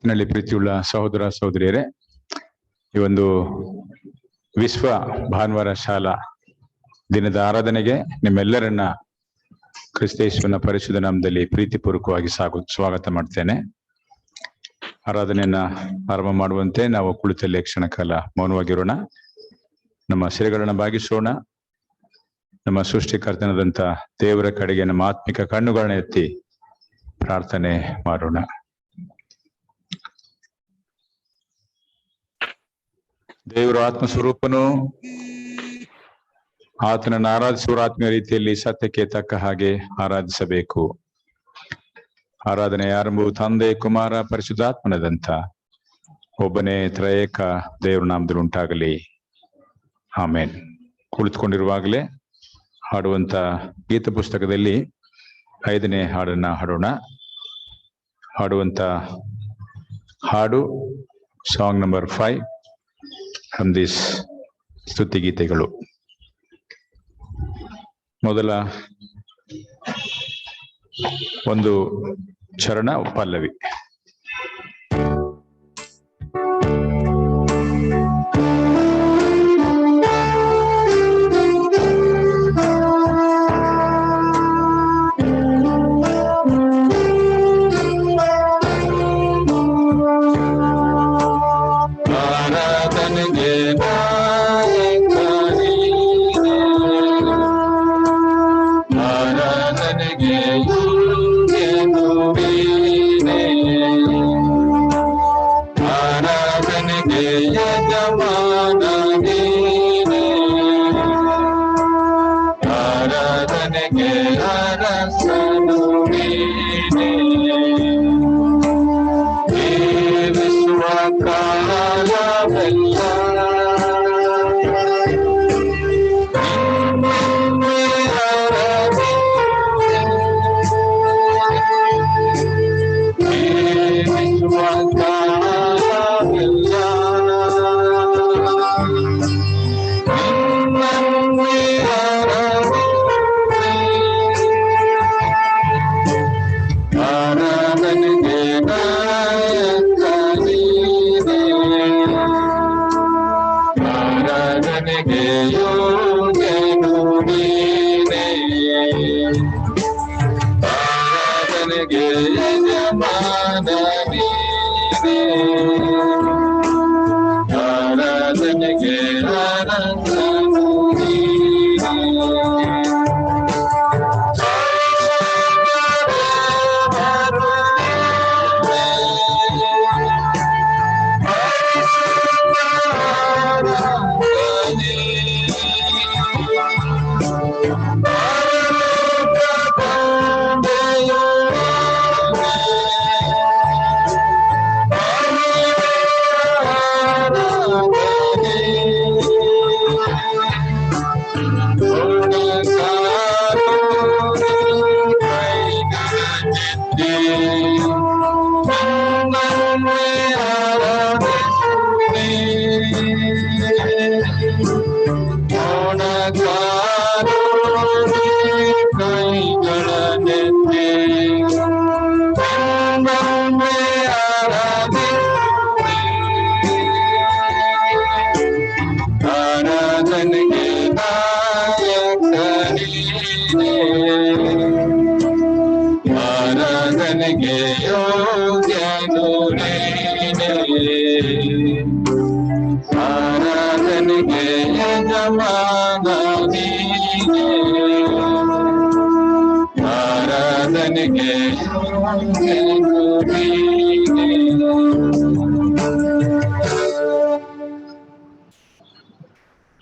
ನಲ್ಲಿ ಪ್ರೀತಿಯುಳ್ಳ ಸಹೋದರ ಸಹೋದರಿಯರೇ, ಈ ಒಂದು ವಿಶ್ವ ಭಾನುವಾರ ಶಾಲಾ ದಿನದ ಆರಾಧನೆಗೆ ನಿಮ್ಮೆಲ್ಲರನ್ನ ಕ್ರಿಸ್ತೇಶ್ವರನ ಪರಿಶುದ್ಧ ನಾಮದಲ್ಲಿ ಪ್ರೀತಿಪೂರ್ವಕವಾಗಿ ಸ್ವಾಗತ ಮಾಡ್ತೇನೆ. ಆರಾಧನೆಯನ್ನ ಆರಂಭ ಮಾಡುವಂತೆ ನಾವು ಕುಳಿತಲ್ಲಿ ಕ್ಷಣ ಕಾಲ ಮೌನವಾಗಿರೋಣ. ನಮ್ಮ ಶಿರಗಳನ್ನ ಬಾಗಿಸೋಣ. ನಮ್ಮ ಸೃಷ್ಟಿಕರ್ತನಾದಂಥ ದೇವರ ಕಡೆಗೆ ನಮ್ಮ ಆತ್ಮಿಕ ಕಣ್ಣುಗಳನ್ನ ಎತ್ತಿ ಪ್ರಾರ್ಥನೆ ಮಾಡೋಣ. ದೇವರು ಆತ್ಮಸ್ವರೂಪನು, ಆತನನ್ನು ಆರಾಧಿಸುವ ಆತ್ಮೀಯ ರೀತಿಯಲ್ಲಿ ಸತ್ಯಕ್ಕೆ ತಕ್ಕ ಹಾಗೆ ಆರಾಧಿಸಬೇಕು. ಆರಾಧನೆ ಆರಂಭವು ತಂದೆ, ಕುಮಾರ, ಪರಿಶುದ್ಧಾತ್ಮನದಂತ ಒಬ್ಬನೇ ತ್ರಯೇಕ ದೇವರ ನಾಮದಲ್ಲಿ ಉಂಟಾಗಲಿ. ಆಮೇನ್. ಕುಳಿತುಕೊಂಡಿರುವಾಗಲೇ ಹಾಡುವಂತ ಗೀತ ಪುಸ್ತಕದಲ್ಲಿ 5ನೇ ಹಾಡನ್ನ ಹಾಡೋಣ. ಹಾಡುವಂತ ಹಾಡು ಸಾಂಗ್ ನಂಬರ್ 5 ಫ್ರಮ್ ದಿಸ್ ಸ್ತುತಿ ಗೀತೆಗಳು. ಮೊದಲ ಒಂದು ಚರಣ ಪಲ್ಲವಿ.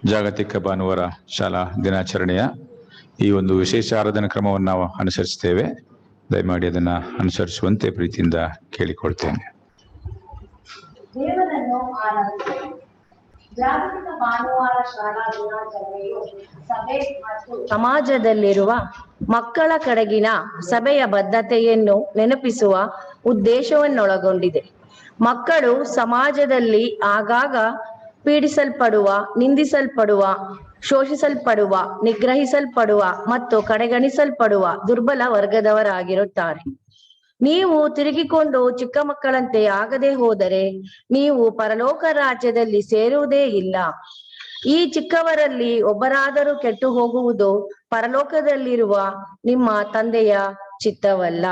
ಜಾಗತಿಕ ಭಾನುವಾರ ಶಾಲಾ ದಿನಾಚರಣೆಯ ಈ ಒಂದು ವಿಶೇಷ ಆರಾಧನಾ ಕ್ರಮವನ್ನು ನಾವು ಅನುಸರಿಸ್ತೇವೆ. ದಯಮಾಡಿ ಅದನ್ನ ಅನುಸರಿಸುವಂತೆ ಪ್ರೀತಿಯಿಂದ ಕೇಳಿಕೊಳ್ತೇನೆ. ಜಾಗತಿಕ ಭಾನುವಾರ ಶಾಲಾ ದಿನಾಚರಣೆಯು ಸಭೆ ಮತ್ತು ಸಮಾಜದಲ್ಲಿರುವ ಮಕ್ಕಳ ಕಡೆಗಿನ ಸಭೆಯ ಬದ್ಧತೆಯನ್ನು ನೆನಪಿಸುವ ಉದ್ದೇಶವನ್ನೊಳಗೊಂಡಿದೆ. ಮಕ್ಕಳು ಸಮಾಜದಲ್ಲಿ ಆಗಾಗ ಪೀಡಿಸಲ್ಪಡುವ, ನಿಂದಿಸಲ್ಪಡುವ, ಶೋಷಿಸಲ್ಪಡುವ, ನಿಗ್ರಹಿಸಲ್ಪಡುವ ಮತ್ತು ಕಡೆಗಣಿಸಲ್ಪಡುವ ದುರ್ಬಲ ವರ್ಗದವರಾಗಿರುತ್ತಾರೆ. ನೀವು ತಿರುಗಿಕೊಂಡು ಚಿಕ್ಕ ಮಕ್ಕಳಂತೆ ಆಗದೆ ಹೋದರೆ ನೀವು ಪರಲೋಕ ರಾಜ್ಯದಲ್ಲಿ ಸೇರುವುದೇ ಇಲ್ಲ. ಈ ಚಿಕ್ಕವರಲ್ಲಿ ಒಬ್ಬರಾದರೂ ಕೆಟ್ಟು ಹೋಗುವುದು ಪರಲೋಕದಲ್ಲಿರುವ ನಿಮ್ಮ ತಂದೆಯ ಚಿತ್ತವಲ್ಲ.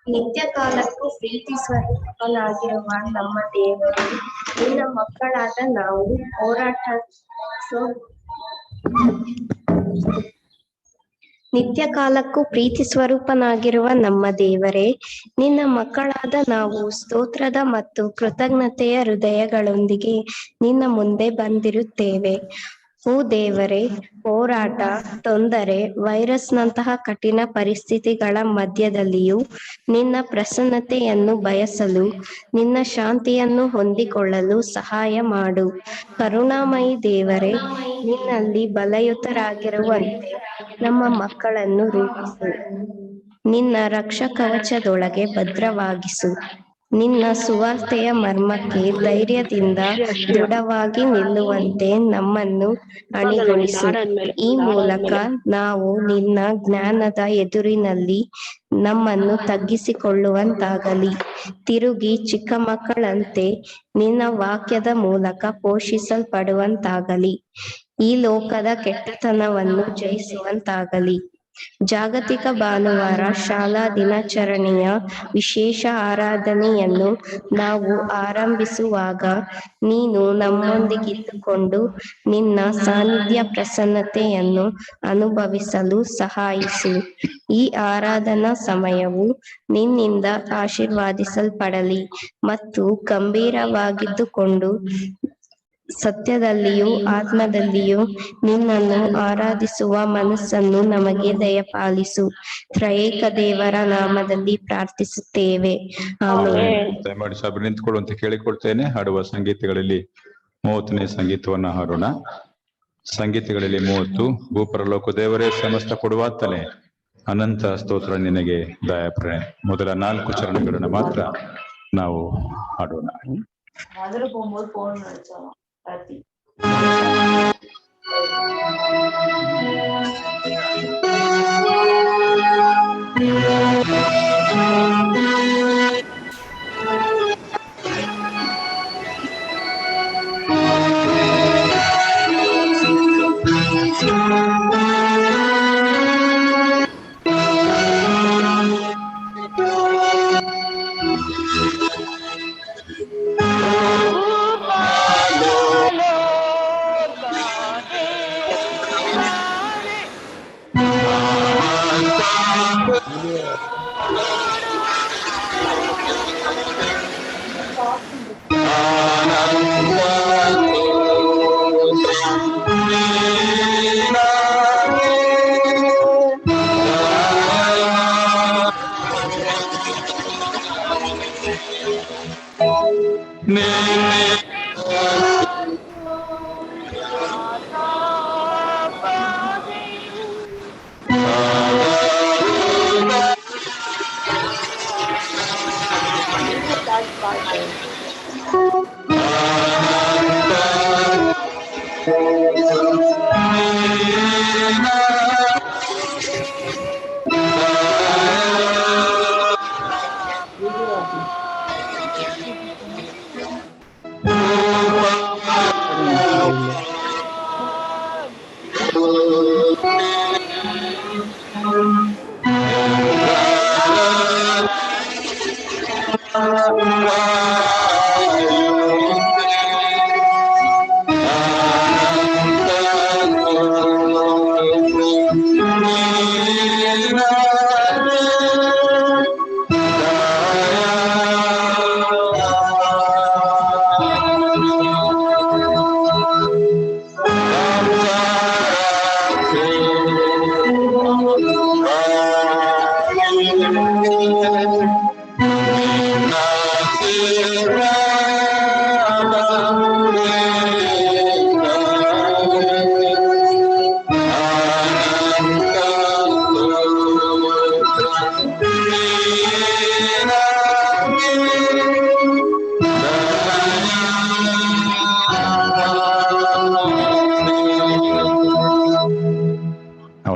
ನಿತ್ಯ ಕಾಲಕ್ಕೂ ಪ್ರೀತಿ ಸ್ವರೂಪನಾಗಿರುವ ನಮ್ಮ ದೇವರು ನಿನ್ನ ಮಕ್ಕಳಾದ ನಾವು ನಿತ್ಯ ಕಾಲಕ್ಕೂ ಪ್ರೀತಿ ಸ್ವರೂಪನಾಗಿರುವ ನಮ್ಮ ದೇವರೇ, ನಿನ್ನ ಮಕ್ಕಳಾದ ನಾವು ಸ್ತೋತ್ರದ ಮತ್ತು ಕೃತಜ್ಞತೆಯ ಹೃದಯಗಳೊಂದಿಗೆ ನಿನ್ನ ಮುಂದೆ ಬಂದಿರುತ್ತೇವೆ. ಓ ದೇವರೇ, ಹೋರಾಟ, ತೊಂದರೆ, ವೈರಸ್ನಂತಹ ಕಠಿಣ ಪರಿಸ್ಥಿತಿಗಳ ಮಧ್ಯದಲ್ಲಿಯೂ ನಿನ್ನ ಪ್ರಸನ್ನತೆಯನ್ನು ಬಯಸಲು, ನಿನ್ನ ಶಾಂತಿಯನ್ನು ಹೊಂದಿಕೊಳ್ಳಲು ಸಹಾಯ ಮಾಡು. ಕರುಣಾಮಯಿ ದೇವರೇ, ನಿನ್ನಲ್ಲಿ ಬಲಯುತರಾಗಿರುವಂತೆ ನಮ್ಮ ಮಕ್ಕಳನ್ನು ರೂಪಿಸು. ನಿನ್ನ ರಕ್ಷಕವಚದೊಳಗೆ ಭದ್ರವಾಗಿಸು. ನಿನ್ನ ಸುವಾರ್ತೆಯ ಮರ್ಮಕ್ಕೆ ಧೈರ್ಯದಿಂದ ದೃಢವಾಗಿ ನಿಲ್ಲುವಂತೆ ನಮ್ಮನ್ನು ಅಣಿಗೊಳಿಸು. ಈ ಮೂಲಕ ನಾವು ನಿನ್ನ ಜ್ಞಾನದ ಎದುರಿನಲ್ಲಿ ನಮ್ಮನ್ನು ತಗ್ಗಿಸಿಕೊಳ್ಳುವಂತಾಗಲಿ. ತಿರುಗಿ ಚಿಕ್ಕ ಮಕ್ಕಳಂತೆ ನಿನ್ನ ವಾಕ್ಯದ ಮೂಲಕ ಪೋಷಿಸಲ್ಪಡುವಂತಾಗಲಿ. ಈ ಲೋಕದ ಕೆಟ್ಟತನವನ್ನು ಜಯಿಸುವಂತಾಗಲಿ. ಜಾಗತಿಕ ಭಾನುವಾರ ಶಾಲಾ ದಿನಾಚರಣೆಯ ವಿಶೇಷ ಆರಾಧನೆಯನ್ನು ನಾವು ಆರಂಭಿಸುವಾಗ ನೀನು ನಮ್ಮೊಂದಿಗಿದ್ದುಕೊಂಡು ನಿನ್ನ ಸಾನ್ನಿಧ್ಯ ಪ್ರಸನ್ನತೆಯನ್ನು ಅನುಭವಿಸಲು ಸಹಾಯಿಸು. ಈ ಆರಾಧನಾ ಸಮಯವು ನಿನ್ನಿಂದ ಆಶೀರ್ವಾದಿಸಲ್ಪಡಲಿ ಮತ್ತು ಗಂಭೀರವಾಗಿದ್ದುಕೊಂಡು ಸತ್ಯದಲ್ಲಿಯೂ ಆತ್ಮದಲ್ಲಿಯೂ ನಿನ್ನನ್ನು ಆರಾಧಿಸುವ ಮನಸ್ಸನ್ನು ನಮಗೆ ದಯಪಾಲಿಸು. ತ್ರಯೇಕ ದೇವರ ನಾಮದಲ್ಲಿ ಪ್ರಾರ್ಥಿಸುತ್ತೇವೆ, ಆಮೆನ್. ದಯಮಾಡಿ ಸಭೆ ನಿಂತುಕೊಳ್ಳುವಂತೆ ಕೇಳಿಕೊಳ್ತೇನೆ. ಹಾಡುವ ಸಂಗೀತಗಳಲ್ಲಿ 30ನೇ ಸಂಗೀತವನ್ನ ಹಾಡೋಣ. ಸಂಗೀತಗಳಲ್ಲಿ 30 ಭೂಪರಲೋಕ ದೇವರೇ ಸಮಸ್ತ ಕೊಡುವಾತನೇ ಅನಂತ ಸ್ತೋತ್ರ ನಿನಗೆ ದಯಾಪ್ರೇ. ಮೊದಲ 4 ಚರಣಗಳನ್ನು ಮಾತ್ರ ನಾವು ಹಾಡೋಣ.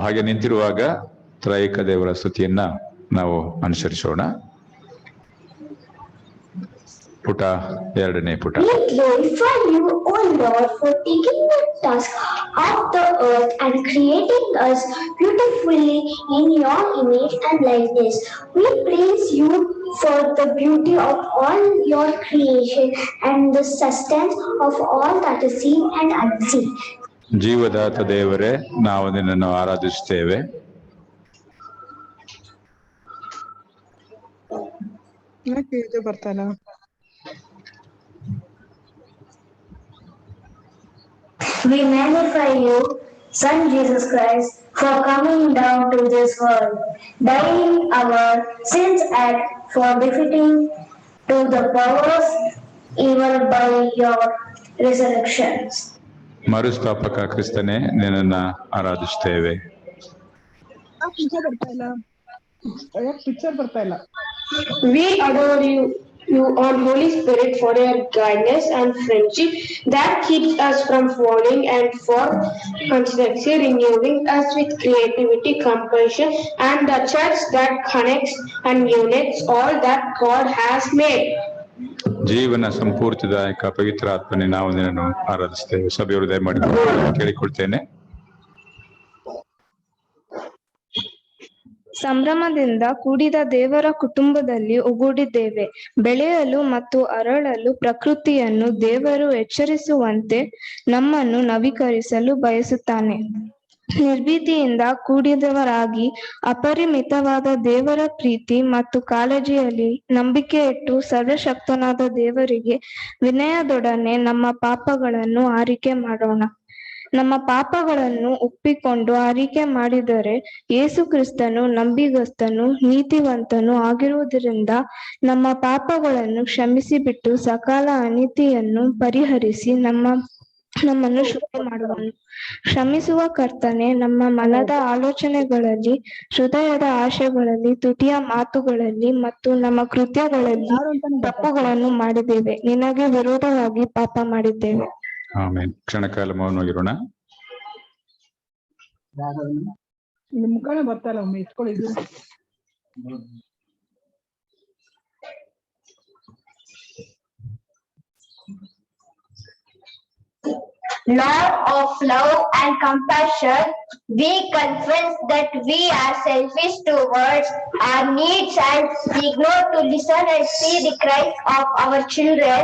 ಹಾಗೆ ನಿಂತಿರುವಾಗ ತ್ರೈಕ ದೇವರ ಸ್ತುತಿಯನ್ನ ನಾವು ಅನುಸರಿಸೋಣ. ಪುಟ 2ನೇ ಪುಟ. We glorify you, O Lord, for taking the task of the earth and creating us beautifully in your image and likeness. We praise you for the beauty of all your creation and the sustenance of all that is seen and unseen. ಜೀವದಾತ ದೇವರೇ, ನಾವು ನಿನ್ನನ್ನು ಆರಾಧಿಸುತ್ತೇವೆ. We magnify you, Son Jesus Christ, for coming down to this world, dying our sins and for defeating to the powers evil by your resurrections. ಮರುಸ್ಥಾಪಕ ಕ್ರಿಸ್ತನೇ, ನಿನ್ನನ್ನು ಆರಾಧಿಸುತ್ತೇವೆ. We adore you, our Holy Spirit, for your guidance and friendship that keeps us from falling and for constancy renewing us with creativity, compassion, and the church that connects and unites all that God has made. ಜೀವನ ಸಂಪೂರ್ತಿದಾಯಕ ಪವಿತ್ರ ಆತ್ಮನೇ, ನಾವು ನಿನ್ನನ್ನು ಆರಾಧಿಸ್ತೇವೆ. ಸಭೆಯವರು ದಯಮಾಡಿ ಕೇಳಿಕೊಳ್ತೇನೆ. ಸಂಭ್ರಮದಿಂದ ಕೂಡಿದ ದೇವರ ಕುಟುಂಬದಲ್ಲಿ ಒಗ್ಗೂಡಿದ್ದೇವೆ. ಬೆಳೆಯಲು ಮತ್ತು ಅರಳಲು ಪ್ರಕೃತಿಯನ್ನು ದೇವರು ಎಚ್ಚರಿಸುವಂತೆ ನಮ್ಮನ್ನು ನವೀಕರಿಸಲು ಬಯಸುತ್ತಾನೆ. ನಿರ್ಭೀತಿಯಿಂದ ಕೂಡಿದವರಾಗಿ ಅಪರಿಮಿತವಾದ ದೇವರ ಪ್ರೀತಿ ಮತ್ತು ಕಾಳಜಿಯಲ್ಲಿ ನಂಬಿಕೆ ಇಟ್ಟು ಸರ್ವಶಕ್ತನಾದ ದೇವರಿಗೆ ವಿನಯದೊಡನೆ ನಮ್ಮ ಪಾಪಗಳನ್ನು ಆರಿಕೆ ಮಾಡೋಣ. ನಮ್ಮ ಪಾಪಗಳನ್ನು ಒಪ್ಪಿಕೊಂಡು ಆರಿಕೆ ಮಾಡಿದರೆ ಯೇಸು ಕ್ರಿಸ್ತನು ನಂಬಿಗಸ್ತನು ನೀತಿವಂತನು ಆಗಿರುವುದರಿಂದ ನಮ್ಮ ಪಾಪಗಳನ್ನು ಕ್ಷಮಿಸಿಬಿಟ್ಟು ಸಕಲ ಅನೀತಿಯನ್ನು ಪರಿಹರಿಸಿ ನಮ್ಮನ್ನು ಶುದ್ಧ ಮಾಡುವನು. ಕ್ಷಮಿಸುವ ಕರ್ತನೆ, ನಮ್ಮ ಮನದ ಆಲೋಚನೆಗಳಲ್ಲಿ, ಹೃದಯದ ಆಶೆಗಳಲ್ಲಿ, ತುಟಿಯ ಮಾತುಗಳಲ್ಲಿ ಮತ್ತು ನಮ್ಮ ಕೃತ್ಯಗಳಲ್ಲಿ ತಪ್ಪುಗಳನ್ನು ಮಾಡಿದ್ದೇವೆ. ನಿನಗೆ ವಿರೋಧವಾಗಿ ಪಾಪ ಮಾಡಿದ್ದೇವೆ. ಆಮೇಲೆ ಕ್ಷಣಕಾಲ ಮೌನವಾಗಿರೋಣ. ಮುಖಾನ ಬರ್ತಾಯಿಲ್ಲ, ಒಮ್ಮೆ ಇಟ್ಕೊಳ್ಳಿದ್ದು. Lord of love and compassion, we confess that we are selfish towards our needs and ignore to listen and see the cries of our children,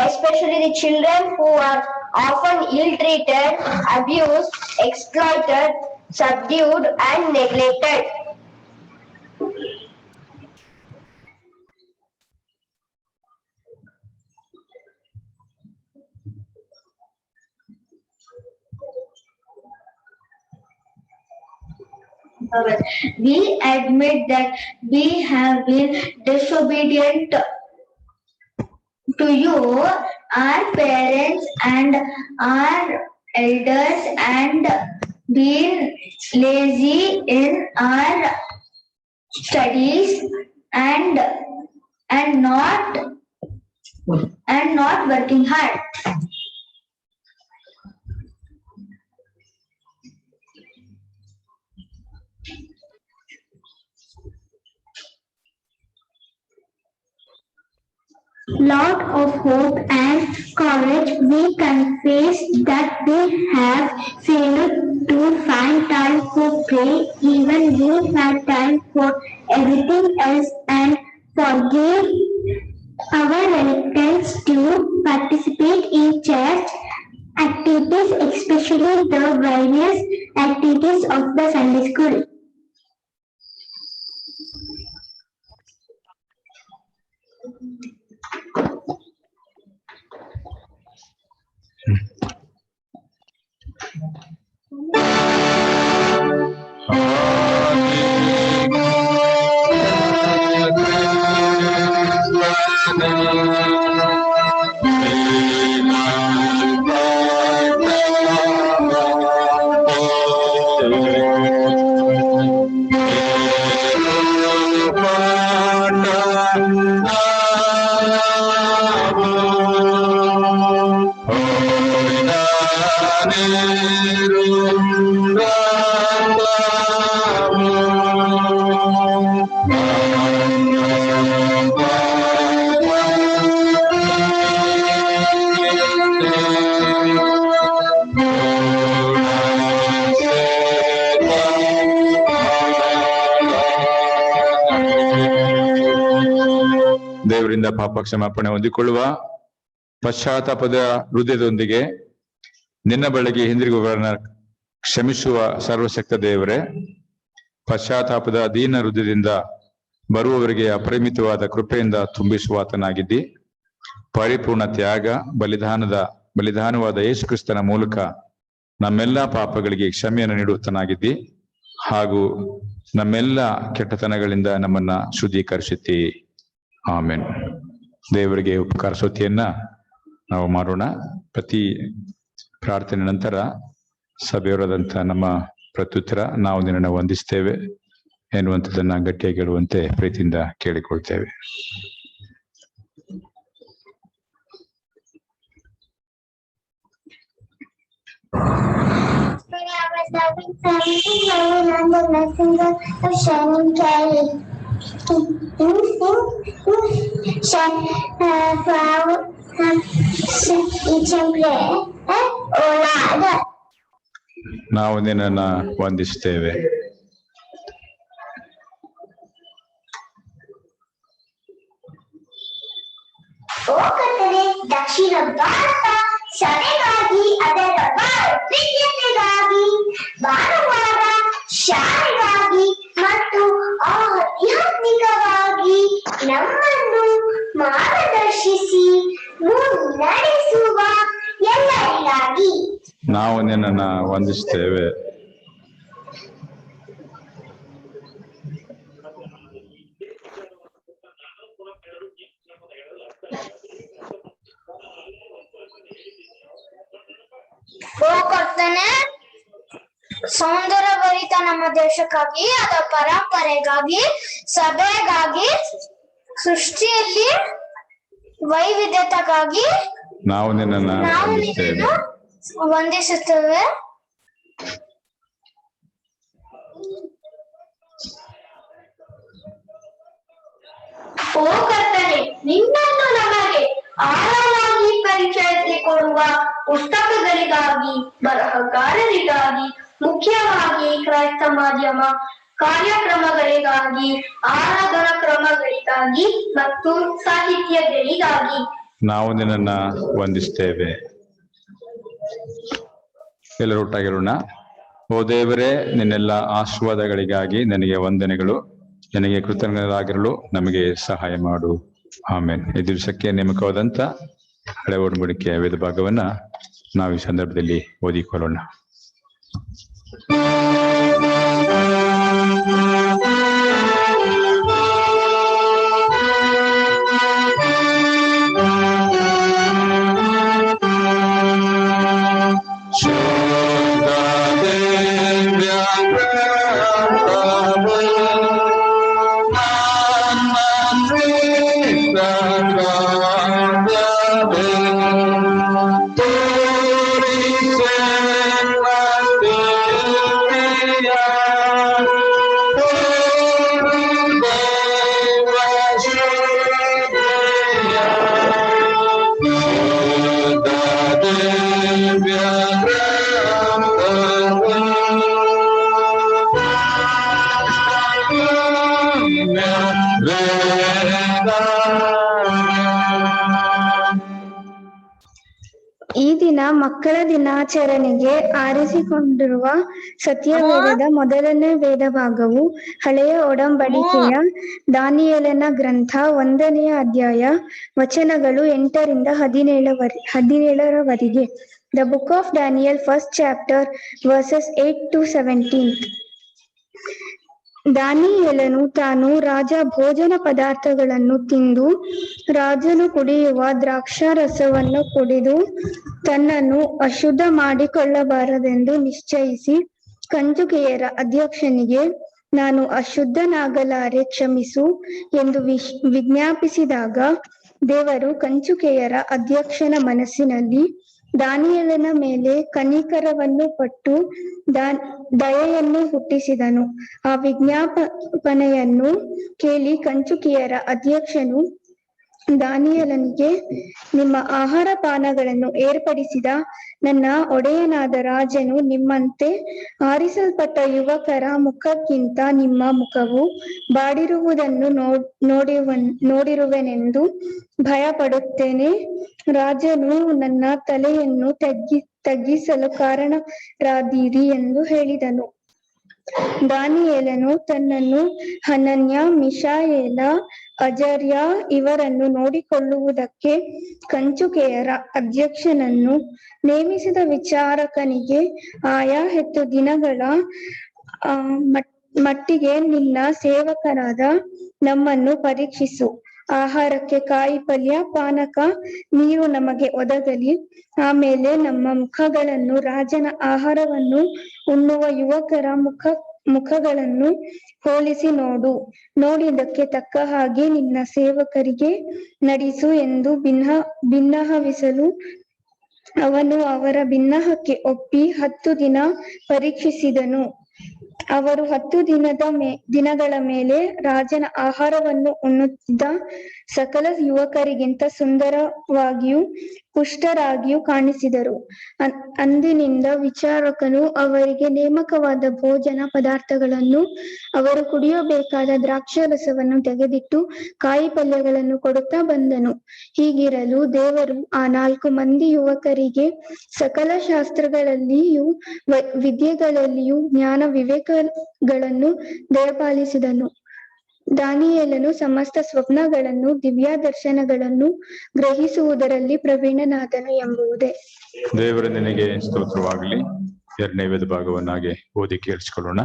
especially the children who are often ill-treated, abused, exploited, subdued, and neglected. We admit that we have been disobedient to you, our parents and our elders, and been lazy in our studies and not working hard. Lord of hope and courage, we confess that we have failed to find time for prayer, even we had time for everything else, and forgive our reluctance to participate in church activities, especially the various activities of the Sunday school. ದೇವರಿಂದ ಪಾಪ ಕ್ಷಮಾಪಣೆ ಹೊಂದಿಕೊಳ್ಳುವ ಪಶ್ಚಾತ್ತಾಪದ ಹೃದಯದೊಂದಿಗೆ ನಿನ್ನ ಬಳಿಗೆ ಹಿಂದಿರುಗುವವರನ್ನ ಕ್ಷಮಿಸುವ ಸರ್ವಶಕ್ತ ದೇವರೇ, ಪಶ್ಚಾತ್ತಾಪದ ದೀನ ಹೃದಯದಿಂದ ಬರುವವರಿಗೆ ಅಪರಿಮಿತವಾದ ಕೃಪೆಯಿಂದ ತುಂಬಿಸುವಾತನಾಗಿದ್ದಿ. ಪರಿಪೂರ್ಣ ತ್ಯಾಗ ಬಲಿದಾನವಾದ ಯೇಸು ಕ್ರಿಸ್ತನ ಮೂಲಕ ನಮ್ಮೆಲ್ಲ ಪಾಪಗಳಿಗೆ ಕ್ಷಮೆಯನ್ನು ನೀಡುವತನಾಗಿದ್ದಿ ಹಾಗೂ ನಮ್ಮೆಲ್ಲ ಕೆಟ್ಟತನಗಳಿಂದ ನಮ್ಮನ್ನ ಶುದ್ಧೀಕರಿಸುತ್ತಿ. ಆಮೆನ್. ದೇವರಿಗೆ ಉಪಕಾರ ಸ್ತುತಿಯನ್ನ ನಾವು ಮಾಡೋಣ. ಪ್ರತಿ ಪ್ರಾರ್ಥನೆ ನಂತರ ಸಭೆಯವರಾದಂಥ ನಮ್ಮ ಪ್ರತ್ಯುತ್ತರ ನಾವು ನಿನ್ನನ್ನು ವಂದಿಸ್ತೇವೆ ಎನ್ನುವಂಥದ್ದನ್ನ ಗಟ್ಟಿಯಾಗಿ ಹೇಳುವಂತೆ ಪ್ರೀತಿಯಿಂದ ಕೇಳಿಕೊಳ್ತೇವೆ. ನಾವು ನಿನ್ನನ್ನ ವಂದಿಸ್ತೇವೆ. ದಕ್ಷಿಣ ಭಾರತ ಸಭೆಗಾಗಿ ಅದರ ಪ್ರೀತಿಗಾಗಿ ಭಾನುವಾರ ಶಾಲೆಗಾಗಿ ಮತ್ತು ಆಧ್ಯಾತ್ಮಿಕವಾಗಿ ನಮ್ಮನ್ನು ಮಾರ್ಗದರ್ಶಿಸಿ ಮುನ್ನಡೆಸುವ ಎಲ್ಲರಿಗಾಗಿ ನಾವು ನಿನ್ನನ್ನ ವಂದಿಸ್ತೇವೆ. ಕರ್ತನೆ, ಸೌಂದರ್ಯಭರಿತ ನಮ್ಮ ದೇಶಕ್ಕಾಗಿ, ಅದರ ಪರಂಪರೆಗಾಗಿ, ಸಭೆಗಾಗಿ, ಸೃಷ್ಟಿಯಲ್ಲಿ ವೈವಿಧ್ಯತೆಗಾಗಿ ನಾವು ನಿನ್ನನ್ನು ವಂದಿಸುತ್ತೇವೆ. ಓ ಕರ್ತನೆ, ನಿನ್ನನ್ನು ನಮಗೆ ಆಳವಾಗಿ ಪರಿಚಯಿಸಿಕೊಡುವ ಪುಸ್ತಕಗಳಿಗಾಗಿ, ಬರಹಗಾರರಿಗಾಗಿ, ಮುಖ್ಯವಾಗಿ ಕ್ರೈಸ್ತ ಮಾಧ್ಯಮ ಕಾರ್ಯಕ್ರಮಗಳಿಗಾಗಿ, ಆರಾಧನಾ ಕ್ರಮಗಳಿಗಾಗಿ ಮತ್ತು ಸಾಹಿತ್ಯಗಳಿಗಾಗಿ ನಾವು ನಿನ್ನನ್ನ ವಂದಿಸ್ತೇವೆ. ಎಲ್ಲರೂ ಒಟ್ಟಾಗಿರೋಣ. ಓ ದೇವರೇ, ನಿನ್ನೆಲ್ಲ ಆಶೀರ್ವಾದಗಳಿಗಾಗಿ ನನಗೆ ವಂದನೆಗಳು. ನನಗೆ ಕೃತಜ್ಞರಾಗಿರಲು ನಮಗೆ ಸಹಾಯ ಮಾಡು. ಆಮೇನ್. ಈ ದಿವಸಕ್ಕೆ ನೇಮಕವಾದಂತ ಹಳೆ ಒಡಂಬಡಿಕೆಯ ವೇದ ಭಾಗವನ್ನ ನಾವು ಈ ಸಂದರ್ಭದಲ್ಲಿ ಓದಿಕೊಳ್ಳೋಣ. ಈ ದಿನ ಮಕ್ಕಳ ದಿನಾಚರಣೆಗೆ ಆರಿಸಿಕೊಂಡಿರುವ ಸತ್ಯವೇದದ ಮೊದಲನೇ ವೇದ ಭಾಗವು ಹಳೆಯ ಒಡಂಬಡಿಕೆಯ ದಾನಿಯೇಲನ ಗ್ರಂಥ 1ನೇ ಅಧ್ಯಾಯ ವಚನಗಳು 8ರಿಂದ 17ರವರೆಗೆ. The book of Daniel, 1st chapter, verses 8 to 17. ದಾನಿಯೇಲನು ತಾನು ರಾಜ ಭೋಜನ ಪದಾರ್ಥಗಳನ್ನು ತಿಂದು ರಾಜನು ಕುಡಿಯುವ ದ್ರಾಕ್ಷಾರಸವನ್ನು ಕುಡಿದು ತನ್ನನ್ನು ಅಶುದ್ಧ ಮಾಡಿಕೊಳ್ಳಬಾರದೆಂದು ನಿಶ್ಚಯಿಸಿ ಕಂಚುಕಿಯರ ಅಧ್ಯಕ್ಷನಿಗೆ, ನಾನು ಅಶುದ್ಧನಾಗಲಾರೆ, ಕ್ಷಮಿಸು ಎಂದು ವಿಜ್ಞಾಪಿಸಿದಾಗ ದೇವರು ಕಂಚುಕಿಯರ ಅಧ್ಯಕ್ಷನ ಮನಸ್ಸಿನಲ್ಲಿ ದಾನಿಯೇಲನ ಮೇಲೆ ಕನಿಕರವನ್ನು ಪಟ್ಟು ದಯೆಯನ್ನು ಹುಟ್ಟಿಸಿದನು. ಆ ವಿಜ್ಞಾಪನೆಯನ್ನು ಕೇಳಿ ಕಂಚುಕಿಯರ ಅಧ್ಯಕ್ಷನು ದಾನಿಯೇಲನಿಗೆ, ನಿಮ್ಮ ಆಹಾರ ಪಾನಗಳನ್ನು ಏರ್ಪಡಿಸಿದ ನನ್ನ ಒಡೆಯನಾದ ರಾಜನು ನಿಮ್ಮಂತೆ ಆರಿಸಲ್ಪಟ್ಟ ಯುವಕರ ಮುಖಕ್ಕಿಂತ ನಿಮ್ಮ ಮುಖವು ಬಾಡಿರುವುದನ್ನು ನೋಡಿರುವೆನೆಂದು ಭಯಪಡುತ್ತೇನೆ. ರಾಜನು ನನ್ನ ತಲೆಯನ್ನು ತಗ್ಗಿಸಲು ಕಾರಣರಾದೀರಿ ಎಂದು ಹೇಳಿದನು. ದಾನಿಯೇಲನು ತನ್ನನ್ನು ಹನನ್ಯ, ಮಿಶಾಯೇಲ, ಅಜರ್ಯ ಇವರನ್ನು ನೋಡಿಕೊಳ್ಳುವುದಕ್ಕೆ ಕಂಚುಕಿಯರ ಅಧ್ಯಕ್ಷನನ್ನು ನೇಮಿಸಿದ ವಿಚಾರಕನಿಗೆ, ಆಯಾ 10 ದಿನಗಳ ಮಟ್ಟಿಗೆ ನಿನ್ನ ಸೇವಕರಾದ ನಮ್ಮನ್ನು ಪರೀಕ್ಷಿಸು. ಆಹಾರಕ್ಕೆ ಕಾಯಿ ಪಲ್ಯ, ಪಾನಕ, ನೀರು ನಮಗೆ ಒದಗಲಿ. ಆಮೇಲೆ ನಮ್ಮ ಮುಖಗಳನ್ನು ರಾಜನ ಆಹಾರವನ್ನು ಉಣ್ಣುವ ಯುವಕರ ಮುಖಗಳನ್ನು ಹೋಲಿಸಿ ನೋಡು. ನೋಡಿದ್ದಕ್ಕೆ ತಕ್ಕ ಹಾಗೆ ನಿನ್ನ ಸೇವಕರಿಗೆ ನಡೆಸು ಎಂದು ಬಿನ್ನಹವಿಸಲು ಅವನು ಅವರ ಬಿನ್ನಹಕ್ಕೆ ಒಪ್ಪಿ 10 ದಿನ ಪರೀಕ್ಷಿಸಿದನು. ಅವರು 10 ದಿನಗಳ ಮೇಲೆ ರಾಜನ ಆಹಾರವನ್ನು ಉಣ್ಣುತ್ತಿದ್ದ ಸಕಲ ಯುವಕರಿಗಿಂತ ಸುಂದರವಾಗಿಯೂ ಪುಷ್ಟರಾಗಿಯೂ ಕಾಣಿಸಿದರು. ಅಂದಿನಿಂದ ವಿಚಾರಕನು ಅವರಿಗೆ ನೇಮಕವಾದ ಭೋಜನ ಪದಾರ್ಥಗಳನ್ನು, ಅವರು ಕುಡಿಯಬೇಕಾದ ದ್ರಾಕ್ಷಾರಸವನ್ನು ತೆಗೆದಿಟ್ಟು ಕಾಯಿ ಪಲ್ಯಗಳನ್ನು ಕೊಡುತ್ತಾ ಬಂದನು. ಹೀಗಿರಲು ದೇವರು ಆ 4 ಮಂದಿ ಯುವಕರಿಗೆ ಸಕಲ ಶಾಸ್ತ್ರಗಳಲ್ಲಿಯೂ ವಿದ್ಯೆಗಳಲ್ಲಿಯೂ ಜ್ಞಾನ ವಿವೇಕಗಳನ್ನು ದಯಪಾಲಿಸಿದನು. ದಾನಿಯೇಲನು ಸಮಸ್ತ ಸ್ವಪ್ನಗಳನ್ನು, ದಿವ್ಯ ದರ್ಶನಗಳನ್ನು ಗ್ರಹಿಸುವುದರಲ್ಲಿ ಪ್ರವೀಣನಾದನು ಎಂಬುದೇ. ದೇವರ ನಿನಗೆ ಸ್ತೋತ್ರವಾಗಲಿ. 2ನೇ ವೇದ ಭಾಗವನ್ನಾಗಿ ಓದಿ ಕೇಳಿಸಿಕೊಳ್ಳೋಣ.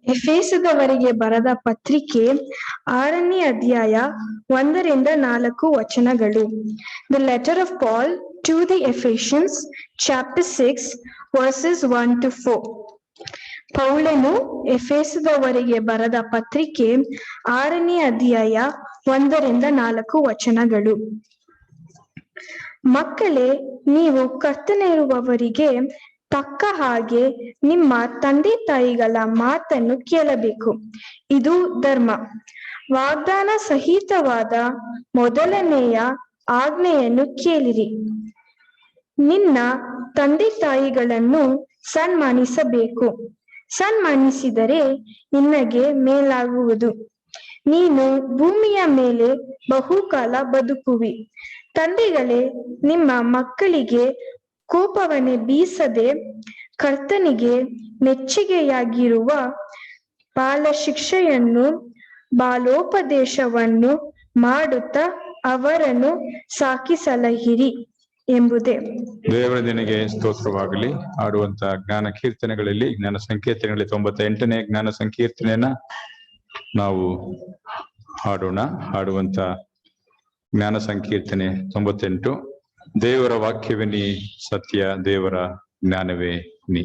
ಎಫೆಸದವರಿಗೆ ಬರೆದ ಪತ್ರಿಕೆ 6ನೇ ಅಧ್ಯಾಯ 1-4 ವಚನಗಳು. The letter of Paul to the Ephesians, chapter 6, verses 1-4. ಪೌಲನು ಎಫೆಸದವರಿಗೆ ಬರೆದ ಪತ್ರಿಕೆ 6ನೇ ಅಧ್ಯಾಯ 1-4 ವಚನಗಳು. ಮಕ್ಕಳೇ, ನೀವು ಕರ್ತನಿರುವವರಿಗೆ ತಕ್ಕ ಹಾಗೆ ನಿಮ್ಮ ತಂದೆ ತಾಯಿಗಳ ಮಾತನ್ನು ಕೇಳಬೇಕು. ಇದು ಧರ್ಮ. ವಾಗ್ದಾನ ಸಹಿತವಾದ ಮೊದಲನೆಯ ಆಜ್ಞೆಯನ್ನು ಕೇಳಿರಿ. ನಿನ್ನ ತಂದೆ ತಾಯಿಗಳನ್ನು ಸನ್ಮಾನಿಸಬೇಕು. ಸನ್ಮಾನಿಸಿದರೆ ನಿನಗೆ ಮೇಲಾಗುವುದು. ನೀನು ಭೂಮಿಯ ಮೇಲೆ ಬಹುಕಾಲ ಬದುಕುವಿ. ತಂದೆಗಳೇ, ನಿಮ್ಮ ಮಕ್ಕಳಿಗೆ ಕೋಪವನ್ನೇ ಬೀಸದೆ ಕರ್ತನಿಗೆ ಮೆಚ್ಚುಗೆಯಾಗಿರುವ ಬಾಲಶಿಕ್ಷೆಯನ್ನು, ಬಾಲೋಪದೇಶವನ್ನು ಮಾಡುತ್ತಾ ಅವರನ್ನು ಸಾಕಿಸಲಹಿರಿ ಎಂಬುದೇ. ದೇವರ ನಿನಗೆ ಸ್ತೋತ್ರವಾಗಲಿ. ಆಡುವಂತ ಜ್ಞಾನ ಕೀರ್ತನೆಗಳಲ್ಲಿ, ಜ್ಞಾನ ಸಂಕೀರ್ತನೆಗಳಲ್ಲಿ 98ನೇ ಜ್ಞಾನ ಸಂಕೀರ್ತನೆಯನ್ನ ನಾವು ಹಾಡೋಣ. ಹಾಡುವಂತ ಜ್ಞಾನ ಸಂಕೀರ್ತನೆ 98. ದೇವರ ವಾಕ್ಯವೇ ನೀ ಸತ್ಯ, ದೇವರ ಜ್ಞಾನವೇ ನೀ.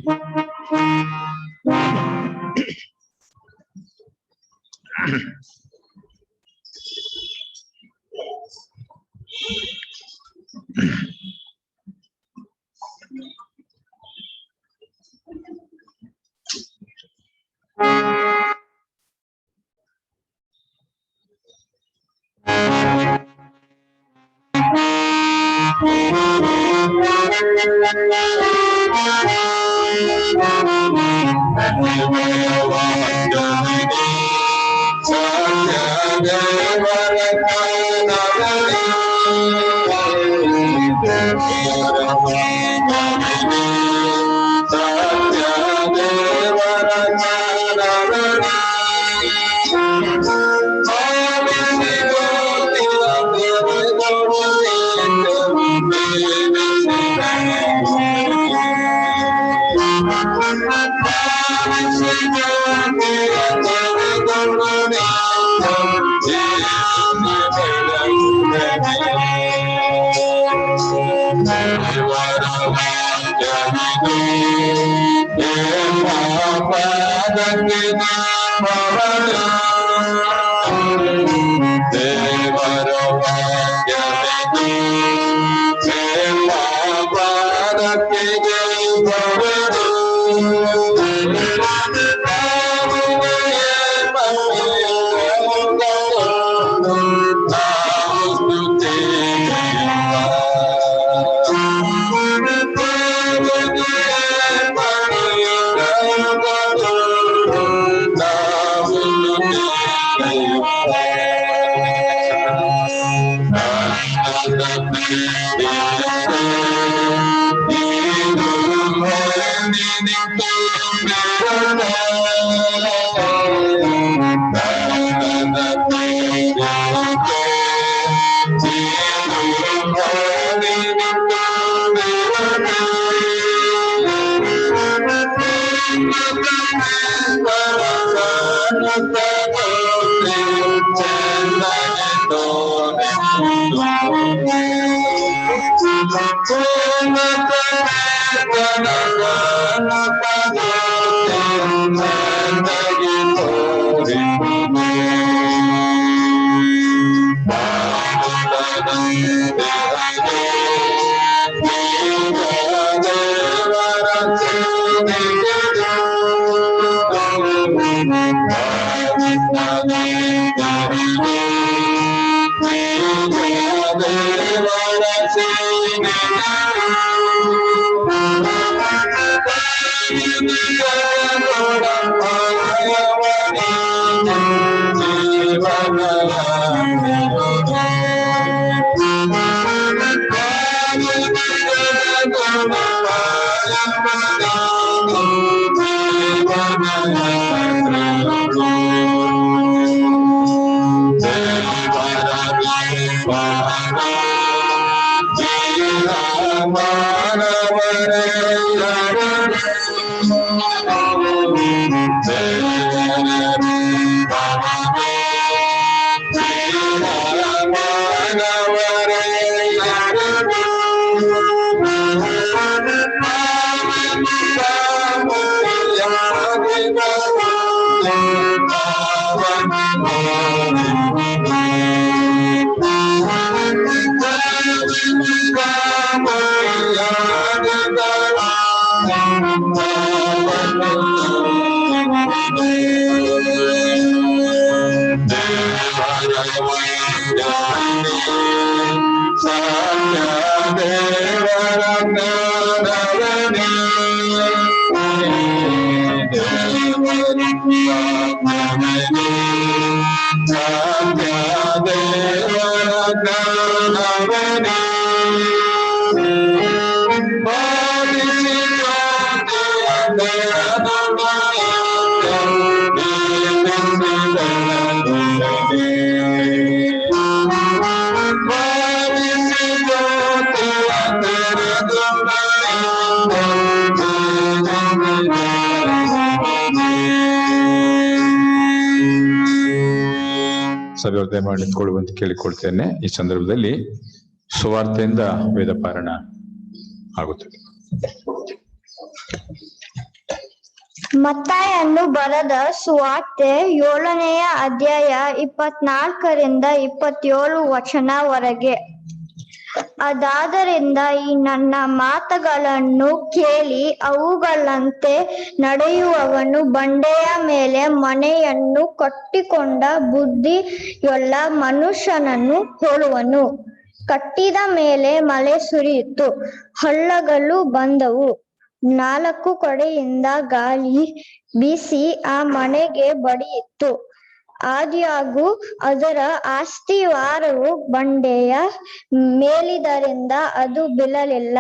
ಸಭೆಯವ್ರದೇ ಮಾಡಿ ನಿಂತ್ಕೊಳ್ಳುವಂತ ಕೇಳಿಕೊಳ್ತೇನೆ. ಈ ಸಂದರ್ಭದಲ್ಲಿ ಸುವಾರ್ತೆಯಿಂದ ವೇದ ಪಾರಾಯಣ ಆಗುತ್ತದೆ. ಮತ್ತಾಯನು ಬರೆದ ಸುವಾರ್ತೆ 7ನೆಯ ಅಧ್ಯಾಯ 24ರಿಂದ 27 ವಚನವರೆಗೆ. ಅದಾದರಿಂದ ಈ ನನ್ನ ಮಾತುಗಳನ್ನು ಕೇಳಿ ಅವುಗಳಂತೆ ನಡೆಯುವವನು ಬಂಡೆಯ ಮೇಲೆ ಮನೆಯನ್ನು ಕಟ್ಟಿಕೊಂಡ ಬುದ್ಧಿಯುಳ್ಳ ಮನುಷ್ಯನನ್ನು ಹೋಲುವನು. ಕಟ್ಟಿದ ಮೇಲೆ ಮಳೆ ಸುರಿಯಿತು, ಹಳ್ಳಗಳು ಬಂದವು, 4 ಕಡೆಯಿಂದ ಗಾಳಿ ಬೀಸಿ ಆ ಮನೆಗೆ ಬಡಿಯಿತು. ಆದಾಗ್ಯೂ ಅದರ ಅಸ್ತಿವಾರವು ಬಂಡೆಯ ಮೇಲಿದ್ದರಿಂದ ಅದು ಬೀಳಲಿಲ್ಲ.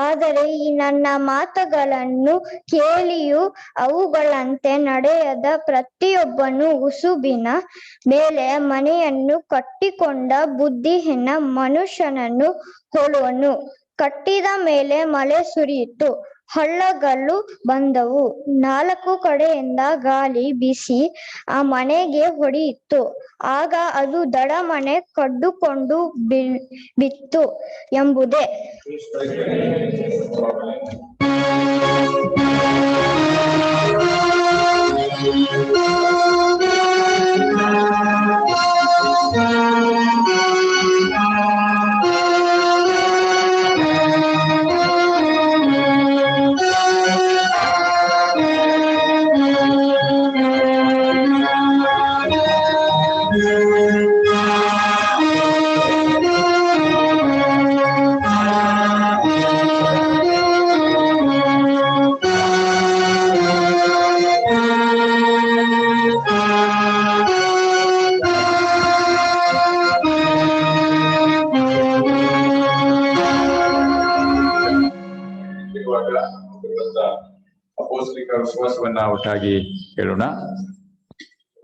ಆದರೆ ಈ ನನ್ನ ಮಾತುಗಳನ್ನು ಕೇಳಿಯೂ ಅವುಗಳಂತೆ ನಡೆಯದ ಪ್ರತಿಯೊಬ್ಬನು ಉಸುಬಿನ ಮೇಲೆ ಮನೆಯನ್ನು ಕಟ್ಟಿಕೊಂಡ ಬುದ್ಧಿಹೀನ ಮನುಷ್ಯನನ್ನು ಹೋಲುವನು. ಕಟ್ಟಿದ ಮೇಲೆ ಮಳೆ ಸುರಿಯಿತು, ಹಳ್ಳಗಳು ಬಂದವು, 4 ಕಡೆಯಿಂದ ಗಾಳಿ ಬೀಸಿ ಆ ಮನೆಗೆ ಹೊಡೆಯಿತು. ಆಗ ಅದು ದಡಮನೆ ಕಡ್ದುಕೊಂಡು ಬಿತ್ತು ಎಂಬುದೇ. ಅಪೊಸ್ತಲಿಕ ವಿಶ್ವಾಸವನ್ನ ಒಟ್ಟಾಗಿ ಹೇಳೋಣ.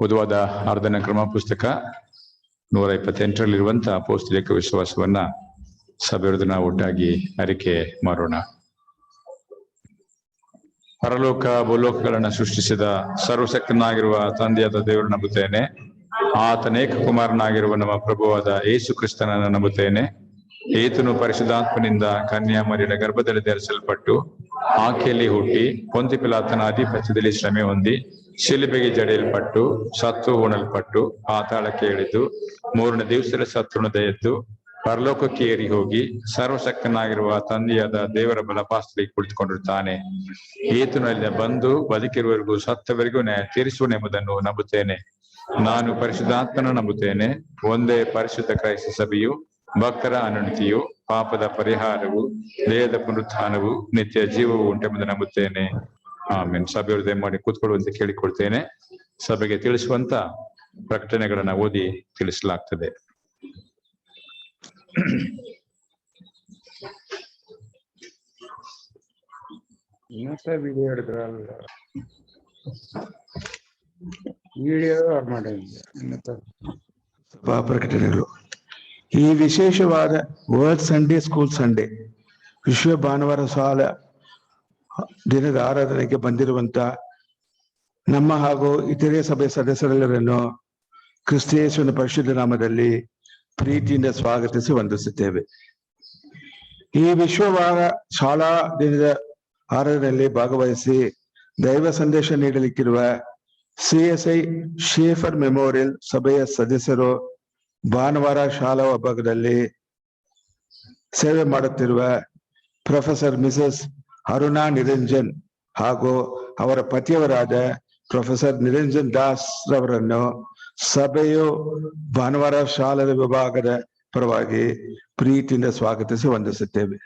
ಓದುವಾದ ಆರಾಧನಾ ಕ್ರಮ ಪುಸ್ತಕ 128ರಲ್ಲಿರುವಂತಹ ಅಪೊಸ್ತಲಿಕ ವಿಶ್ವಾಸವನ್ನ ಸಭೆಯವ್ರದ್ದು ನಾವು ಒಟ್ಟಾಗಿ ಅರಿಕೆ ಮಾಡೋಣ. ಪರಲೋಕ ಭೂಲೋಕಗಳನ್ನು ಸೃಷ್ಟಿಸಿದ ಸರ್ವಶಕ್ತನಾಗಿರುವ ತಂದೆಯಾದ ದೇವರನ್ನು ನಂಬುತ್ತೇನೆ. ಆತನ ಏಕಕುಮಾರನಾಗಿರುವ ನಮ್ಮ ಪ್ರಭುವಾದ ಯೇಸು ಕ್ರಿಸ್ತನನ್ನು ನಂಬುತ್ತೇನೆ. ಈತನು ಪರಿಶುದ್ಧಾತ್ಮನಿಂದ ಕನ್ಯಾಮರಿಯ ಗರ್ಭದಲ್ಲಿ ಧರಿಸಲ್ಪಟ್ಟು ಆಕೆಯಲ್ಲಿ ಹುಟ್ಟಿ ಪೊಂತಿ ಪಿಲಾತನ ಅಧಿಪತ್ಯದಲ್ಲಿ ಶ್ರಮೆ ಹೊಂದಿ ಶಿಲುಬೆಗೆ ಜಡಿಯಲ್ಪಟ್ಟು ಸತ್ತು ಹೂಣಲ್ಪಟ್ಟು ಪಾತಾಳಕ್ಕೆ ಇಳಿದು ಮೂರನೇ ದಿವಸದಲ್ಲಿ ಸತ್ತುಣದ ಎದ್ದು ಪರಲೋಕಕ್ಕೆ ಏರಿ ಹೋಗಿ ಸರ್ವಶಕ್ತನಾಗಿರುವ ತಂದೆಯಾದ ದೇವರ ಬಲಪಾಸ್ತದಲ್ಲಿ ಕುಳಿತುಕೊಂಡಿರುತ್ತಾನೆ. ಈತನಲ್ಲಿ ಬಂದು ಬದುಕಿರುವವರೆಗೂ ಸತ್ತವರಿಗೂ ನ್ಯಾಯ ತೀರಿಸುವನೆಂಬುದನ್ನು ನಂಬುತ್ತೇನೆ. ನಾನು ಪರಿಶುದ್ಧಾತ್ಮನ ನಂಬುತ್ತೇನೆ. ಒಂದೇ ಪರಿಶುದ್ಧ ಕ್ರೈಸ್ತ ಸಭೆಯು, ಭಕ್ತರ ಅನುಮತಿಯು, ಪಾಪದ ಪರಿಹಾರವು, ದೇಹದ ಪುನರುತ್ಥಾನವು, ನಿತ್ಯ ಜೀವವು ಉಂಟೆಂಬುದು ನಂಬುತ್ತೇನೆ. ಆಮೇಲೆ ಸಭೆಯವರು ದಯಮಾಡಿ ಕೂತ್ಕೊಳ್ಳುವಂತೆ ಕೇಳಿಕೊಳ್ತೇನೆ. ಸಭೆಗೆ ತಿಳಿಸುವಂತ ಪ್ರಕಟಣೆಗಳನ್ನ ಓದಿ ತಿಳಿಸಲಾಗ್ತದೆ. ಸಭಾ ಪ್ರಕಟಣೆಗಳು. ಈ ವಿಶೇಷವಾದ ವರ್ಲ್ಡ್ ಸಂಡೇ ಸ್ಕೂಲ್ ಸಂಡೇ ವಿಶ್ವ ಭಾನುವಾರ ಶಾಲಾ ದಿನದ ಆರಾಧನೆಗೆ ಬಂದಿರುವಂತ ನಮ್ಮ ಹಾಗೂ ಇತರೆ ಸಭೆ ಸದಸ್ಯರೆಲ್ಲರನ್ನು ಕ್ರಿಸ್ತಯೇಸುವಿನ ಪರಿಶುದ್ಧ ನಾಮದಲ್ಲಿ ಪ್ರೀತಿಯಿಂದ ಸ್ವಾಗತಿಸಿ ವಂದಿಸುತ್ತೇವೆ. ಈ ವಿಶ್ವವಾರ ಶಾಲಾ ದಿನದ ಆರಾಧನೆಯಲ್ಲಿ ಭಾಗವಹಿಸಿ ದೈವ ಸಂದೇಶ ನೀಡಲಿಕ್ಕಿರುವ CSI ಶೇಫರ್ ಮೆಮೋರಿಯಲ್ ಸಭೆಯ ಸದಸ್ಯರು, ಭಾನುವಾರ ಶಾಲಾ ವಿಭಾಗದಲ್ಲಿ ಸೇವೆ ಮಾಡುತ್ತಿರುವ ಪ್ರೊಫೆಸರ್ ಮಿಸಸ್ ಅರುಣಾ ನಿರಂಜನ್ ಹಾಗೂ ಅವರ ಪತಿಯವರಾದ ಪ್ರೊಫೆಸರ್ ನಿರಂಜನ್ ದಾಸ್ ರವರನ್ನು ಸಭೆಯು ಭಾನುವಾರ ಶಾಲಾ ವಿಭಾಗದ ಪರವಾಗಿ ಪ್ರೀತಿಯಿಂದ ಸ್ವಾಗತಿಸಿ ವಂದಿಸುತ್ತೇವೆ.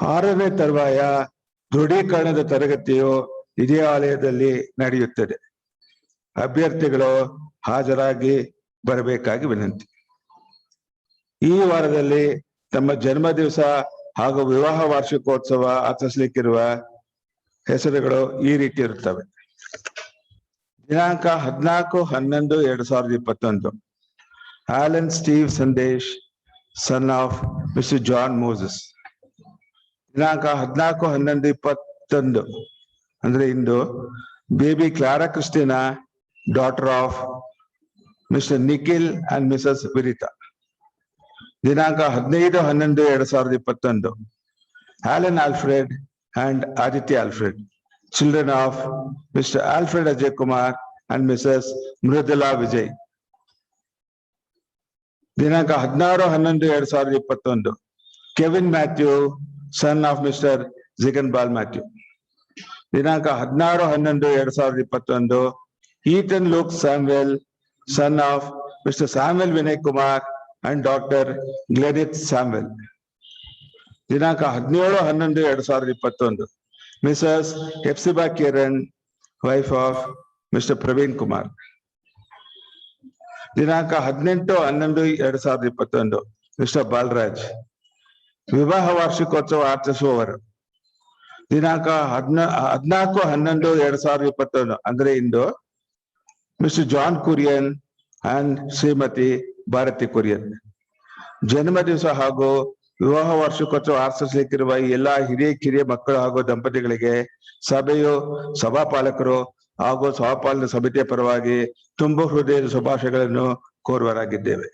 6ನೇ ತರುವಾಯ ದೃಢೀಕರಣದ ತರಗತಿಯು ಇದೇ ಆಲಯದಲ್ಲಿ ನಡೆಯುತ್ತದೆ. ಅಭ್ಯರ್ಥಿಗಳು ಹಾಜರಾಗಿ ಬರಬೇಕಾಗಿ ವಿನಂತಿ. ಈ ವಾರದಲ್ಲಿ ತಮ್ಮ ಜನ್ಮ ದಿವಸ ಹಾಗೂ ವಿವಾಹ ವಾರ್ಷಿಕೋತ್ಸವ ಆಚರಿಸಲಿಕ್ಕಿರುವ ಹೆಸರುಗಳು ಈ ರೀತಿ ಇರುತ್ತವೆ. ದಿನಾಂಕ 14/11/2021 Alan Steve Sandesh, son of Mr John Moses. ದಿನಾಂಕ 14/11/21 ಅಂದ್ರೆ ಇಂದು baby Clara Christina, daughter of Mr Nikhil and Mrs Viritha. ದಿನಾಂಕ 15/11/2021 Alan Alfred and Aditya Alfred, children of Mr Alfred Ajay Kumar and Mrs Mridula Vijay. ದಿನಾಂಕ 16/11/2021 Kevin Matthew, son of Mr Jigan Paul Matthew. ದಿನಾಂಕ 16/11/2021 Ethan Luke Samuel, son of Mr Samuel Vinay Kumar and doctor Glenith Samuel. ದಿನಾಂಕ 17/11/2021 Mrs Hepsiba Kiran, wife of Mr Praveen Kumar. ದಿನಾಂಕ 18/11/2021 mister Balaraj, ವಿವಾಹ ವಾರ್ಷಿಕೋತ್ಸವ ಆಚರಿಸುವವರು. ದಿನಾಂಕ 14/11/2021 ಅಂದ್ರೆ ಇಂದು Mr John Kurian and Shrimati Bharati Kurian. ಜನ್ಮ ದಿವಸ ಹಾಗೂ ವಿವಾಹ ವಾರ್ಷಿಕೋತ್ಸವ ಆಚರಿಸಲಿಕ್ಕಿರುವ ಎಲ್ಲಾ ಕಿರಿಯ ಮಕ್ಕಳು ಹಾಗೂ ದಂಪತಿಗಳಿಗೆ ಸಭೆಯು ಸಭಾಪಾಲಕರು ಹಾಗೂ ಸಭಾಪಾಲನ ಸಮಿತಿಯ ಪರವಾಗಿ ತುಂಬು ಹೃದಯದ ಶುಭಾಶಯಗಳನ್ನು ಕೋರುವರಾಗಿದ್ದೇವೆ.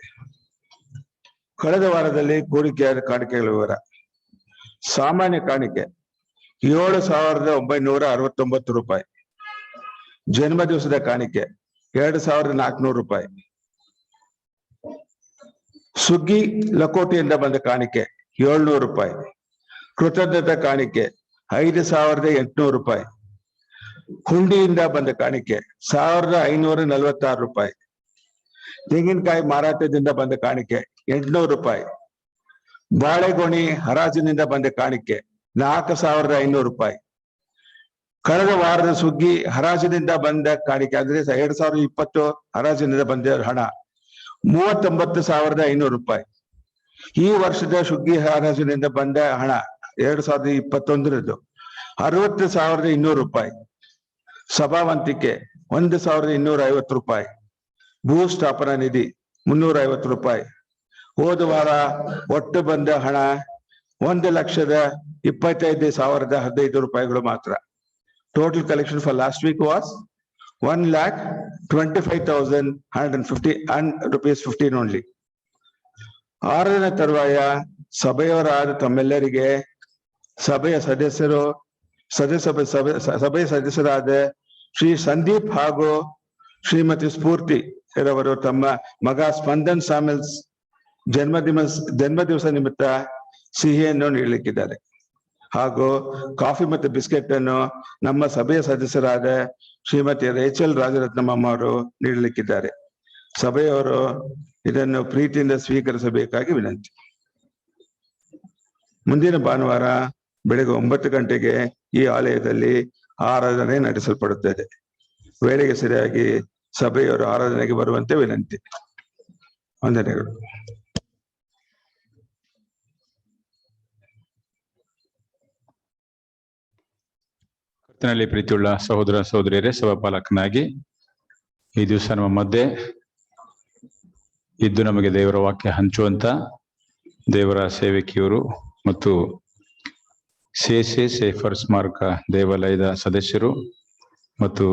ಕಳೆದ ವಾರದಲ್ಲಿ ಕೂಡಿಕೆಯಾದ ಕಾಣಿಕೆಗಳ ವಿವರ. ಸಾಮಾನ್ಯ ಕಾಣಿಕೆ 7,969 ರೂಪಾಯಿ. ಜನ್ಮ ದಿವಸದ ಕಾಣಿಕೆ 2,400 ರೂಪಾಯಿ. ಸುಗ್ಗಿ ಲಕೋಟೆಯಿಂದ ಬಂದ ಕಾಣಿಕೆ 700 ರೂಪಾಯಿ. ಕೃತಜ್ಞತಾ ಕಾಣಿಕೆ 5,800 ರೂಪಾಯಿ. ಹುಂಡಿಯಿಂದ ಬಂದ ಕಾಣಿಕೆ 1,546 ರೂಪಾಯಿ. ತೆಂಗಿನಕಾಯಿ ಮಾರಾಟದಿಂದ ಬಂದ ಕಾಣಿಕೆ 800 ರೂಪಾಯಿ. ಬಾಳೆಗೊನೆ ಹರಾಜಿನಿಂದ ಬಂದ ಕಾಣಿಕೆ 4,500 ರೂಪಾಯಿ. ಕಳೆದ ವಾರದ ಸುಗ್ಗಿ ಹರಾಜಿನಿಂದ ಬಂದ ಕಾಣಿಕೆ ಅಂದ್ರೆ 2020 ಹರಾಜಿನಿಂದ ಬಂದ ಹಣ 39,500 ರೂಪಾಯಿ. ಈ ವರ್ಷದ ಸುಗ್ಗಿ ಹರಾಜಿನಿಂದ ಬಂದ ಹಣ 2021 60,200 ರೂಪಾಯಿ. ಸಭಾವಂತಿಕೆ 1,250 ರೂಪಾಯಿ. ಭೂಸ್ಥಾಪನಾ ನಿಧಿ 350 ರೂಪಾಯಿ. ಹೋದ ವಾರ ಒಟ್ಟು ಬಂದ ಹಣ 1,25,015 ರೂಪಾಯಿಗಳು ಮಾತ್ರ. Total collection for last week was 1,25,150 rupees 15 only. ಆರಾಧನೆ ತರುವಾಯ ಸಭೆಯವರಾದ ತಮ್ಮೆಲ್ಲರಿಗೆ ಸಭೆಯ ಸದಸ್ಯರಾದ ಶ್ರೀ ಸಂದೀಪ್ ಹಾಗೂ ಶ್ರೀಮತಿ ಸ್ಫೂರ್ತಿ ರವರು ತಮ್ಮ ಮಗ ಸ್ಪಂದನ್ ಸಾಮೆಲ್ಸ್ ಜನ್ಮ ದಿವಸ ನಿಮಿತ್ತ ಸಿಹಿಯನ್ನು ನೀಡಲಿಕ್ಕಿದ್ದಾರೆ. ಹಾಗೂ ಕಾಫಿ ಮತ್ತು ಬಿಸ್ಕೆಟ್ ಅನ್ನು ನಮ್ಮ ಸಭೆಯ ಸದಸ್ಯರಾದ ಶ್ರೀಮತಿ ರೇಚಲ್ ರಾಜರತ್ನಮ್ಮ ಅವರು ನೀಡಲಿಕ್ಕಿದ್ದಾರೆ. ಸಭೆಯವರು ಇದನ್ನು ಪ್ರೀತಿಯಿಂದ ಸ್ವೀಕರಿಸಬೇಕಾಗಿ ವಿನಂತಿ. ಮುಂದಿನ ಭಾನುವಾರ ಬೆಳಗ್ಗೆ 9 ಗಂಟೆಗೆ ಈ ಆಲಯದಲ್ಲಿ ಆರಾಧನೆ ನಡೆಸಲ್ಪಡುತ್ತದೆ. ವೇಳೆಗೆ ಸರಿಯಾಗಿ ಸಭೆಯವರು ಆರಾಧನೆಗೆ ಬರುವಂತೆ ವಿನಂತಿ. ವಂದನೆಗಳು. ಕರ್ತನಲ್ಲಿ ಪ್ರೀತಿಯುಳ್ಳ ಸಹೋದರ ಸಹೋದರಿಯರೇ, ಸಭಾಪಾಲಕನಾಗಿ ಈ ದಿವಸ ನಮ್ಮ ಮಧ್ಯೆ ಇದ್ದು ನಮಗೆ ದೇವರ ವಾಕ್ಯ ಹಂಚುವಂತ ದೇವರ ಸೇವಕಿಯರು ಮತ್ತು ಸೇಫರ್ ಸ್ಮಾರಕ ದೇವಾಲಯದ ಸದಸ್ಯರು ಮತ್ತು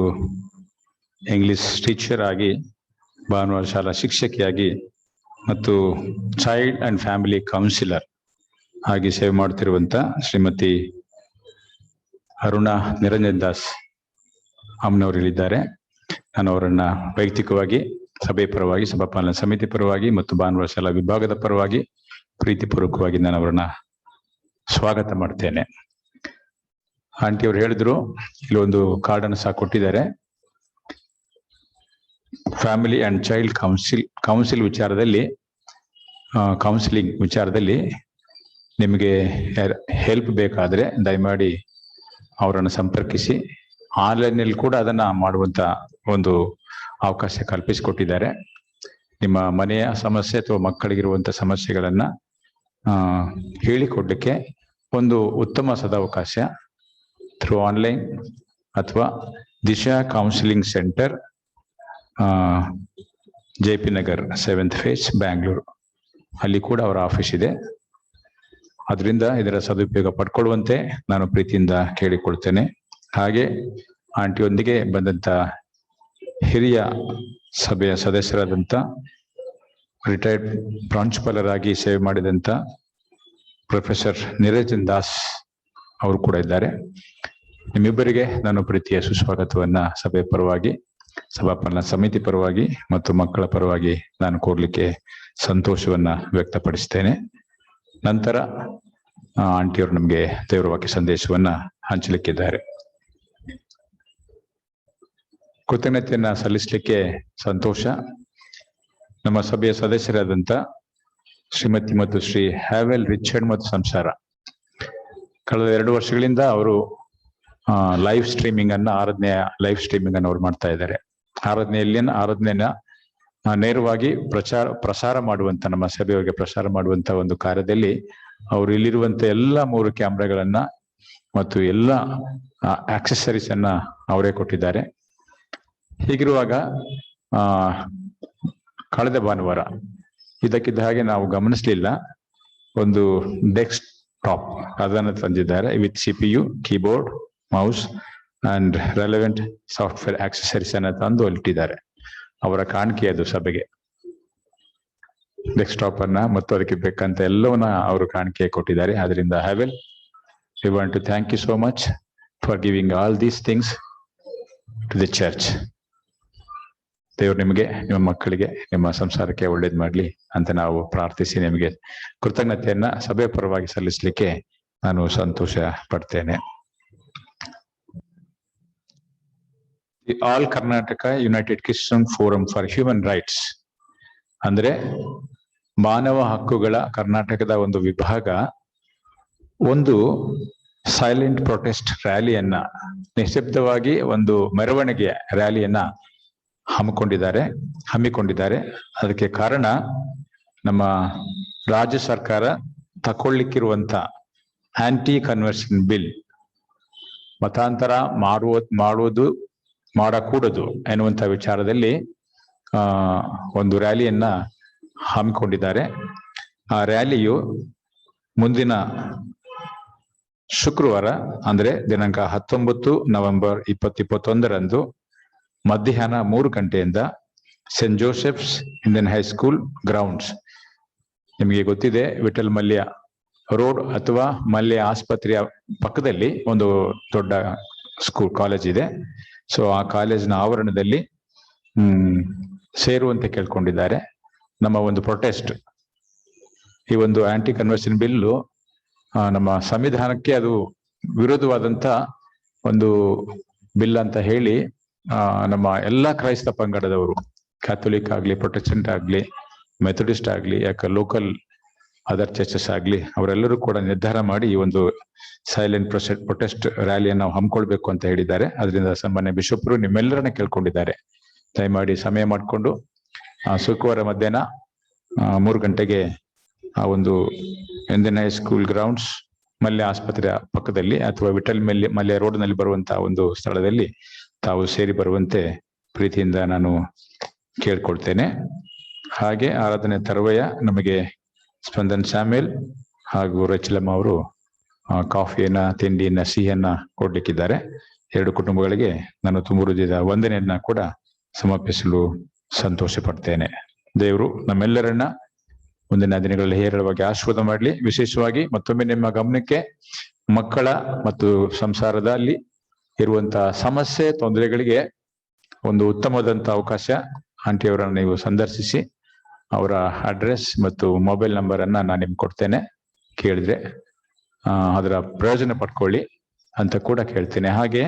ಇಂಗ್ಲಿಷ್ ಟೀಚರ್ ಆಗಿ, ಭಾನುವಾರ ಶಾಲಾ ಶಿಕ್ಷಕಿಯಾಗಿ ಮತ್ತು ಚೈಲ್ಡ್ ಅಂಡ್ ಫ್ಯಾಮಿಲಿ ಕೌನ್ಸಿಲರ್ ಆಗಿ ಸೇವೆ ಮಾಡ್ತಿರುವಂತ ಶ್ರೀಮತಿ ಅರುಣಾ ನಿರಂಜನ್ ದಾಸ್ ಅಮ್ಮನವರಿದ್ದಾರೆ. ನಾನು ಅವರನ್ನ ವೈಯಕ್ತಿಕವಾಗಿ ಸಭೆ ಪರವಾಗಿ, ಸಭಾಪಾಲನಾ ಸಮಿತಿ ಪರವಾಗಿ ಮತ್ತು ಭಾನುವಾರ ಶಾಲಾ ವಿಭಾಗದ ಪರವಾಗಿ ಪ್ರೀತಿಪೂರ್ವಕವಾಗಿ ನಾನು ಅವರನ್ನ ಸ್ವಾಗತ ಮಾಡ್ತೇನೆ. ಆಂಟಿ ಅವರು ಹೇಳಿದ್ರು, ಇಲ್ಲೊಂದು ಕಾರ್ಡನ್ನು ಸಹ ಕೊಟ್ಟಿದ್ದಾರೆ. ಫ್ಯಾಮಿಲಿ ಅಂಡ್ ಚೈಲ್ಡ್ ಕೌನ್ಸಿಲಿಂಗ್ ವಿಚಾರದಲ್ಲಿ ನಿಮಗೆ ಹೆಲ್ಪ್ ಬೇಕಾದ್ರೆ ದಯಮಾಡಿ ಅವರನ್ನು ಸಂಪರ್ಕಿಸಿ. ಆನ್ಲೈನ್ನಲ್ಲಿ ಕೂಡ ಅದನ್ನ ಮಾಡುವಂತ ಒಂದು ಅವಕಾಶ ಕಲ್ಪಿಸಿಕೊಟ್ಟಿದ್ದಾರೆ. ನಿಮ್ಮ ಮನೆಯ ಸಮಸ್ಯೆ ಅಥವಾ ಮಕ್ಕಳಿಗಿರುವಂತ ಸಮಸ್ಯೆಗಳನ್ನ ಹೇಳಿಕೊಡ್ಲಿಕ್ಕೆ ಒಂದು ಉತ್ತಮ ಸದಾವಕಾಶ ಥ್ರೂ ಆನ್ಲೈನ್ ಅಥವಾ Disha counselling centre, JP Nagar 7th phase Bangalore, ಅಲ್ಲಿ ಕೂಡ ಅವರ ಆಫೀಸ್ ಇದೆ. ಅದರಿಂದ ಇದರ ಸದುಪಯೋಗ ಪಡ್ಕೊಳ್ಳುವಂತೆ ನಾನು ಪ್ರೀತಿಯಿಂದ ಕೇಳಿಕೊಳ್ತೇನೆ. ಹಾಗೆ ಆಂಟಿಯೊಂದಿಗೆ ಬಂದಂತ ಹಿರಿಯ ಸಭೆಯ ಸದಸ್ಯರಾದಂಥ ರಿಟೈರ್ಡ್ ಪ್ರಾಂಶುಪಾಲರಾಗಿ ಸೇವೆ ಮಾಡಿದಂಥ ಪ್ರೊಫೆಸರ್ ನಿರಂಜನ್ ದಾಸ್ ಅವರು ಕೂಡ ಇದ್ದಾರೆ. ನಿಮ್ಮಿಬ್ಬರಿಗೆ ನಾನು ಪ್ರೀತಿಯ ಸುಸ್ವಾಗತವನ್ನ ಸಭೆಯ ಪರವಾಗಿ, ಸಭಾಪಾಲನಾ ಸಮಿತಿ ಪರವಾಗಿ ಮತ್ತು ಮಕ್ಕಳ ಪರವಾಗಿ ನಾನು ಕೊಡ್ಲಿಕ್ಕೆ ಸಂತೋಷವನ್ನ ವ್ಯಕ್ತಪಡಿಸ್ತೇನೆ. ನಂತರ ಆಂಟಿಯವರು ನಮಗೆ ದೇವರ ವಾಕ್ಯ ಸಂದೇಶವನ್ನ ಹಂಚಲಿಕ್ಕಿದ್ದಾರೆ. ಕೃತಜ್ಞತೆಯನ್ನ ಸಲ್ಲಿಸಲಿಕ್ಕೆ ಸಂತೋಷ. ನಮ್ಮ ಸಭೆಯ ಸದಸ್ಯರಾದಂಥ ಶ್ರೀಮತಿ ಮತ್ತು ಶ್ರೀ ಹ್ಯಾವೆಲ್ ರಿಚರ್ಡ್ ಮತ್ತು ಸಂಸಾರ ಕಳೆದ 2 ವರ್ಷಗಳಿಂದ ಅವರು ಲೈವ್ ಸ್ಟ್ರೀಮಿಂಗ್ ಅನ್ನ, ಆರಾಧನೆಯ ಲೈವ್ ಸ್ಟ್ರೀಮಿಂಗ್ ಅನ್ನು ಅವ್ರು ಮಾಡ್ತಾ ಇದ್ದಾರೆ. ಆರಾಧನೆಯನ್ನ ನೇರವಾಗಿ ಪ್ರಸಾರ ಮಾಡುವಂತ, ನಮ್ಮ ಸಭೆಯವರಿಗೆ ಪ್ರಸಾರ ಮಾಡುವಂತ ಒಂದು ಕಾರ್ಯದಲ್ಲಿ ಅವರು ಇಲ್ಲಿರುವಂತ ಎಲ್ಲ 3 ಕ್ಯಾಮ್ರಾಗಳನ್ನ ಮತ್ತು ಎಲ್ಲ ಆಕ್ಸೆಸರೀಸ್ ಅನ್ನ ಅವರೇ ಕೊಟ್ಟಿದ್ದಾರೆ. ಹೀಗಿರುವಾಗ ಕಳೆದ ಭಾನುವಾರ ಇದಕ್ಕಿದ್ದ ಹಾಗೆ ನಾವು ಗಮನಿಸ್ಲಿಲ್ಲ, ಒಂದು ಡೆಸ್ಕ್ ಟಾಪ್ ಅದನ್ನು ತಂದಿದ್ದಾರೆ with CPU, keyboard, mouse and relevant software accessories ಅನ್ನ ತಂದು ಅಲ್ಲಿಟ್ಟಿದ್ದಾರೆ. ಅವರ ಕಾಣಿಕೆ ಅದು ಸಭೆಗೆ, ಡೆಸ್ಕ್ಟಾಪ್ ಅನ್ನ ಮತ್ತು ಅದಕ್ಕೆ ಬೇಕಂತ ಎಲ್ಲವನ್ನ ಅವರು ಕಾಣಿಕೆ ಕೊಟ್ಟಿದ್ದಾರೆ. ಅದರಿಂದ ಹ್ಯಾವೆಲ್, we want to thank you so much for giving all these things to the church. ದೇವರು ನಿಮಗೆ, ನಿಮ್ಮ ಮಕ್ಕಳಿಗೆ, ನಿಮ್ಮ ಸಂಸಾರಕ್ಕೆ ಒಳ್ಳೇದು ಮಾಡ್ಲಿ ಅಂತ ನಾವು ಪ್ರಾರ್ಥಿಸಿ ನಿಮಗೆ ಕೃತಜ್ಞತೆಯನ್ನ ಸಭೆ ಪರವಾಗಿ ಸಲ್ಲಿಸಲಿಕ್ಕೆ ನಾನು ಸಂತೋಷ ಪಡ್ತೇನೆ. The all Karnataka United Christian forum for human rights ಅಂದ್ರೆ ಮಾನವ ಹಕ್ಕುಗಳ ಕರ್ನಾಟಕದ ಒಂದು ವಿಭಾಗ ಒಂದು ಸೈಲೆಂಟ್ ಪ್ರೊಟೆಸ್ಟ್ ರ್ಯಾಲಿಯನ್ನ, ನಿಶ್ಶಬ್ದವಾಗಿ ಒಂದು ಮೆರವಣಿಗೆ ರ್ಯಾಲಿಯನ್ನ ಹಮ್ಮಿಕೊಂಡಿದ್ದಾರೆ. ಅದಕ್ಕೆ ಕಾರಣ ನಮ್ಮ ರಾಜ್ಯ ಸರ್ಕಾರ ತಕೊಳ್ಳಿಕ್ಕಿರುವಂತ ಆಂಟಿ ಕನ್ವರ್ಷನ್ ಬಿಲ್, ಮತಾಂತರ ಮಾಡಕೂಡದು ಎನ್ನುವಂತ ವಿಚಾರದಲ್ಲಿ ಒಂದು ರ್ಯಾಲಿಯನ್ನ ಹಮ್ಮಿಕೊಂಡಿದ್ದಾರೆ. ಆ ರ್ಯಾಲಿಯು ಮುಂದಿನ ಶುಕ್ರವಾರ ಅಂದ್ರೆ ದಿನಾಂಕ 19 ನವೆಂಬರ್ 2021 ಮಧ್ಯಾಹ್ನ 3 ಗಂಟೆಯಿಂದ Saint Joseph's Indian high school grounds, ನಿಮಗೆ ಗೊತ್ತಿದೆ ವಿಠಲ್ ಮಲ್ಯ ರೋಡ್ ಅಥವಾ ಮಲ್ಯ ಆಸ್ಪತ್ರೆಯ ಪಕ್ಕದಲ್ಲಿ ಒಂದು ದೊಡ್ಡ ಕಾಲೇಜ್ ಇದೆ. ಸೊ ಆ ಕಾಲೇಜಿನ ಆವರಣದಲ್ಲಿ ಸೇರುವಂತೆ ಕೇಳ್ಕೊಂಡಿದ್ದಾರೆ. ನಮ್ಮ ಒಂದು ಪ್ರೊಟೆಸ್ಟ್, ಈ ಒಂದು ಆಂಟಿ ಕನ್ವರ್ಷನ್ ಬಿಲ್ಲು ನಮ್ಮ ಸಂವಿಧಾನಕ್ಕೆ ಅದು ವಿರೋಧವಾದಂತ ಒಂದು ಬಿಲ್ ಅಂತ ಹೇಳಿ ನಮ್ಮ ಎಲ್ಲಾ ಕ್ರೈಸ್ತ ಪಂಗಡದವರು, ಕ್ಯಾಥೋಲಿಕ್ ಆಗ್ಲಿ, ಪ್ರೊಟೆಸ್ಟೆಂಟ್ ಆಗ್ಲಿ, ಮೆಥಡಿಸ್ಟ್ ಆಗ್ಲಿ, ಯಾಕೆ ಲೋಕಲ್ ಅದರ್ ಚರ್ಚಸ್ ಆಗ್ಲಿ, ಅವರೆಲ್ಲರೂ ಕೂಡ ನಿರ್ಧಾರ ಮಾಡಿ ಈ ಒಂದು ಸೈಲೆಂಟ್ ಪ್ರೊಟೆಸ್ಟ್ ರ್ಯಾಲಿಯನ್ನು ನಾವು ಹಮ್ಮಿಕೊಳ್ಬೇಕು ಅಂತ ಹೇಳಿದ್ದಾರೆ. ಅದರಿಂದ ಸಾಮಾನ್ಯ ಬಿಷಪ್ರು ನಿಮ್ಮೆಲ್ಲರನ್ನ ಕೇಳ್ಕೊಂಡಿದ್ದಾರೆ, ದಯಮಾಡಿ ಸಮಯ ಮಾಡಿಕೊಂಡು ಶುಕ್ರವಾರ ಮಧ್ಯಾಹ್ನ 3 ಗಂಟೆಗೆ ಆ ಒಂದು ಇಂಡಿಯನ್ ಹೈಸ್ಕೂಲ್ ಗ್ರೌಂಡ್ಸ್ ಮಲ್ಯ ಆಸ್ಪತ್ರೆಯ ಪಕ್ಕದಲ್ಲಿ ಅಥವಾ ವಿಠಲ್ ಮಲ್ಯ ರೋಡ್ ನಲ್ಲಿ ಬರುವಂತಹ ಒಂದು ಸ್ಥಳದಲ್ಲಿ ತಾವು ಸೇರಿ ಬರುವಂತೆ ಪ್ರೀತಿಯಿಂದ ನಾನು ಕೇಳ್ಕೊಳ್ತೇನೆ. ಹಾಗೆ ಆರಾಧನೆ ತರುವಯ ನಮಗೆ ಸ್ಪಂದನ್ ಸ್ಯಾಮ್ಯಲ್ ಹಾಗೂ ರಚಲಮ್ಮ ಅವರು ಕಾಫಿಯನ್ನ, ತಿಂಡಿಯನ್ನ, ಸಿಹಿಯನ್ನ ಕೊಡ್ಲಿಕ್ಕಿದ್ದಾರೆ. 2 ಕುಟುಂಬಗಳಿಗೆ ನಾನು ತುಂಬ ಹೃದಯದ ವಂದನೆಯನ್ನ ಕೂಡ ಸಮರ್ಪಿಸಲು ಸಂತೋಷ ಪಡ್ತೇನೆ. ದೇವರು ನಮ್ಮೆಲ್ಲರನ್ನ ಮುಂದಿನ ದಿನಗಳಲ್ಲಿ ಹೇರಳವಾಗಿ ಆಶೀರ್ವಾದ ಮಾಡಲಿ. ವಿಶೇಷವಾಗಿ ಮತ್ತೊಮ್ಮೆ ನಿಮ್ಮ ಗಮನಕ್ಕೆ ಮಕ್ಕಳ ಮತ್ತು ಸಂಸಾರದಲ್ಲಿ ಇರುವಂತಹ ಸಮಸ್ಯೆ, ತೊಂದರೆಗಳಿಗೆ ಒಂದು ಉತ್ತಮವಾದಂತಹ ಅವಕಾಶ. ಆಂಟಿಯವರನ್ನು ನೀವು ಸಂದರ್ಶಿಸಿ ಅವರ ಅಡ್ರೆಸ್ ಮತ್ತು ಮೊಬೈಲ್ ನಂಬರ್ ಅನ್ನ ನಾನು ನಿಮ್ಗೆ ಕೊಡ್ತೇನೆ. ಕೇಳಿದ್ರೆ ಅದರ ಪ್ರಯೋಜನ ಪಡ್ಕೊಳ್ಳಿ ಅಂತ ಕೂಡ ಕೇಳ್ತೇನೆ. ಹಾಗೆ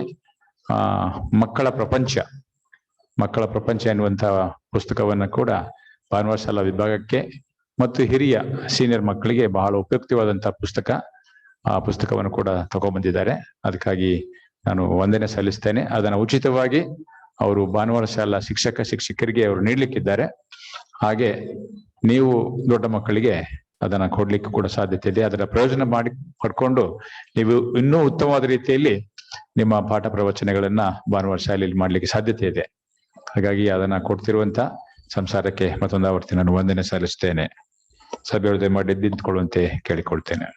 ಮಕ್ಕಳ ಪ್ರಪಂಚ ಎನ್ನುವಂತಹ ಪುಸ್ತಕವನ್ನ ಕೂಡ ಭಾನುವಾರ ಶಾಲಾ ವಿಭಾಗಕ್ಕೆ ಮತ್ತು ಹಿರಿಯ ಸೀನಿಯರ್ ಮಕ್ಕಳಿಗೆ ಬಹಳ ಉಪಯುಕ್ತವಾದಂತಹ ಪುಸ್ತಕ. ಆ ಪುಸ್ತಕವನ್ನು ಕೂಡ ತಗೊಂಡ್ಬಂದಿದ್ದಾರೆ. ಅದಕ್ಕಾಗಿ ನಾನು ವಂದನೆ ಸಲ್ಲಿಸ್ತೇನೆ. ಅದನ್ನ ಉಚಿತವಾಗಿ ಅವರು ಭಾನುವಾರ ಶಾಲಾ ಶಿಕ್ಷಕರಿಗೆ ಅವರು ನೀಡ್ಲಿಕ್ಕಿದ್ದಾರೆ. ಹಾಗೆ ನೀವು ದೊಡ್ಡ ಮಕ್ಕಳಿಗೆ ಅದನ್ನ ಕೊಡ್ಲಿಕ್ಕೆ ಕೂಡ ಸಾಧ್ಯತೆ ಇದೆ. ಅದರ ಪ್ರಯೋಜನ ಪಡ್ಕೊಂಡು ನೀವು ಇನ್ನೂ ಉತ್ತಮವಾದ ರೀತಿಯಲ್ಲಿ ನಿಮ್ಮ ಪಾಠ ಪ್ರವಚನಗಳನ್ನ ಭಾನುವಾರ ಶಾಲೆಯಲ್ಲಿ ಮಾಡ್ಲಿಕ್ಕೆ ಸಾಧ್ಯತೆ ಇದೆ. ಹಾಗಾಗಿ ಅದನ್ನ ಕೊಡ್ತಿರುವಂತ ಸಂಸಾರಕ್ಕೆ ಮತ್ತೊಂದು ಆವರ್ತಿ ನಾನು ವಂದನೆ ಸಲ್ಲಿಸ್ತೇನೆ. ಸಭೆಯೊಳಗೆ ಮಾಡಿ ನಿಂತ್ಕೊಳ್ಳುವಂತೆ ಕೇಳಿಕೊಳ್ತೇನೆ.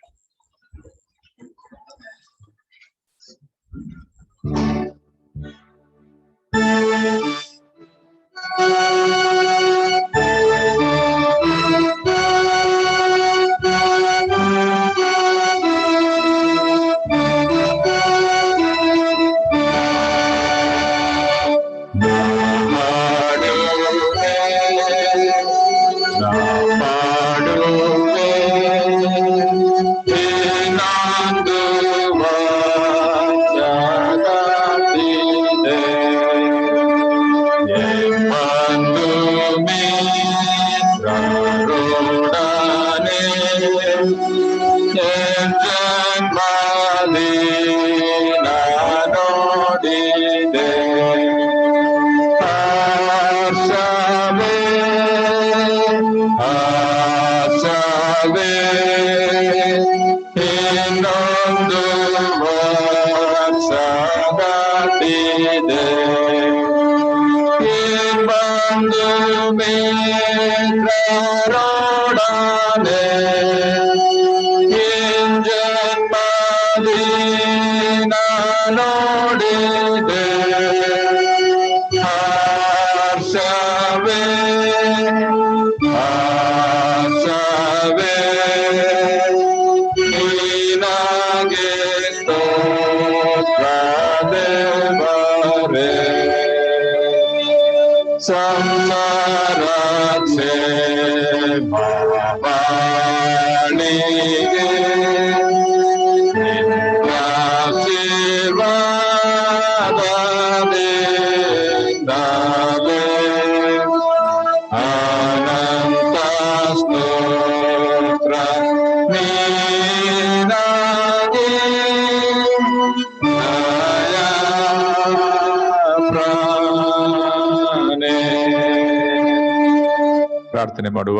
ಪ್ರಾರ್ಥನೆ ಮಾಡುವ.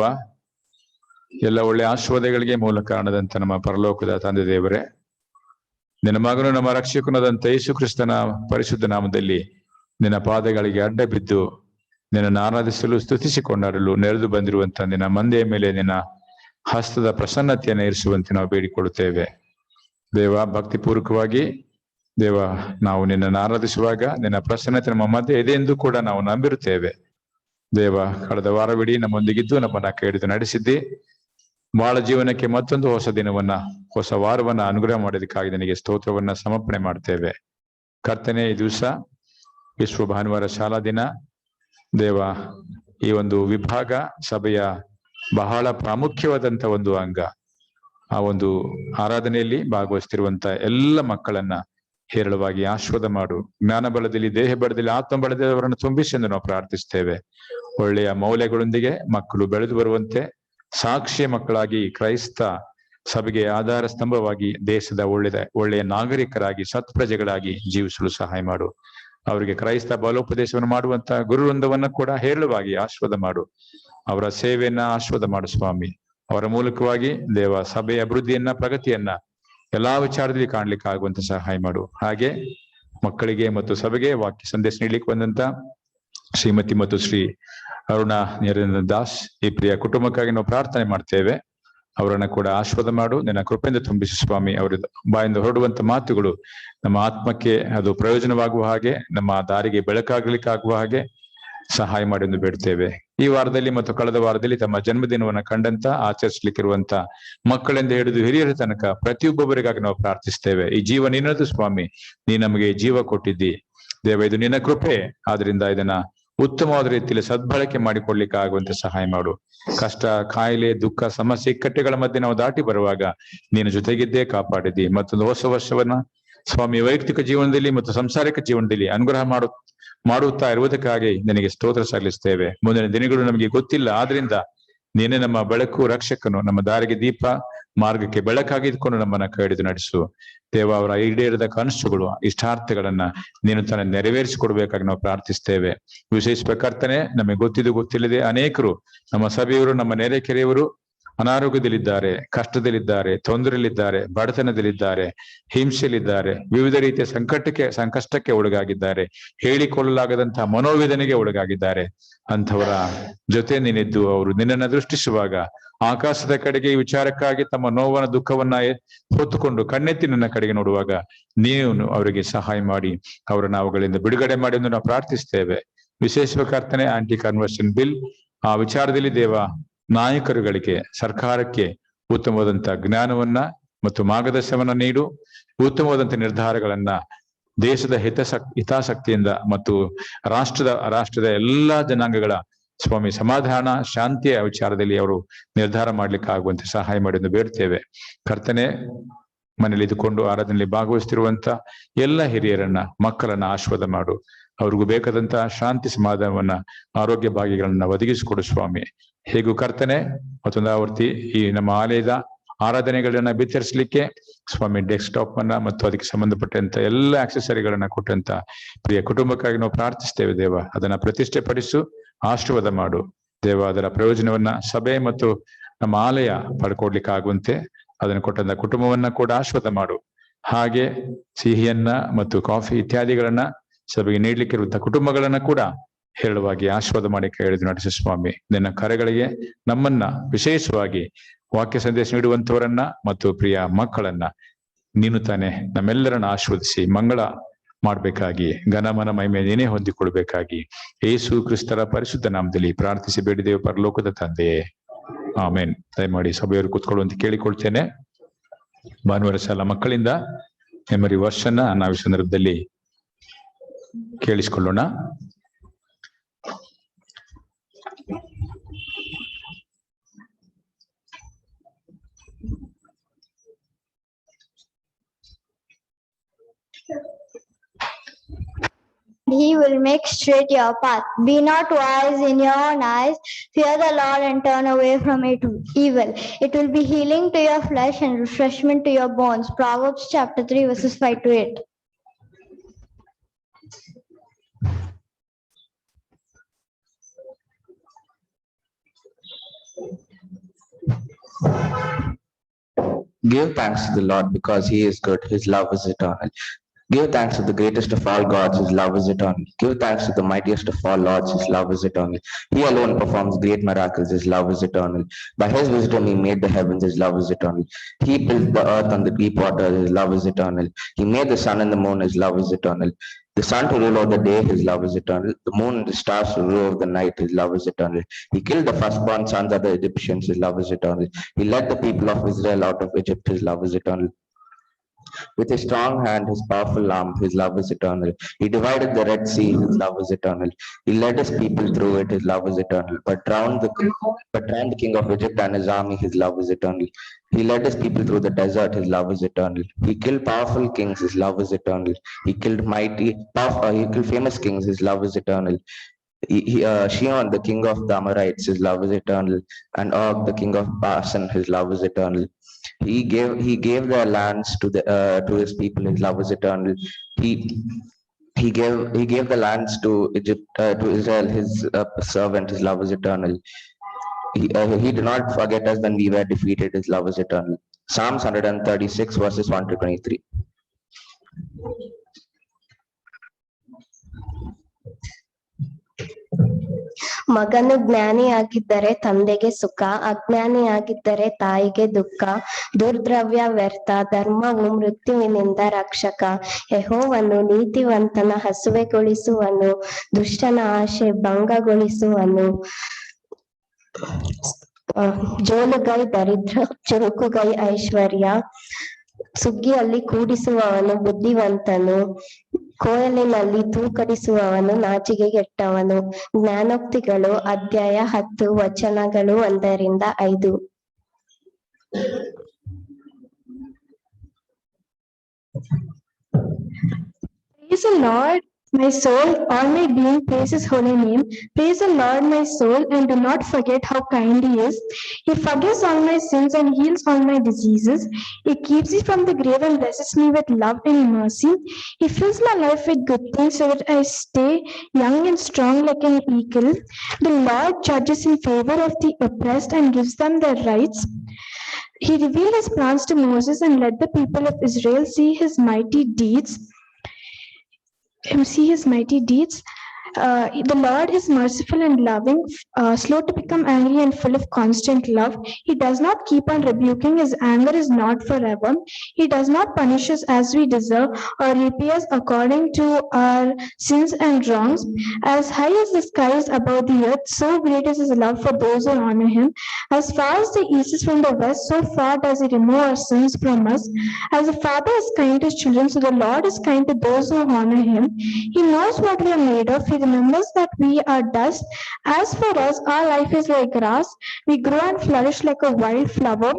ಎಲ್ಲ ಒಳ್ಳೆ ಆಶೀರ್ವಾದಗಳಿಗೆ ಮೂಲ ಕಾರಣದಂತ ನಮ್ಮ ಪರಲೋಕದ ತಂದೆ ದೇವರೇ, ನಿನ್ನ ಮಗನು ನಮ್ಮ ರಕ್ಷಕನಾದಂತ ಯೇಸು ಕ್ರಿಸ್ತನ ಪರಿಶುದ್ಧ ನಾಮದಲ್ಲಿ ನಿನ್ನ ಪಾದಗಳಿಗೆ ಅಡ್ಡ ಬಿದ್ದು ನಿನ್ನನ್ನು ಆರಾಧಿಸಲು ಸ್ತುತಿಸಿಕೊಂಡಾರಲು ನೆರೆದು ಬಂದಿರುವಂತ ನಿನ್ನ ಮಂದೆಯ ಮೇಲೆ ನಿನ್ನ ಹಸ್ತದ ಪ್ರಸನ್ನತೆಯನ್ನು ಇರಿಸುವಂತೆ ನಾವು ಬೇಡಿಕೊಳ್ಳುತ್ತೇವೆ. ದೇವ, ಭಕ್ತಿಪೂರ್ವಕವಾಗಿ ದೇವ, ನಾವು ನಿನ್ನನ್ನು ಆರಾಧಿಸುವಾಗ ನಿನ್ನ ಪ್ರಸನ್ನತೆ ನಮ್ಮ ಮಧ್ಯೆ ಇದೆ ಎಂದು ಕೂಡ ನಾವು ನಂಬಿರುತ್ತೇವೆ. ದೇವ, ಕಳೆದ ವಾರವಿಡೀ ನಮ್ಮೊಂದಿಗಿದ್ದು ನಮ್ಮನ್ನ ಕೈ ಹಿಡಿದು ನಡೆಸಿದ್ದಿ. ಬಾಳ ಜೀವನಕ್ಕೆ ಮತ್ತೊಂದು ಹೊಸ ದಿನವನ್ನ, ಹೊಸ ವಾರವನ್ನ ಅನುಗ್ರಹ ಮಾಡೋದಕ್ಕಾಗಿ ನಿನಗೆ ಸ್ತೋತ್ರವನ್ನ ಸಮರ್ಪಣೆ ಮಾಡ್ತೇವೆ. ಕರ್ತನೆ, ಈ ದಿವಸ ವಿಶ್ವ ಭಾನುವಾರ ಶಾಲಾ ದಿನ. ದೇವ, ಈ ಒಂದು ವಿಭಾಗ ಸಭೆಯ ಬಹಳ ಪ್ರಾಮುಖ್ಯವಾದಂತ ಒಂದು ಅಂಗ. ಆ ಒಂದು ಆರಾಧನೆಯಲ್ಲಿ ಭಾಗವಹಿಸ್ತಿರುವಂತ ಎಲ್ಲ ಮಕ್ಕಳನ್ನ ಹೇರಳವಾಗಿ ಆಶೀರ್ವಾದ ಮಾಡು. ಜ್ಞಾನ ಬಲದಲ್ಲಿ, ದೇಹ ಬಲದಲ್ಲಿ, ಆತ್ಮ ಬಲದಲ್ಲಿ ಅವರನ್ನು ತುಂಬಿಸಿ ಎಂದು ನಾವು ಪ್ರಾರ್ಥಿಸ್ತೇವೆ. ಒಳ್ಳೆಯ ಮೌಲ್ಯಗಳೊಂದಿಗೆ ಮಕ್ಕಳು ಬೆಳೆದು ಬರುವಂತೆ ಸಾಕ್ಷಿಯ ಮಕ್ಕಳಾಗಿ ಕ್ರೈಸ್ತ ಸಭೆಗೆ ಆಧಾರ ಸ್ತಂಭವಾಗಿ ದೇಶದ ಒಳ್ಳೆಯ ನಾಗರಿಕರಾಗಿ ಸತ್ಪ್ರಜೆಗಳಾಗಿ ಜೀವಿಸಲು ಸಹಾಯ ಮಾಡು. ಅವರಿಗೆ ಕ್ರೈಸ್ತ ಬಲೋಪದೇಶವನ್ನು ಮಾಡುವಂತ ಗುರುವೃಂದವನ್ನ ಕೂಡ ಹೇರಳವಾಗಿ ಆಶೀರ್ವಾದ ಮಾಡು. ಅವರ ಸೇವೆಯನ್ನ ಆಶೀರ್ವಾದ ಮಾಡು ಸ್ವಾಮಿ. ಅವರ ಮೂಲಕವಾಗಿ ದೇವ, ಸಭೆಯ ಅಭಿವೃದ್ಧಿಯನ್ನ, ಪ್ರಗತಿಯನ್ನ ಎಲ್ಲಾ ವಿಚಾರದಲ್ಲಿ ಕಾಣ್ಲಿಕ್ಕೆ ಆಗುವಂತ ಸಹಾಯ ಮಾಡು. ಹಾಗೆ ಮಕ್ಕಳಿಗೆ ಮತ್ತು ಸಭೆಗೆ ವಾಕ್ಯ ಸಂದೇಶ ನೀಡ್ಲಿಕ್ಕೆ ಬಂದಂತ ಶ್ರೀಮತಿ ಮತ್ತು ಶ್ರೀ ಅರುಣಾ ನಿರಂಜನ ದಾಸ್, ಈ ಪ್ರಿಯ ಕುಟುಂಬಕ್ಕಾಗಿ ನಾವು ಪ್ರಾರ್ಥನೆ ಮಾಡ್ತೇವೆ. ಅವರನ್ನ ಕೂಡ ಆಶೀರ್ವಾದ ಮಾಡು. ನಿನ್ನ ಕೃಪೆಯಿಂದ ತುಂಬಿಸಿ ಸ್ವಾಮಿ. ಅವರ ಬಾಯಿಂದ ಹೊರಡುವಂತ ಮಾತುಗಳು ನಮ್ಮ ಆತ್ಮಕ್ಕೆ ಅದು ಪ್ರಯೋಜನವಾಗುವ ಹಾಗೆ, ನಮ್ಮ ದಾರಿಗೆ ಬೆಳಕಾಗ್ಲಿಕ್ಕಾಗುವ ಹಾಗೆ ಸಹಾಯ ಮಾಡಿ ಎಂದು ಬೇಡ್ತೇವೆ. ಈ ವಾರದಲ್ಲಿ ಮತ್ತು ಕಳೆದ ವಾರದಲ್ಲಿ ತಮ್ಮ ಜನ್ಮದಿನವನ್ನ ಕಂಡಂತ ಆಚರಿಸಲಿಕ್ಕಿರುವಂತ ಮಕ್ಕಳಿಂದ ಹಿಡಿದು ಹಿರಿಯರ ತನಕ ಪ್ರತಿಯೊಬ್ಬೊಬ್ಬರಿಗಾಗಿ ನಾವು ಪ್ರಾರ್ಥಿಸ್ತೇವೆ. ಈ ಜೀವ ನಿನ್ನದು ಸ್ವಾಮಿ. ನೀ ನಮಗೆ ಜೀವ ಕೊಟ್ಟಿದ್ದಿ ದೇವ, ಇದು ನಿನ್ನ ಕೃಪೆ. ಆದ್ರಿಂದ ಇದನ್ನ ಉತ್ತಮವಾದ ರೀತಿಯಲ್ಲಿ ಸದ್ಬಳಕೆ ಮಾಡಿಕೊಡ್ಲಿಕ್ಕೆ ಆಗುವಂತೆ ಸಹಾಯ ಮಾಡು. ಕಷ್ಟ, ಕಾಯಿಲೆ, ದುಃಖ, ಸಮಸ್ಯೆ, ಇಕ್ಕಟ್ಟುಗಳ ಮಧ್ಯೆ ನಾವು ದಾಟಿ ಬರುವಾಗ ನೀನು ಜೊತೆಗಿದ್ದೇ ಕಾಪಾಡಿದ್ದಿ. ಮತ್ತೊಂದು ಹೊಸ ವರ್ಷವನ್ನ ಸ್ವಾಮಿ ವೈಯಕ್ತಿಕ ಜೀವನದಲ್ಲಿ ಮತ್ತು ಸಂಸಾರಿಕ ಜೀವನದಲ್ಲಿ ಅನುಗ್ರಹ ಮಾಡುತ್ತಾ ಇರುವುದಕ್ಕಾಗಿ ನಿನಗೆ ಸ್ತೋತ್ರ ಸಲ್ಲಿಸ್ತೇವೆ. ಮುಂದಿನ ದಿನಗಳು ನಮಗೆ ಗೊತ್ತಿಲ್ಲ, ಆದ್ರಿಂದ ನೀನೇ ನಮ್ಮ ಬೆಳಕು, ರಕ್ಷಕನು, ನಮ್ಮ ದಾರಿಗೆ ದೀಪ, ಮಾರ್ಗಕ್ಕೆ ಬೆಳಕಾಗಿದ್ಕೊಂಡು ನಮ್ಮನ್ನ ಕೈ ಹಿಡಿದು ನಡೆಸು ದೇವ. ಅವರ ಈಡೇರದ ಕನಸುಗಳು, ಇಷ್ಟಾರ್ಥಗಳನ್ನ ನೀನು ತಾನೇ ನೆರವೇರಿಸಿಕೊಡ್ಬೇಕಾಗಿ ನಾವು ಪ್ರಾರ್ಥಿಸ್ತೇವೆ. ವಿಶೇಷ ಕರ್ತನೆ, ನಮಗೆ ಗೊತ್ತಿಲ್ಲದೆ ಅನೇಕರು, ನಮ್ಮ ಸಭೆಯವರು, ನಮ್ಮ ನೆರೆಕೆರೆಯವರು ಅನಾರೋಗ್ಯದಲ್ಲಿದ್ದಾರೆ, ಕಷ್ಟದಲ್ಲಿದ್ದಾರೆ, ತೊಂದರೆಯಲ್ಲಿದ್ದಾರೆ, ಬಡತನದಲ್ಲಿದ್ದಾರೆ, ಹಿಂಸೆಯಲ್ಲಿದ್ದಾರೆ, ವಿವಿಧ ರೀತಿಯ ಸಂಕಷ್ಟಕ್ಕೆ ಒಳಗಾಗಿದ್ದಾರೆ, ಹೇಳಿಕೊಳ್ಳಲಾಗದಂತಹ ಮನೋವೇದನೆಗೆ ಒಳಗಾಗಿದ್ದಾರೆ. ಅಂಥವರ ಜೊತೆ ನೀನಿದ್ದು ಅವರು ನಿನ್ನನ್ನು ದೃಷ್ಟಿಸುವಾಗ ಆಕಾಶದ ಕಡೆಗೆ ಈ ವಿಚಾರಕ್ಕಾಗಿ ತಮ್ಮ ನೋವನ ದುಃಖವನ್ನ ಹೊತ್ತುಕೊಂಡು ಕಣ್ಣೆತ್ತಿ ನನ್ನ ಕಡೆಗೆ ನೋಡುವಾಗ ನೀನು ಅವರಿಗೆ ಸಹಾಯ ಮಾಡಿ ಅವರನ್ನು ಅವುಗಳಿಂದ ಬಿಡುಗಡೆ ಮಾಡಿ ಎಂದು ನಾವು ಪ್ರಾರ್ಥಿಸ್ತೇವೆ. ವಿಶೇಷ ಕರ್ತನೆ, ಆಂಟಿ ಕನ್ವರ್ಷನ್ ಬಿಲ್, ಆ ವಿಚಾರದಲ್ಲಿ ದೇವ, ನಾಯಕರುಗಳಿಗೆ, ಸರ್ಕಾರಕ್ಕೆ ಉತ್ತಮವಾದಂತ ಜ್ಞಾನವನ್ನ ಮತ್ತು ಮಾರ್ಗದರ್ಶನವನ್ನ ನೀಡು. ಉತ್ತಮವಾದಂತ ನಿರ್ಧಾರಗಳನ್ನ ದೇಶದ ಹಿತಾಸಕ್ತಿಯಿಂದ ಮತ್ತು ರಾಷ್ಟ್ರದ ಎಲ್ಲಾ ಜನಾಂಗಗಳ ಸ್ವಾಮಿ ಸಮಾಧಾನ, ಶಾಂತಿಯ ವಿಚಾರದಲ್ಲಿ ಅವರು ನಿರ್ಧಾರ ಮಾಡ್ಲಿಕ್ಕೆ ಆಗುವಂತೆ ಸಹಾಯ ಮಾಡಿ ಎಂದು ಬೇಡ್ತೇವೆ. ಕರ್ತನೆ, ಮನೇಲಿ ಇದ್ದುಕೊಂಡು ಆರಾಧನೆಯಲ್ಲಿ ಭಾಗವಹಿಸ್ತಿರುವಂತ ಎಲ್ಲ ಹಿರಿಯರನ್ನ, ಮಕ್ಕಳನ್ನ ಆಶೀರ್ವಾದ ಮಾಡು. ಅವ್ರಿಗೂ ಬೇಕಾದಂತ ಶಾಂತಿ, ಸಮಾಧಾನವನ್ನ, ಆರೋಗ್ಯ ಭಾಗ್ಯಗಳನ್ನ ಒದಗಿಸಿಕೊಡು ಸ್ವಾಮಿ. ಹೇಗೂ ಕರ್ತನೆ, ಮತ್ತೊಂದು ಆವರ್ತಿ ಈ ನಮ್ಮ ಆಲಯದ ಆರಾಧನೆಗಳನ್ನ ಬಿತ್ತರಿಸಲಿಕ್ಕೆ ಸ್ವಾಮಿ ಡೆಸ್ಕ್ಟಾಪ್ ಅನ್ನ ಮತ್ತು ಅದಕ್ಕೆ ಸಂಬಂಧಪಟ್ಟಂತ ಎಲ್ಲ ಆಕ್ಸೆಸರಿಗಳನ್ನ ಕೊಟ್ಟಂತ ಪ್ರಿಯ ಕುಟುಂಬಕ್ಕಾಗಿ ನಾವು ಪ್ರಾರ್ಥಿಸ್ತೇವೆ ದೇವ. ಅದನ್ನ ಪ್ರತಿಷ್ಠೆ ಪಡಿಸು, ಆಶೀರ್ವಾದ ಮಾಡು ದೇವ. ಅದರ ಪ್ರಯೋಜನವನ್ನ ಸಭೆ ಮತ್ತು ನಮ್ಮ ಆಲಯ ಪಡ್ಕೊಡ್ಲಿಕ್ಕೆ ಆಗುವಂತೆ ಅದನ್ನು ಕೊಟ್ಟಂತ ಕುಟುಂಬವನ್ನ ಕೂಡ ಆಶೀರ್ವಾದ ಮಾಡು. ಹಾಗೆ ಸಿಹಿಯನ್ನ ಮತ್ತು ಕಾಫಿ ಇತ್ಯಾದಿಗಳನ್ನ ಸಭೆಗೆ ನೀಡ್ಲಿಕ್ಕೆ ಇರುವಂತಹ ಕುಟುಂಬಗಳನ್ನ ಕೂಡ ಹೇರಳವಾಗಿ ಆಶೀರ್ವಾದ ಮಾಡಿ ಕೈ ಹಿಡಿದು ನಡೆಸು ಸ್ವಾಮಿ. ನಿನ್ನ ಕರೆಗಳಿಗೆ ನಮ್ಮನ್ನ ವಿಶೇಷವಾಗಿ ವಾಕ್ಯ ಸಂದೇಶ ನೀಡುವಂತವರನ್ನ ಮತ್ತು ಪ್ರಿಯ ಮಕ್ಕಳನ್ನ ನೀನು ತಾನೆ ನಮ್ಮೆಲ್ಲರನ್ನ ಆಶೀರ್ವದಿಸಿ ಮಂಗಳ ಮಾಡ್ಬೇಕಾಗಿ, ಘನಮನ ಮಹಿಮೆ ನೀನೇ ಹೊಂದಿಕೊಳ್ಬೇಕಾಗಿ ಯೇಸು ಕ್ರಿಸ್ತರ ಪರಿಶುದ್ಧ ನಾಮದಲ್ಲಿ ಪ್ರಾರ್ಥಿಸಿ ಬೇಡಿದೇವು ಪರಲೋಕದ ತಂದೆಯೇ, ಆಮೇನ್. ದಯಮಾಡಿ ಸಭೆಯವರು ಕೂತ್ಕೊಳ್ಳುವಂತ ಕೇಳಿಕೊಳ್ತೇನೆ. ಭಾನುವಾರ ಶಾಲಾ ಮಕ್ಕಳಿಂದ ಮೆಮರಿ ವರ್ಷನ ನಾವು ಈ ಸಂದರ್ಭದಲ್ಲಿ ಕೇಳಿಸಿಕೊಳ್ಳೋಣ. He will make straight your path. Be not wise in your own eyes. Fear the Lord and turn away from evil. It will be healing to your flesh and refreshment to your bones. Proverbs chapter 3 verses 5 to 8. Give thanks to the Lord because he is good. His love is eternal. Give thanks to the greatest of all gods, his love is eternal. Give thanks to the mightiest of all lords, his love is eternal. He alone performs great miracles, his love is eternal. By his wisdom he made the heavens, his love is eternal. He built the earth and the deep waters, his love is eternal. He made the sun and the moon, his love is eternal. The sun to rule over the day, his love is eternal. The moon and the stars to rule over the night, his love is eternal. He killed the firstborn sons of the Egyptians, his love is eternal. He led the people of Israel out of Egypt, his love is eternal. With his strong hand, his powerful arm, his love is eternal. He divided the Red Sea, his love is eternal. He led his people through it, his love is eternal. But drowned the king of Egypt and his army, his love is eternal. He led his people through the desert, his love is eternal. He killed powerful kings, his love is eternal. He killed famous kings, his love is eternal. Shion, the king of the Amorites, his love is eternal. And Og, the king of Bashan, his love is eternal. He gave their lands to his people, his love is eternal. He gave the lands to Egypt, to Israel, his servant, his love is eternal. He did not forget us when we were defeated, his love is eternal. Psalms 136 verses 1 to 23. ಮಗನು ಜ್ಞಾನಿಯಾಗಿದ್ದರೆ ತಂದೆಗೆ ಸುಖ, ಅಜ್ಞಾನಿಯಾಗಿದ್ದರೆ ತಾಯಿಗೆ ದುಃಖ. ದುರ್ದ್ರವ್ಯ ವ್ಯರ್ಥ, ಧರ್ಮವು ಮೃತ್ಯುವಿನಿಂದ ರಕ್ಷಕ. ಯೆಹೋವನು ನೀತಿವಂತನ ಹಸುವೆಗೊಳಿಸುವನು, ದುಷ್ಟನ ಆಶೆ ಭಂಗಗೊಳಿಸುವನು. ಜೋಲುಗೈ ದರಿದ್ರ, ಚುರುಕುಗೈ ಐಶ್ವರ್ಯ. ಸುಗ್ಗಿಯಲ್ಲಿ ಕೂಡಿಸುವವನು ಬುದ್ಧಿವಂತನು, ಕೋಯಲಿನಲ್ಲಿ ತೂಕಡಿಸುವವನು ನಾಚಿಕೆಗೆಟ್ಟವನು. ಜ್ಞಾನೋಕ್ತಿಗಳು ಅಧ್ಯಾಯ 10 ವಚನಗಳು 1-5. Praise the Lord, my soul, all my being, praise his holy name. Praise the Lord, my soul, and do not forget how kind he is. He forgives all my sins and heals all my diseases. He keeps me from the grave and blesses me with love and mercy. He fills my life with good things so that I stay young and strong like an eagle. The Lord judges in favor of the oppressed and gives them their rights. He revealed his plans to Moses and let the people of Israel see his mighty deeds. The Lord is merciful and loving, slow to become angry and full of constant love. He does not keep on rebuking. His anger is not forever. He does not punish us as we deserve or repay us according to our sins and wrongs. As high as the sky is above the earth, so great is his love for those who honor him. As far as the east is from the west, so far does he remove our sins from us. As a father is kind to his children, so the Lord is kind to those who honor him. He knows what we are made of. He remembers that we are dust. As for us, our life is like grass. We grow and flourish like a wild flower.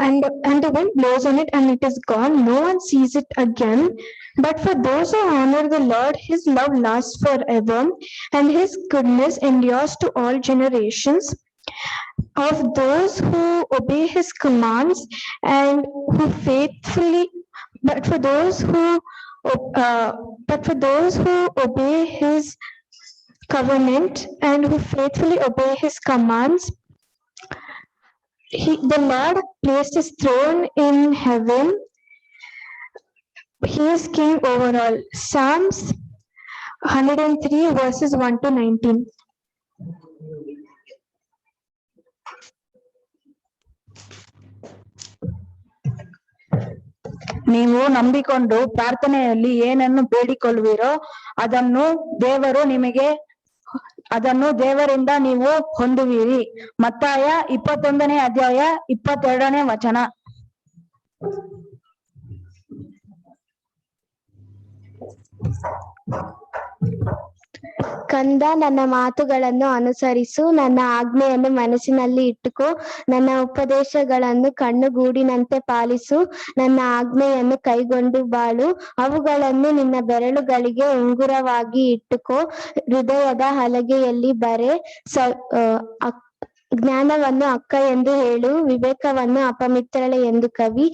And the wind blows on it and it is gone. No one sees it again. But for those who honor the Lord, his love lasts forever and his goodness endures to all generations. Of those who obey his commands and who faithfully, but for those who obey his covenant and who faithfully obey his commands, the Lord placed his throne in heaven. He is king over all. Psalms 103 verses 1-19. ನೀವು ನಂಬಿಕೊಂಡು ಪ್ರಾರ್ಥನೆಯಲ್ಲಿ ಏನನ್ನು ಬೇಡಿಕೊಳ್ಳುವಿರೋ ಅದನ್ನು ದೇವರಿಂದ ನೀವು ಹೊಂದುವಿರಿ. ಮತ್ತಾಯ 21ನೇ ಅಧ್ಯಾಯ 22ನೇ ವಚನ. ಕಂದ, ನನ್ನ ಮಾತುಗಳನ್ನು ಅನುಸರಿಸು, ನನ್ನ ಆಜ್ಞೆಯನ್ನು ಮನಸ್ಸಿನಲ್ಲಿ ಇಟ್ಟುಕೋ, ನನ್ನ ಉಪದೇಶಗಳನ್ನು ಕಣ್ಣುಗೂಡಿನಂತೆ ಪಾಲಿಸು, ನನ್ನ ಆಜ್ಞೆಯನ್ನು ಕೈಗೊಂಡು ಬಾಳು, ಅವುಗಳನ್ನು ನಿನ್ನ ಬೆರಳುಗಳಿಗೆ ಉಂಗುರವಾಗಿ ಇಟ್ಟುಕೋ, ಹೃದಯದ ಹಲಗೆಯಲ್ಲಿ ಬರೆ. ಜ್ಞಾನವನ್ನು ಅಕ್ಕ ಎಂದು ಹೇಳು, ವಿವೇಕವನ್ನು ಅಪಮಿತ್ರಳೆ ಎಂದು ಕವಿ.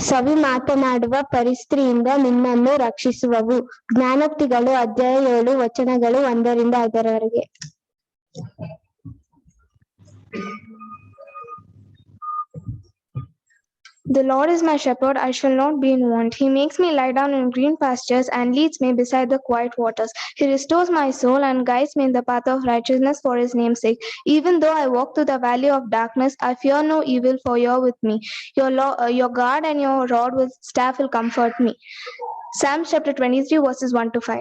ಸವಿ ಮಾತನಾಡುವ ಪರಿಸ್ತ್ರೀಯಿಂದ ನಿನ್ನನ್ನು ರಕ್ಷಿಸುವವು. ಜ್ಞಾನೋಕ್ತಿಗಳು ಅಧ್ಯಾಯ 7 ವಚನಗಳು 1-5. The Lord is my shepherd, I shall not be in want. He makes me lie down in green pastures and leads me beside the quiet waters. He restores my soul and guides me in the path of righteousness for his name's sake. Even though I walk through the valley of darkness, I fear no evil, for you are with me. Your guard and your rod with staff will comfort me. Psalms chapter 23 verses 1 to 5.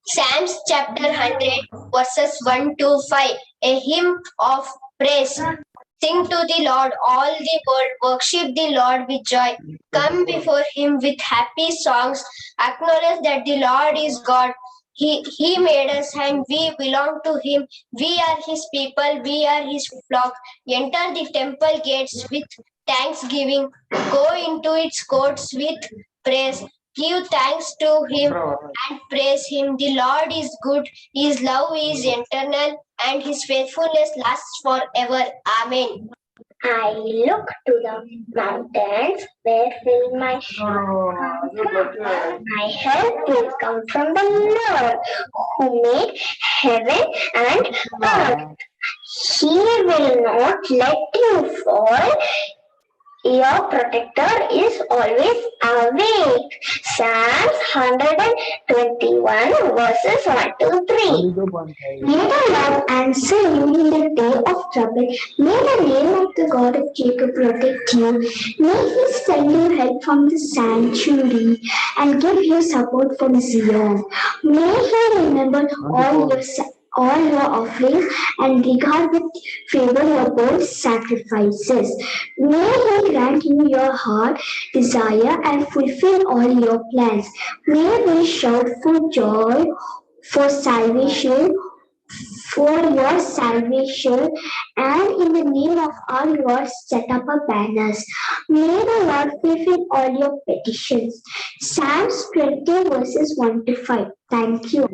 Psalms chapter 100 verses 1 to 5. A hymn of praise. Sing to the Lord, all the world. Worship the Lord with joy. Come before him with happy songs. Acknowledge that the Lord is God. He made us and we belong to him. We are his people. We are his flock. Enter the temple gates with thanksgiving. Go into its courts with praise. Give thanks to him and praise him. The Lord is good. His love is eternal and his faithfulness lasts forever. Amen. I look to the mountains, where will my help will come from the Lord, who made heaven and earth. He will not let you fall. Your protector is always awake. Psalms 121 verses 1 to 3. May the Lord answer you in the day of trouble. May the name of the God of Jacob protect you. May he send you help from the sanctuary and give you support from Zion. May he remember all your offerings and regard with favor your burnt sacrifices. May he grant you your heart desire and fulfill all your plans. May we shout for joy for salvation, for your salvation, and in the name of our Lord set up a banners. May the Lord fulfill all your petitions. Psalms 20 verses 1 to 5. Thank you.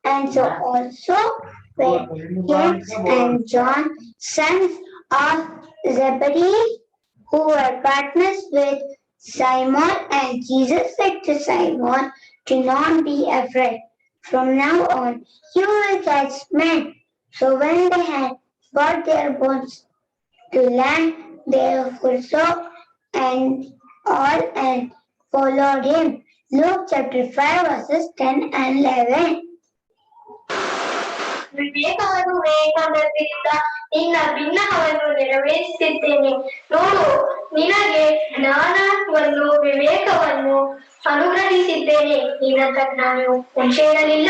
And so also when James and John, sons of Zebedee, who were partners with Simon, and Jesus said to Simon, do not be afraid. From now on, you will catch men. So when they had brought their boats to land, they forsook and all and followed him. Luke chapter 5 verses 10 and 11. ವಿವೇಕವನ್ನು ವಿವೇಕಾನಂದರಿಂದ ನಿನ್ನ ಭಿನ್ನವನ್ನು ನೆರವೇರಿಸಿದ್ದೇನೆ. ನೋಡು, ನಿನಗೆ ಜ್ಞಾನವನ್ನು ವಿವೇಕವನ್ನು ಅನುಗ್ರಹಿಸಿದ್ದೇನೆ. ನಿನ್ನ ನಾನು ಮುಂಚೆಯಿರಲಿಲ್ಲ,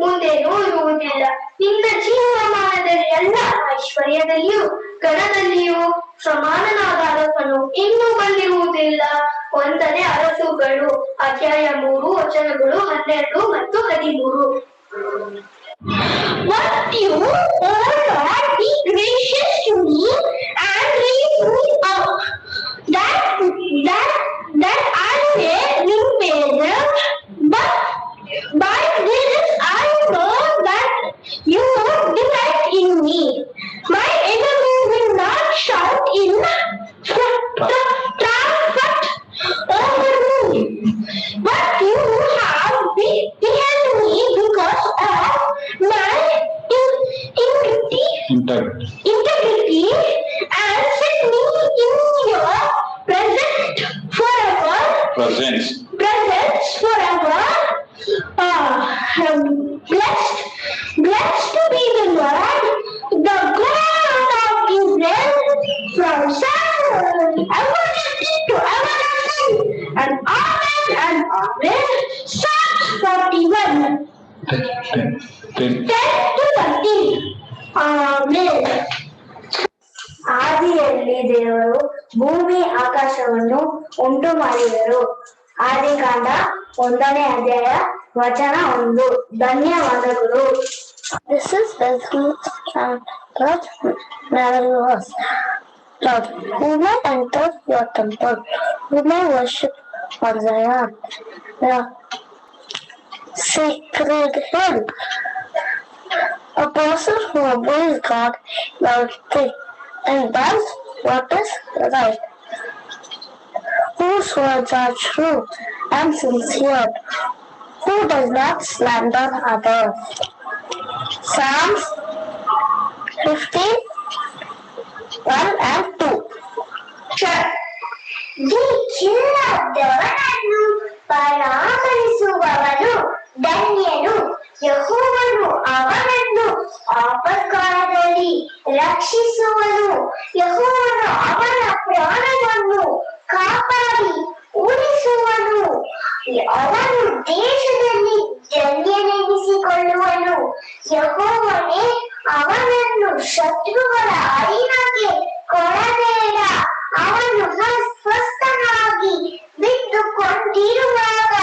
ಮುಂದೇನೂ ಇರುವುದಿಲ್ಲ. ನಿನ್ನ ಜೀವಮಾನದಲ್ಲಿ ಎಲ್ಲ ಐಶ್ವರ್ಯದಲ್ಲಿಯೂ ಗಣದಲ್ಲಿಯೂ ಸಮಾನನಾದ ಅರಸನು ಇನ್ನೂ ಬಂದಿರುವುದಿಲ್ಲ. 1ನೇ ಅರಸುಗಳು ಅಧ್ಯಾಯ 3 ವಚನಗಳು 12 ಮತ್ತು 13. But you, O Lord, be gracious to me and raise me up, that I may repay them. But by this I know that you delight in me. My enemy will not shout in triumph over me. But you have beheld me because of my integrity and set me in your presence forever. Blessed to be the Lord, the God of Israel, from Zion, everlasting to everlasting, and amen and amen. Psalms 41. 10 to 13. Amen. ಆದಿಯಲ್ಲಿ ದೇವರು ಭೂಮಿ ಆಕಾಶವನ್ನು ಉಂಟು ಮಾಡಿದರು. ಆದಿಕಾಂಡ 1ನೇ ಅಧ್ಯಾಯ ವಚನ 1. ಧನ್ಯವಾದಗಳು. This is Lord, who may enter your temple, who may worship on Zion, the sacred hill. A person who obeys God loudly and does what is right, whose words are true am sincere, who does not slander others. Psalms 15:1-2. ದೇವರನ್ನು ಪರಾಮರಿಸುವವನು ಧನ್ಯನು. ಯೆಹೋವನು ಅವನನ್ನು ಆಪತ್ಕಾಲದಲ್ಲಿ ರಕ್ಷಿಸುವನು. ಯೆಹೋವನು ಅವನ ಪ್ರಾಣವನ್ನು ಕಾಪಾಡಿ ಉಳಿಸುವನು. ಅವನು ದೇಶದಲ್ಲಿ ಧನ್ಯನೆನಿಸಿಕೊಳ್ಳುವನು. ಯೆಹೋವನೇ ಅವನನ್ನು ಶತ್ರುಗಳ ಅಧೀನಕ್ಕೆ ಕೊಡಬೇಡ. ಅವನು ಸ್ವಸ್ಥನಾಗಿ ಬಿದ್ದುಕೊಂಡಿರುವಾಗ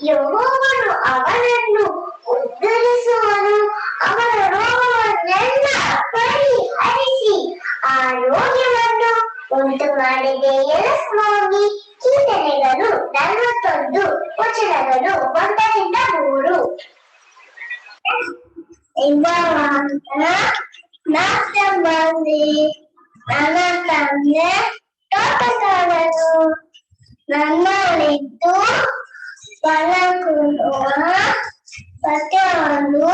ಯೆಹೋವನು ಅವನನ್ನು ಉದ್ಧರಿಸುವನು. ಅವನ ರೋಗವನ್ನೆಲ್ಲ ಪರಿಹರಿಸಿ ಆರೋಗ್ಯವನ್ನು ಉಂಟು ಮಾಡಿದೆ. ಯೆರೆಮೀಯನಲ್ಲಿ ಕೀರ್ತನೆಗಳು 41 ವಚನಗಳು 1-3. ನನ್ನ ತಂದೆ ತೋಟಗಾರನು, ನನ್ನಲ್ಲಿದ್ದು ಫಲ ಕೊಡುವ ಸತ್ಯವನ್ನು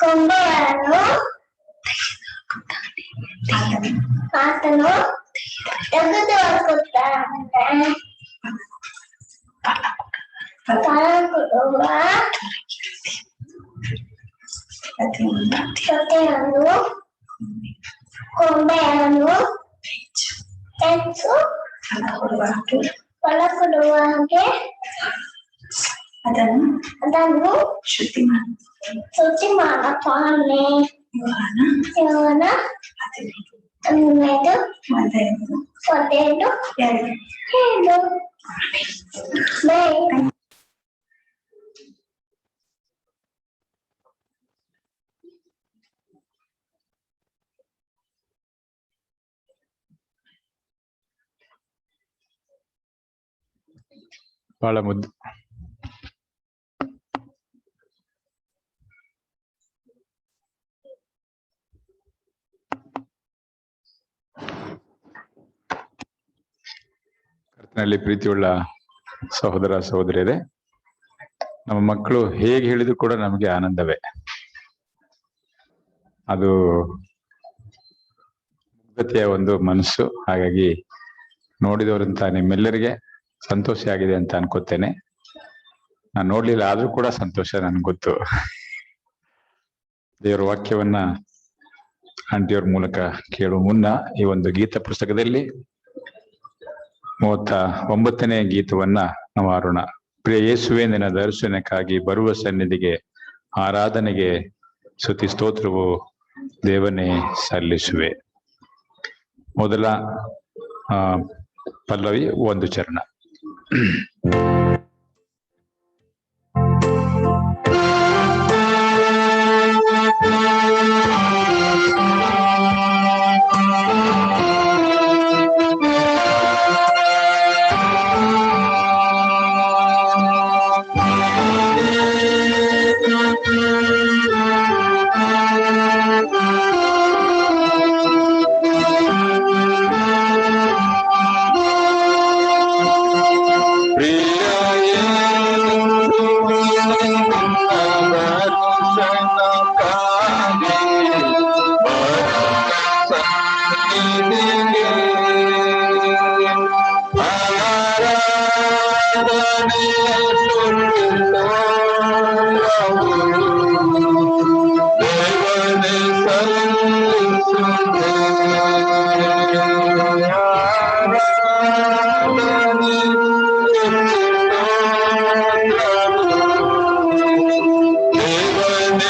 ಕೊಂಬೆಯನ್ನು ಆತನು ತೆಗೆದುಹಾಕುತ್ತಾನೆ. ಫಲ ಕೊಡುವ ಸತ್ಯವನ್ನು ಕೊಂಬೆಯನ್ನು ಹೆಚ್ಚು ಫಲ ಕೊಡುವ ಹಾಗೆ ಅದನ್ನು ಶುದ್ಧಿ ಮಾಡುತ್ತಾನೆ. ಯೋಹಾನ 15:1-2. ಬಹಳ ಮುದ್ದು. ಕರ್ತನಲ್ಲಿ ಪ್ರೀತಿಯುಳ್ಳ ಸಹೋದರ ಸಹೋದರಿಯರೇ, ನಮ್ಮ ಮಕ್ಕಳು ಹೇಗೆ ಹೇಳಿದ್ರು ಕೂಡ ನಮಗೆ ಆನಂದವೇ. ಅದು ಮುಗ್ಧತೆಯ ಒಂದು ಮನಸ್ಸು. ಹಾಗಾಗಿ ನೋಡಿದವರಂತ ನಿಮ್ಮೆಲ್ಲರಿಗೆ ಸಂತೋಷ ಆಗಿದೆ ಅಂತ ಅನ್ಕೋತೇನೆ. ನಾನು ನೋಡ್ಲಿಲ್ಲ ಆದ್ರೂ ಕೂಡ ಸಂತೋಷ ನನ್ಗೆ ಗೊತ್ತು. ದೇವರ ವಾಕ್ಯವನ್ನ ಆಂಟಿಯವ್ರ ಮೂಲಕ ಕೇಳುವ ಮುನ್ನ ಈ ಒಂದು ಗೀತ ಪುಸ್ತಕದಲ್ಲಿ 39ನೇ ಗೀತವನ್ನ ನಾವು ಆರೋಣ. ಪ್ರಿಯ ಯೇಸುವೆ, ನಿನ್ನ ದರ್ಶನಕ್ಕಾಗಿ ಬರುವ ಸನ್ನಿಧಿಗೆ ಆರಾಧನೆಗೆ ಸ್ತುತಿ ಸ್ತೋತ್ರವು ದೇವನೇ ಸಲ್ಲಿಸುವೆ. ಮೊದಲ ಪಲ್ಲವಿ 1 ಚರಣ.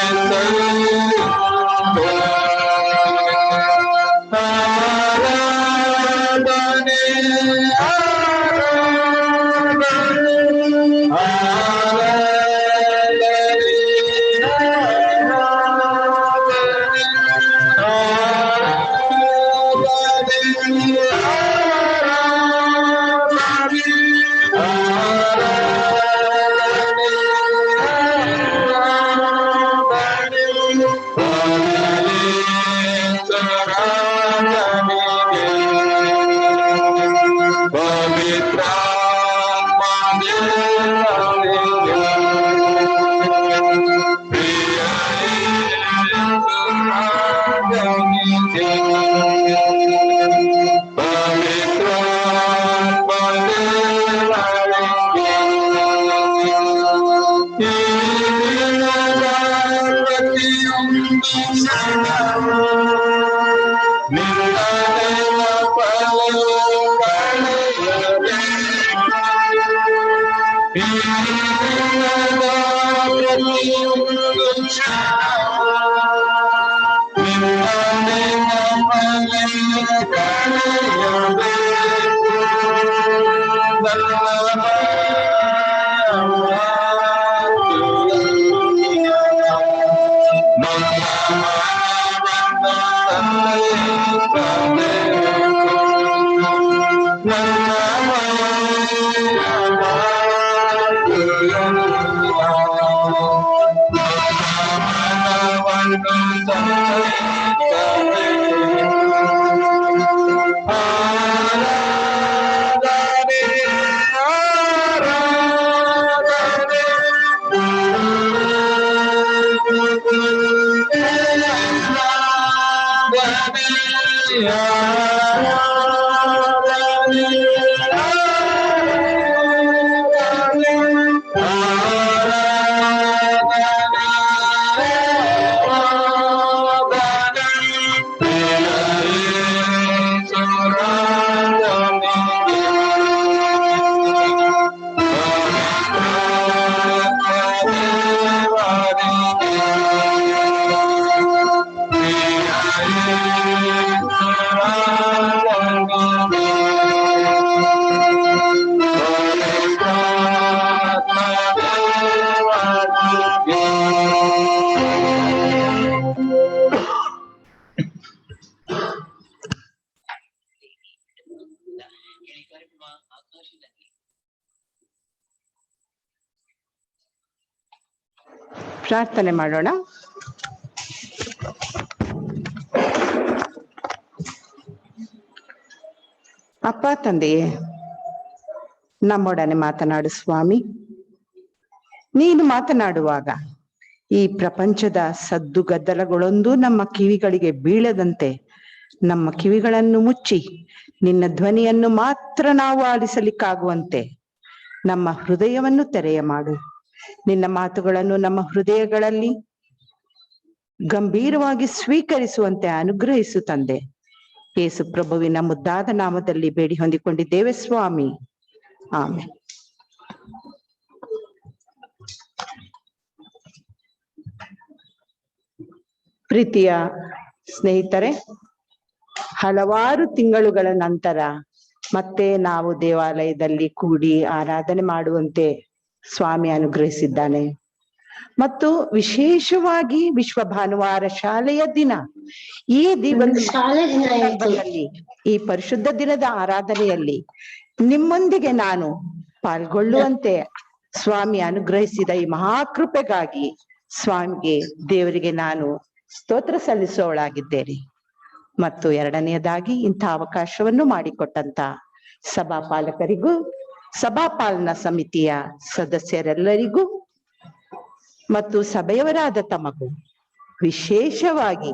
ದೇವನೇ ಪ್ರಾರ್ಥನೆ ಮಾಡೋಣ. ಅಪ್ಪ ತಂದೆಯೇ, ನಮ್ಮೊಡನೆ ಮಾತನಾಡು ಸ್ವಾಮಿ. ನೀನು ಮಾತನಾಡುವಾಗ ಈ ಪ್ರಪಂಚದ ಸದ್ದು ಗದ್ದಲಗಳೊಂದು ನಮ್ಮ ಕಿವಿಗಳಿಗೆ ಬೀಳದಂತೆ ನಮ್ಮ ಕಿವಿಗಳನ್ನು ಮುಚ್ಚಿ ನಿನ್ನ ಧ್ವನಿಯನ್ನು ಮಾತ್ರ ನಾವು ಆಲಿಸಲಿಕ್ಕಾಗುವಂತೆ ನಮ್ಮ ಹೃದಯವನ್ನು ತೆರೆಯ ಮಾಡು. ನಿನ್ನ ಮಾತುಗಳನ್ನು ನಮ್ಮ ಹೃದಯಗಳಲ್ಲಿ ಗಂಭೀರವಾಗಿ ಸ್ವೀಕರಿಸುವಂತೆ ಅನುಗ್ರಹಿಸು ತಂದೆ. ಯೇಸು ಪ್ರಭುವಿನ ಮುದ್ದಾದ ನಾಮದಲ್ಲಿ ಬೇಡಿ ಹೊಂದಿಕೊಂಡಿದ್ದೇವೆ ಸ್ವಾಮಿ, ಆಮೆನ್. ಪ್ರೀತಿಯ ಸ್ನೇಹಿತರೆ, ಹಲವಾರು ತಿಂಗಳುಗಳ ನಂತರ ಮತ್ತೆ ನಾವು ದೇವಾಲಯದಲ್ಲಿ ಕೂಡಿ ಆರಾಧನೆ ಮಾಡುವಂತೆ ಸ್ವಾಮಿ ಅನುಗ್ರಹಿಸಿದ್ದಾನೆ. ಮತ್ತು ವಿಶೇಷವಾಗಿ ವಿಶ್ವ ಭಾನುವಾರ ಶಾಲೆಯ ದಿನ ಈ ಸಂದರ್ಭದಲ್ಲಿ, ಈ ಪರಿಶುದ್ಧ ದಿನದ ಆರಾಧನೆಯಲ್ಲಿ ನಿಮ್ಮೊಂದಿಗೆ ನಾನು ಪಾಲ್ಗೊಳ್ಳುವಂತೆ ಸ್ವಾಮಿ ಅನುಗ್ರಹಿಸಿದ ಈ ಮಹಾಕೃಪೆಗಾಗಿ ಸ್ವಾಮಿಗೆ, ದೇವರಿಗೆ ನಾನು ಸ್ತೋತ್ರ ಸಲ್ಲಿಸೋಳಾಗಿದ್ದೇನೆ. ಮತ್ತು ಎರಡನೆಯದಾಗಿ ಇಂಥ ಅವಕಾಶವನ್ನು ಮಾಡಿಕೊಟ್ಟಂತ ಸಭಾಪಾಲಕರಿಗೂ ಸಭಾಪಾಲನಾ ಸಮಿತಿಯ ಸದಸ್ಯರೆಲ್ಲರಿಗೂ ಮತ್ತು ಸಭೆಯವರಾದ ತಮಗೂ, ವಿಶೇಷವಾಗಿ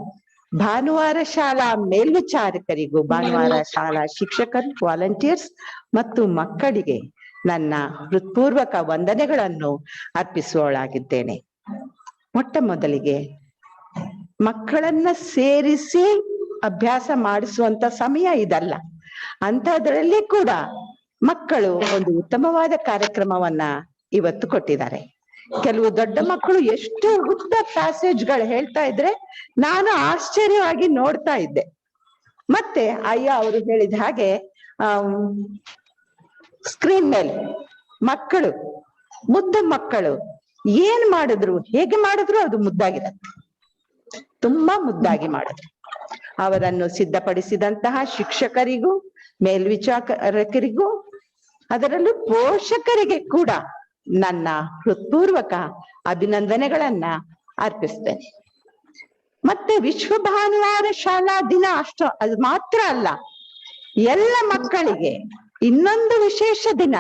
ಭಾನುವಾರ ಶಾಲಾ ಮೇಲ್ವಿಚಾರಕರಿಗೂ, ಭಾನುವಾರ ಶಾಲಾ ಶಿಕ್ಷಕರು, ವಾಲಂಟಿಯರ್ಸ್ ಮತ್ತು ಮಕ್ಕಳಿಗೆ ನನ್ನ ಹೃತ್ಪೂರ್ವಕ ವಂದನೆಗಳನ್ನು ಅರ್ಪಿಸುವವಳಾಗಿದ್ದೇನೆ. ಮೊಟ್ಟ ಮೊದಲಿಗೆ ಮಕ್ಕಳನ್ನ ಸೇರಿಸಿ ಅಭ್ಯಾಸ ಮಾಡಿಸುವಂತ ಸಮಯ ಇದಲ್ಲ. ಅಂಥದ್ರಲ್ಲಿ ಕೂಡ ಮಕ್ಕಳು ಒಂದು ಉತ್ತಮವಾದ ಕಾರ್ಯಕ್ರಮವನ್ನ ಇವತ್ತು ಕೊಟ್ಟಿದ್ದಾರೆ. ಕೆಲವು ದೊಡ್ಡ ಮಕ್ಕಳು ಎಷ್ಟು ಉದ್ದ ಪ್ಯಾಸೇಜ್ಗಳು ಹೇಳ್ತಾ ಇದ್ರೆ ನಾನು ಆಶ್ಚರ್ಯವಾಗಿ ನೋಡ್ತಾ ಇದ್ದೆ. ಮತ್ತೆ ಅಯ್ಯ ಅವರು ಹೇಳಿದ ಹಾಗೆ ಸ್ಕ್ರೀನ್ ಮೇಲೆ ಮಕ್ಕಳು, ಮುದ್ದು ಮಕ್ಕಳು ಏನ್ ಮಾಡಿದ್ರು, ಹೇಗೆ ಮಾಡಿದ್ರು ಅದು ಮುದ್ದಾಗಿರತ್ತೆ. ತುಂಬಾ ಮುದ್ದಾಗಿ ಮಾಡಿದ್ರು. ಅವರನ್ನು ಸಿದ್ಧಪಡಿಸಿದಂತಹ ಶಿಕ್ಷಕರಿಗೂ, ಮೇಲ್ವಿಚಾರಕರಿಗೂ, ಅದರಲ್ಲೂ ಪೋಷಕರಿಗೆ ಕೂಡ ನನ್ನ ಹೃತ್ಪೂರ್ವಕ ಅಭಿನಂದನೆಗಳನ್ನ ಅರ್ಪಿಸ್ತೇನೆ. ಮತ್ತೆ ವಿಶ್ವ ಭಾನುವಾರ ಶಾಲಾ ದಿನ ಅದು ಮಾತ್ರ ಅಲ್ಲ, ಎಲ್ಲ ಮಕ್ಕಳಿಗೆ ಇನ್ನೊಂದು ವಿಶೇಷ ದಿನ,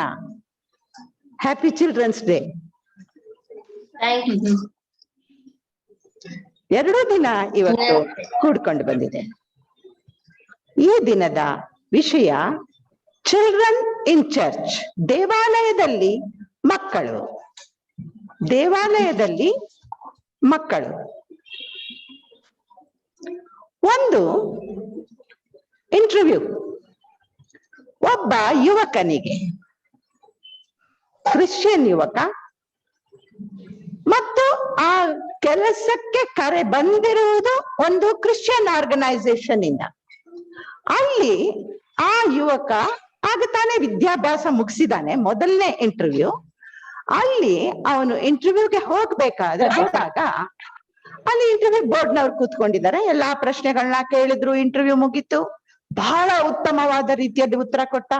ಹ್ಯಾಪಿ ಚಿಲ್ಡ್ರನ್ಸ್ ಡೇ. ಎರಡು ದಿನ ಇವತ್ತು ಕೂಡ್ಕೊಂಡು ಬಂದಿದೆ. ಈ ದಿನದ ವಿಷಯ ಚಿಲ್ಡ್ರನ್ ಇನ್ ಚರ್ಚ್, ದೇವಾಲಯದಲ್ಲಿ ಮಕ್ಕಳು. ದೇವಾಲಯದಲ್ಲಿ ಮಕ್ಕಳು. ಒಂದು ಇಂಟರ್ವ್ಯೂ ಒಬ್ಬ ಯುವಕನಿಗೆ, ಕ್ರಿಶ್ಚಿಯನ್ ಯುವಕ, ಮತ್ತು ಆ ಕೆಲಸಕ್ಕೆ ಕರೆ ಬಂದಿರುವುದು ಒಂದು ಕ್ರಿಶ್ಚಿಯನ್ ಆರ್ಗನೈಸೇಷನ್ ಇಂದ. ಅಲ್ಲಿ ಆ ಯುವಕ ಆಗ ತಾನೇ ವಿದ್ಯಾಭ್ಯಾಸ ಮುಗಿಸಿದಾನೆ, ಮೊದಲನೇ ಇಂಟರ್ವ್ಯೂ. ಅಲ್ಲಿ ಅವನು ಇಂಟರ್ವ್ಯೂಗೆ ಹೋಗ್ಬೇಕಾದ್ರೆ ಹೋದಾಗ ಅಲ್ಲಿ ಇಂಟರ್ವ್ಯೂ ಬೋರ್ಡ್ನವ್ರು ಕೂತ್ಕೊಂಡಿದ್ದಾರೆ, ಎಲ್ಲಾ ಪ್ರಶ್ನೆಗಳನ್ನ ಕೇಳಿದ್ರು, ಇಂಟರ್ವ್ಯೂ ಮುಗೀತು, ಬಹಳ ಉತ್ತಮವಾದ ರೀತಿಯಲ್ಲಿ ಉತ್ತರ ಕೊಟ್ಟ.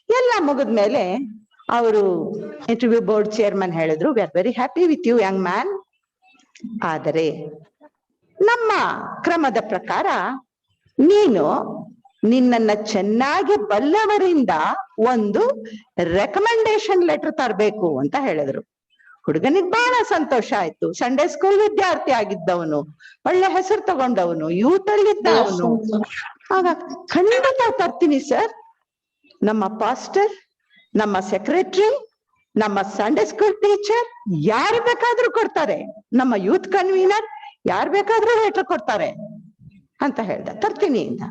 ಎಲ್ಲ ಮುಗಿದ್ಮೇಲೆ ಅವರು ಇಂಟರ್ವ್ಯೂ ಬೋರ್ಡ್ ಚೇರ್ಮನ್ ಹೇಳಿದ್ರು, we are very happy with you young man. ಆದರೆ ನಮ್ಮ ಕ್ರಮದ ಪ್ರಕಾರ ನೀನು ನಿನ್ನನ್ನ ಚೆನ್ನಾಗಿ ಬಲ್ಲವರಿಂದ ಒಂದು ರೆಕಮೆಂಡೇಶನ್ ಲೆಟರ್ ತರಬೇಕು ಅಂತ ಹೇಳಿದ್ರು. ಹುಡುಗನಿಗೆ ಬಹಳ ಸಂತೋಷ ಆಯ್ತು. ಸಂಡೇ ಸ್ಕೂಲ್ ವಿದ್ಯಾರ್ಥಿ ಆಗಿದ್ದವನು, ಒಳ್ಳೆ ಹೆಸರು ತಗೊಂಡವನು, ಯೂತ್ ಅಲ್ಲಿದ್ದ ಅವನು. ಆಗ ಖಂಡಿತ ತರ್ತೀನಿ ಸರ್, ನಮ್ಮ ಪಾಸ್ಟರ್, ನಮ್ಮ ಸೆಕ್ರೆಟರಿ, ನಮ್ಮ ಸಂಡೇ ಸ್ಕೂಲ್ ಟೀಚರ್ ಯಾರು ಬೇಕಾದ್ರೂ ಕೊಡ್ತಾರೆ, ನಮ್ಮ ಯೂತ್ ಕನ್ವೀನರ್ ಯಾರು ಬೇಕಾದ್ರೂ ಲೆಟರ್ ಕೊಡ್ತಾರೆ ಅಂತ ಹೇಳ್ದ. ತರ್ತೀನಿ ಅಂತ.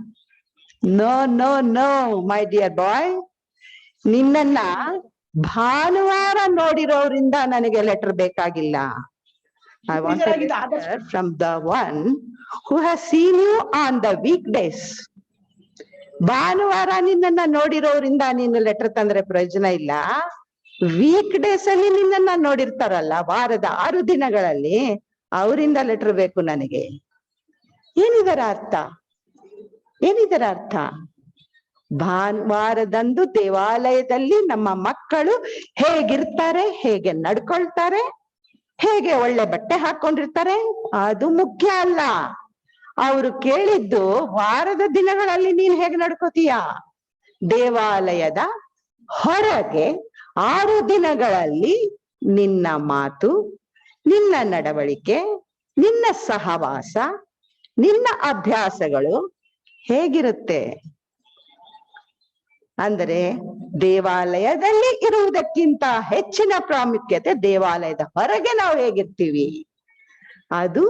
No no no my dear boy, ನಿನ್ನನ್ನ ಭಾನುವಾರ ನೋಡಿರೋರಿಂದ ನನಗೆ ಲೆಟರ್ ಬೇಕಾಗಿಲ್ಲ. I want a letter from the one who has seen you on the weekdays. ಭಾನುವಾರ ನಿನ್ನನ್ನ ನೋಡಿರೋರಿಂದ ನೀನು ಲೆಟರ್ ತಂದ್ರೆ ಪ್ರಯೋಜನ ಇಲ್ಲ. ವೀಕ್ ಡೇಸ್ ಅಲ್ಲಿ ನಿನ್ನನ್ನ ನೋಡಿರ್ತಾರಲ್ಲ, ವಾರದ 6 ದಿನಗಳಲ್ಲಿ, ಅವರಿಂದ ಲೆಟರ್ ಬೇಕು ನನಗೆ. ಏನಿದರ ಅರ್ಥ? ಏನಿದರ ಅರ್ಥ? ಭಾನುವಾರದಂದು ದೇವಾಲಯದಲ್ಲಿ ನಮ್ಮ ಮಕ್ಕಳು ಹೇಗಿರ್ತಾರೆ, ಹೇಗೆ ನಡ್ಕೊಳ್ತಾರೆ, ಹೇಗೆ ಒಳ್ಳೆ ಬಟ್ಟೆ ಹಾಕೊಂಡಿರ್ತಾರೆ, ಅದು ಮುಖ್ಯ ಅಲ್ಲ. ಅವರು ಕೇಳಿದ್ದು ವಾರದ ದಿನಗಳಲ್ಲಿ ನೀನ್ ಹೇಗೆ ನಡ್ಕೋತೀಯ. ದೇವಾಲಯದ ಹೊರಗೆ 6 ದಿನಗಳಲ್ಲಿ ನಿನ್ನ ಮಾತು, ನಿನ್ನ ನಡವಳಿಕೆ, ನಿನ್ನ ಸಹವಾಸ, ನಿನ್ನ ಅಭ್ಯಾಸಗಳು ಹೇಗಿರುತ್ತೆ. ಅಂದರೆ ದೇವಾಲಯದಲ್ಲಿ ಇರುವುದಕ್ಕಿಂತ ಹೆಚ್ಚಿನ ಪ್ರಾಮುಖ್ಯತೆ ದೇವಾಲಯದ ಹೊರಗೆ ನಾವು ಹೇಗಿರ್ತೀವಿ, ಅದು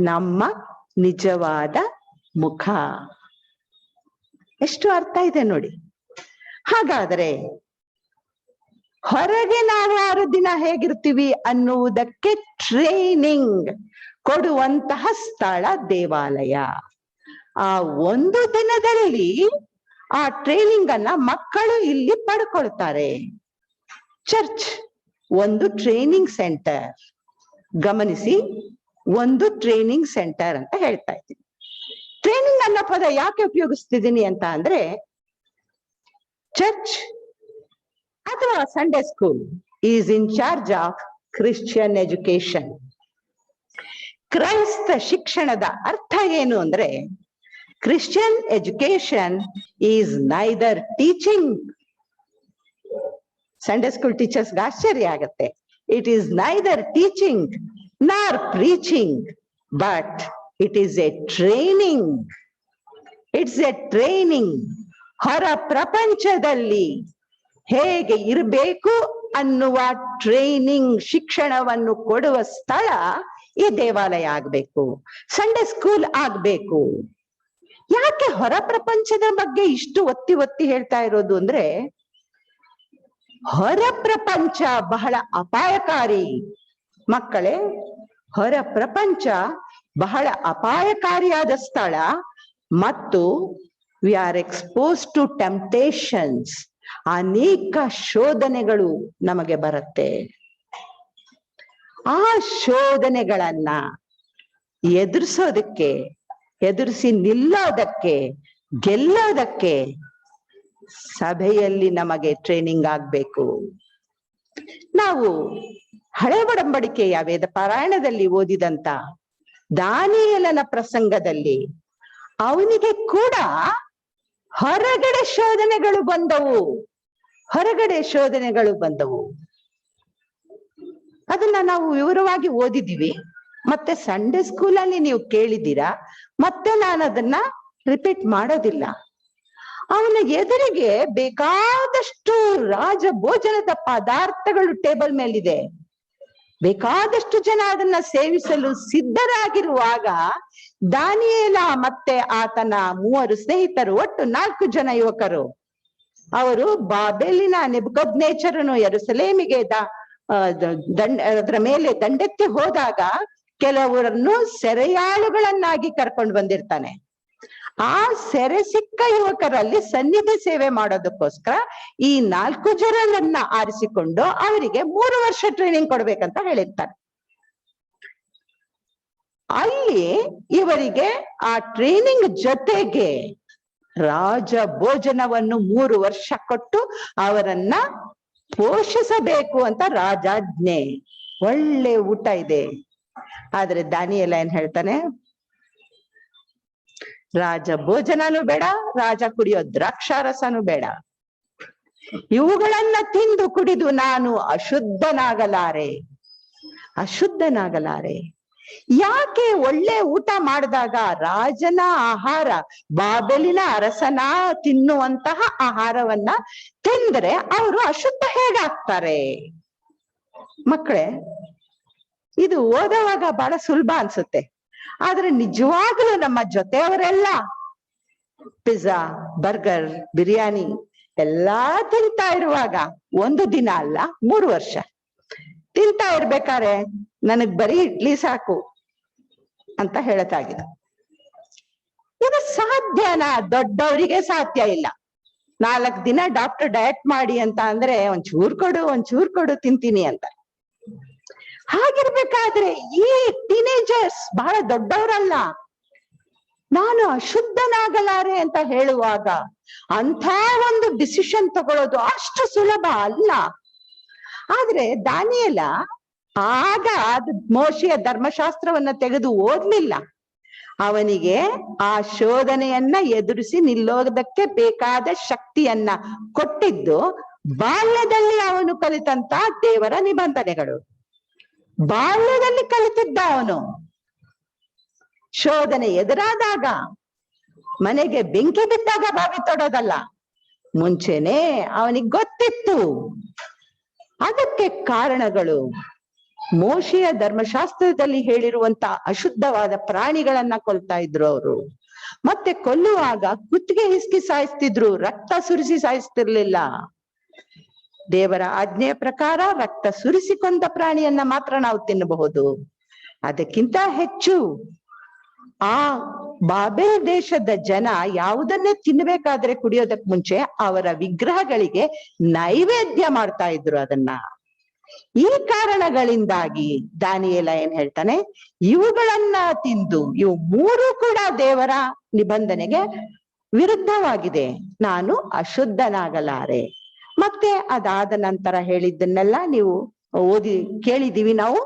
ನಮ್ಮ ನಿಜವಾದ ಮುಖ. ಎಷ್ಟು ಅರ್ಥ ಇದೆ ನೋಡಿ. ಹಾಗಾದ್ರೆ ಹೊರಗೆ ನಾವು 6 ದಿನ ಹೇಗಿರ್ತೀವಿ ಅನ್ನುವುದಕ್ಕೆ ಟ್ರೈನಿಂಗ್ ಕೊಡುವಂತಹ ಸ್ಥಳ ದೇವಾಲಯ. ಆ ಒಂದು ದಿನದಲ್ಲಿ ಆ ಟ್ರೈನಿಂಗ್ ಅನ್ನ ಮಕ್ಕಳು ಇಲ್ಲಿ ಪಡ್ಕೊಳ್ತಾರೆ. ಚರ್ಚ್ ಒಂದು ಟ್ರೈನಿಂಗ್ ಸೆಂಟರ್. ಗಮನಿಸಿ, ಒಂದು ಟ್ರೈನಿಂಗ್ ಸೆಂಟರ್ ಅಂತ ಹೇಳ್ತಾ ಇದ್ದೀನಿ. ಟ್ರೈನಿಂಗ್ ಅನ್ನೋ ಪದ ಯಾಕೆ ಉಪಯೋಗಿಸ್ತಿದ್ದೀನಿ ಅಂತ ಅಂದ್ರೆ, ಚರ್ಚ್ ಅಥವಾ Sunday school is in charge of Christian education. ಕ್ರೈಸ್ತ ಶಿಕ್ಷಣದ ಅರ್ಥ ಏನು ಅಂದ್ರೆ, Christian education is neither teaching. Sunday school ಟೀಚರ್ಸ್ಗೆ ಆಶ್ಚರ್ಯ ಆಗತ್ತೆ. It is neither teaching nor preaching, but it is a training. It's a training. ಹೊರ ಪ್ರಪಂಚದಲ್ಲಿ ಹೇಗೆ ಇರಬೇಕು ಅನ್ನುವ ಟ್ರೈನಿಂಗ್, ಶಿಕ್ಷಣವನ್ನು ಕೊಡುವ ಸ್ಥಳ ಈ ದೇವಾಲಯ ಆಗ್ಬೇಕು, ಸಂಡೇ ಸ್ಕೂಲ್ ಆಗ್ಬೇಕು. ಯಾಕೆ ಹೊರ ಪ್ರಪಂಚದ ಬಗ್ಗೆ ಇಷ್ಟು ಒತ್ತಿ ಒತ್ತಿ ಹೇಳ್ತಾ ಇರೋದು ಅಂದ್ರೆ, ಹೊರ ಪ್ರಪಂಚ ಬಹಳ ಅಪಾಯಕಾರಿ ಮಕ್ಕಳೇ. ಹೊರ ಪ್ರಪಂಚ ಬಹಳ ಅಪಾಯಕಾರಿಯಾದ ಸ್ಥಳ, ಮತ್ತು we are expose to temptations. ಅನೇಕ ಶೋಧನೆಗಳು ನಮಗೆ ಬರುತ್ತೆ. ಆ ಶೋಧನೆಗಳನ್ನ ಎದುರಿಸಿ ನಿಲ್ಲೋದಕ್ಕೆ, ಗೆಲ್ಲೋದಕ್ಕೆ ಸಭೆಯಲ್ಲಿ ನಮಗೆ ಟ್ರೈನಿಂಗ್ ಆಗ್ಬೇಕು. ನಾವು ಹಳೆ ಒಡಂಬಡಿಕೆಯ ವೇದ ಪಾರಾಯಣದಲ್ಲಿ ಓದಿದಂತ ದಾನಿಯೇಲನ ಪ್ರಸಂಗದಲ್ಲಿ ಅವನಿಗೆ ಕೂಡ ಹೊರಗಡೆ ಶೋಧನೆಗಳು ಬಂದವು. ಅದನ್ನ ನಾವು ವಿವರವಾಗಿ ಓದಿದೀವಿ, ಮತ್ತೆ ಸಂಡೇ ಸ್ಕೂಲ್ ಅಲ್ಲಿ ನೀವು ಕೇಳಿದ್ದೀರಾ, ಮತ್ತೆ ನಾನು ಅದನ್ನ ರಿಪೀಟ್ ಮಾಡೋದಿಲ್ಲ. ಅವನ ಎದುರಿಗೆ ಬೇಕಾದಷ್ಟು ರಾಜ ಭೋಜನದ ಪದಾರ್ಥಗಳು ಟೇಬಲ್ ಮೇಲಿದೆ. ಬೇಕಾದಷ್ಟು ಜನ ಅದನ್ನ ಸೇವಿಸಲು ಸಿದ್ಧರಾಗಿರುವಾಗ ದಾನಿಯೇಲ ಮತ್ತೆ ಆತನ 3 ಸ್ನೇಹಿತರು, ಒಟ್ಟು 4 ಜನ ಯುವಕರು, ಅವರು ಬಾಬೆಲಿನ ನೆಬೂಕದ್ನೆಚ್ಚರನು ಯೆರೂಸಲೇಮಿಗೆ ಅದರ ಮೇಲೆ ದಂಡೆತ್ತಿ ಹೋದಾಗ ಕೆಲವರನ್ನು ಸೆರೆಯಾಳುಗಳನ್ನಾಗಿ ಕರ್ಕೊಂಡು ಬಂದಿರ್ತಾನೆ. ಆ ಸೆರೆ ಸಿಕ್ಕ ಯುವಕರಲ್ಲಿ ಸನ್ನಿಧಿ ಸೇವೆ ಮಾಡೋದಕ್ಕೋಸ್ಕರ ಈ 4 ಜನರನ್ನ ಆರಿಸಿಕೊಂಡು ಅವರಿಗೆ 3 ವರ್ಷ ಟ್ರೈನಿಂಗ್ ಕೊಡ್ಬೇಕಂತ ಹೇಳಿರ್ತಾರೆ. ಅಲ್ಲಿ ಇವರಿಗೆ ಆ ಟ್ರೈನಿಂಗ್ ಜೊತೆಗೆ ರಾಜ ಭೋಜನವನ್ನು 3 ವರ್ಷ ಕೊಟ್ಟು ಅವರನ್ನ ಪೋಷಿಸಬೇಕು ಅಂತ ರಾಜಾಜ್ಞೆ. ಒಳ್ಳೆ ಊಟ ಇದೆ. ಆದ್ರೆ ದಾನಿಯೇಲ ಏನ್ ಹೇಳ್ತಾನೆ, ರಾಜ ಭೋಜನನೂ ಬೇಡ, ರಾಜ ಕುಡಿಯೋ ದ್ರಾಕ್ಷಾರಸನೂ ಬೇಡ, ಇವುಗಳನ್ನ ತಿಂದು ಕುಡಿದು ನಾನು ಅಶುದ್ಧನಾಗಲಾರೆ. ಯಾಕೆ? ಒಳ್ಳೆ ಊಟ ಮಾಡಿದಾಗ ರಾಜನ ಆಹಾರ, ಬಾಬೆಲಿನ ಅರಸನ ತಿನ್ನುವಂತಹ ಆಹಾರವನ್ನ ತಿಂದ್ರೆ ಅವರು ಅಶುದ್ಧ ಹೇಗಾಗ್ತಾರೆ? ಮಕ್ಕಳೇ, ಇದು ಓದುವಾಗ ಬಹಳ ಸುಲಭ ಅನ್ಸುತ್ತೆ. ಆದ್ರೆ ನಿಜವಾಗ್ಲೂ ನಮ್ಮ ಜೊತೆಯವರೆಲ್ಲ ಪಿಜ್ಜಾ, ಬರ್ಗರ್, ಬಿರಿಯಾನಿ ಎಲ್ಲಾ ತಿಂತಾ ಇರುವಾಗ 1 ದಿನ ಅಲ್ಲ 3 ವರ್ಷ ತಿಂತಾ ಇರ್ಬೇಕಾರೆ ನನಗ್ ಬರೀ ಇಡ್ಲಿ ಸಾಕು ಅಂತ ಹೇಳತ್ತಾಗಿದೆ. ಇದು ಸಾಧ್ಯನಾ? ದೊಡ್ಡವರಿಗೆ ಸಾಧ್ಯ ಇಲ್ಲ. 4 ದಿನ ಡಾಕ್ಟರ್ ಡಯಟ್ ಮಾಡಿ ಅಂತ ಅಂದ್ರೆ ಒಂಚೂರ್ ಕೊಡು ತಿಂತೀನಿ ಅಂತ. ಹಾಗಿರ್ಬೇಕಾದ್ರೆ ಈ ಟೀನೇಜರ್ಸ್ ಬಹಳ ದೊಡ್ಡವರಲ್ಲ, ನಾನು ಅಶುದ್ಧನಾಗಲಾರೆ ಅಂತ ಹೇಳುವಾಗ ಅಂಥ ಒಂದು ಡಿಸಿಷನ್ ತಗೊಳ್ಳೋದು ಅಷ್ಟು ಸುಲಭ ಅಲ್ಲ. ಆದ್ರೆ ದಾನಿಯೇಲ ಆಗ ಅದು ಮೋಶೆಯ ಧರ್ಮಶಾಸ್ತ್ರವನ್ನ ತೆಗೆದು ಓದ್ಲಿಲ್ಲ. ಅವನಿಗೆ ಆ ಶೋಧನೆಯನ್ನ ಎದುರಿಸಿ ನಿಲ್ಲೋದಕ್ಕೆ ಬೇಕಾದ ಶಕ್ತಿಯನ್ನ ಕೊಟ್ಟಿದ್ದು ಬಾಲ್ಯದಲ್ಲಿ ಅವನು ಕಲಿತಂತ ದೇವರ ನಿಬಂಧನೆಗಳು. ಬಾಲ್ಯದಲ್ಲಿ ಕಲಿತಿದ್ದ ಅವನು. ಶೋಧನೆ ಎದುರಾದಾಗ, ಮನೆಗೆ ಬೆಂಕಿ ಬಿದ್ದಾಗ ಬಾವಿ ತೊಡೋದಲ್ಲ, ಮುಂಚೆನೆ ಅವನಿಗೆ ಗೊತ್ತಿತ್ತು. ಅದಕ್ಕೆ ಕಾರಣಗಳು ಮೋಶೆಯ ಧರ್ಮಶಾಸ್ತ್ರದಲ್ಲಿ ಹೇಳಿರುವಂತ ಅಶುದ್ಧವಾದ ಪ್ರಾಣಿಗಳನ್ನ ಕೊಲ್ತಾ ಇದ್ರು ಅವರು. ಮತ್ತೆ ಕೊಲ್ಲುವಾಗ ಕುತ್ತಿಗೆ ಹಿಸ್ಕಿ ಸಾಯಿಸ್ತಿದ್ರು, ರಕ್ತ ಸುರಿಸಿ ಸಾಯಿಸ್ತಿರ್ಲಿಲ್ಲ. ದೇವರ ಆಜ್ಞೆಯ ಪ್ರಕಾರ ರಕ್ತ ಸುರಿಸಿಕೊಂಡ ಪ್ರಾಣಿಯನ್ನ ಮಾತ್ರ ನಾವು ತಿನ್ನಬಹುದು. ಅದಕ್ಕಿಂತ ಹೆಚ್ಚು ಆ ಬಾಬೆಲ್ ದೇಶದ ಜನ ಯಾವುದನ್ನೇ ತಿನ್ಬೇಕಾದ್ರೆ ಕುಡಿಯೋದಕ್ ಮುಂಚೆ ಅವರ ವಿಗ್ರಹಗಳಿಗೆ ನೈವೇದ್ಯ ಮಾಡ್ತಾ ಇದ್ರು ಅದನ್ನ. ಈ ಕಾರಣಗಳಿಂದಾಗಿ ದಾನಿಯೇಲ ಏನ್ ಹೇಳ್ತಾನೆ, ಇವುಗಳನ್ನ ತಿಂದು ಇವು 3 ಕೂಡ ದೇವರ ನಿಬಂಧನೆಗೆ ವಿರುದ್ಧವಾಗಿದೆ, ನಾನು ಅಶುದ್ಧನಾಗಲಾರೆ. ಮತ್ತೆ ಅದಾದ ನಂತರ ಹೇಳಿದ್ದನ್ನೆಲ್ಲ ನೀವು ಕೇಳಿದೀವಿ ನಾವು.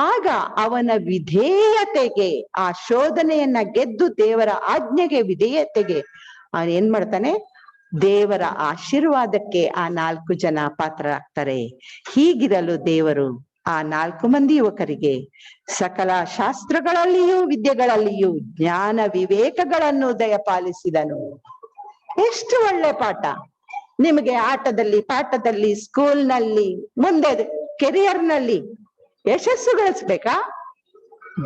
ಆಗ ಅವನ ವಿಧೇಯತೆಗೆ, ಆ ಶೋಧನೆಯನ್ನ ಗೆದ್ದು ದೇವರ ಆಜ್ಞೆಗೆ ವಿಧೇಯತೆಗೆ ಅವನ್ ಏನ್ ಮಾಡ್ತಾನೆ, ದೇವರ ಆಶೀರ್ವಾದಕ್ಕೆ ಆ 4 ಜನ ಪಾತ್ರರಾಗ್ತಾರೆ. ಹೀಗಿರಲು ದೇವರು ಆ 4 ಮಂದಿ ಯುವಕರಿಗೆ ಸಕಲ ಶಾಸ್ತ್ರಗಳಲ್ಲಿಯೂ ವಿದ್ಯೆಗಳಲ್ಲಿಯೂ ಜ್ಞಾನ ವಿವೇಕಗಳನ್ನು ದಯಪಾಲಿಸಿದನು. ಎಷ್ಟು ಒಳ್ಳೆ ಪಾಠ! ನಿಮಗೆ ಆಟದಲ್ಲಿ, ಪಾಠದಲ್ಲಿ, ಸ್ಕೂಲ್ನಲ್ಲಿ, ಮುಂದೆ ಕೆರಿಯರ್ನಲ್ಲಿ ಯಶಸ್ಸು ಗಳಿಸ್ಬೇಕಾ?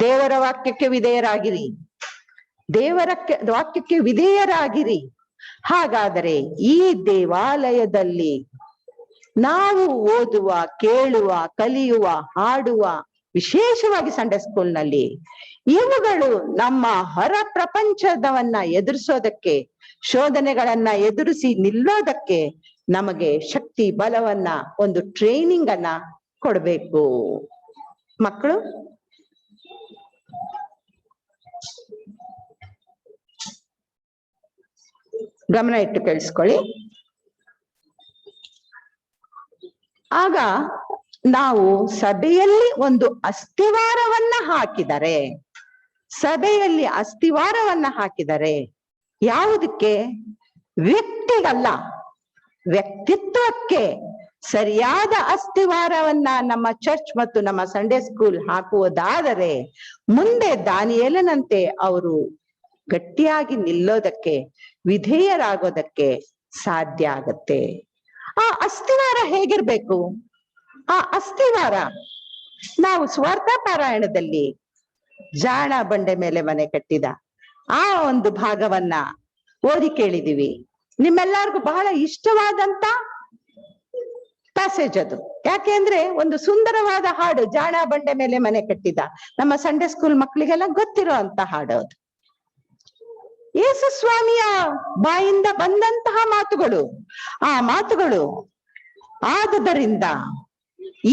ದೇವರ ವಾಕ್ಯಕ್ಕೆ ವಿಧೇಯರಾಗಿರಿ, ದೇವರ ವಾಕ್ಯಕ್ಕೆ ವಿಧೇಯರಾಗಿರಿ. ಹಾಗಾದರೆ ಈ ದೇವಾಲಯದಲ್ಲಿ ನಾವು ಓದುವ, ಕೇಳುವ, ಕಲಿಯುವ, ಹಾಡುವ, ವಿಶೇಷವಾಗಿ ಸಂಡೇ ಸ್ಕೂಲ್ನಲ್ಲಿ ಇವುಗಳು ನಮ್ಮ ಹೊರ ಪ್ರಪಂಚದವನ್ನ ಎದುರಿಸೋದಕ್ಕೆ, ಶೋಧನೆಗಳನ್ನ ಎದುರಿಸಿ ನಿಲ್ಲೋದಕ್ಕೆ ನಮಗೆ ಶಕ್ತಿ, ಬಲವನ್ನ, ಒಂದು ಟ್ರೈನಿಂಗ್ ಅನ್ನ ಕೊಡ್ಬೇಕು. ಮಕ್ಕಳು, ಗಮನ ಇಟ್ಟು ಕೇಳಿಸ್ಕೊಳ್ಳಿ. ಆಗ ನಾವು ಸಭೆಯಲ್ಲಿ ಒಂದು ಅಸ್ಥಿವಾರವನ್ನ ಹಾಕಿದರೆ, ಸಭೆಯಲ್ಲಿ ಅಸ್ಥಿವಾರವನ್ನ ಹಾಕಿದರೆ ಯಾವುದಕ್ಕೆ? ವ್ಯಕ್ತಿಗಲ್ಲ, ವ್ಯಕ್ತಿತ್ವಕ್ಕೆ ಸರಿಯಾದ ಅಸ್ಥಿವಾರವನ್ನ ನಮ್ಮ ಚರ್ಚ್ ಮತ್ತು ನಮ್ಮ ಸಂಡೇ ಸ್ಕೂಲ್ ಹಾಕುವುದಾದರೆ ಮುಂದೆ ದಾನಿಯೇಲನಂತೆ ಅವರು ಗಟ್ಟಿಯಾಗಿ ನಿಲ್ಲೋದಕ್ಕೆ, ವಿಧೇಯರಾಗೋದಕ್ಕೆ ಸಾಧ್ಯ ಆಗತ್ತೆ. ಆ ಅಸ್ಥಿವಾರ ಹೇಗಿರ್ಬೇಕು? ಆ ಅಸ್ಥಿವಾರ ನಾವು ಸ್ವಾರ್ಥ ಪಾರಾಯಣದಲ್ಲಿ ಜಾಣ ಬಂಡೆ ಮೇಲೆ ಮನೆ ಕಟ್ಟಿದ ಆ ಒಂದು ಭಾಗವನ್ನ ಓದಿ ಕೇಳಿದೀವಿ. ನಿಮ್ಮೆಲ್ಲರಿಗೂ ಬಹಳ ಇಷ್ಟವಾದಂತ ಪ್ಯಾಸೇಜ್ ಅದು. ಯಾಕೆಂದ್ರೆ ಒಂದು ಸುಂದರವಾದ ಹಾಡು, ಜಾಣ ಬಂಡೆ ಮೇಲೆ ಮನೆ ಕಟ್ಟಿದ. ನಮ್ಮ ಸಂಡೇ ಸ್ಕೂಲ್ ಮಕ್ಕಳಿಗೆಲ್ಲ ಗೊತ್ತಿರೋ ಅಂತ ಹಾಡು ಅದು. ಯೇಸು ಸ್ವಾಮಿಯ ಬಾಯಿಂದ ಬಂದಂತಹ ಮಾತುಗಳು, ಆ ಮಾತುಗಳು. ಆದುದರಿಂದ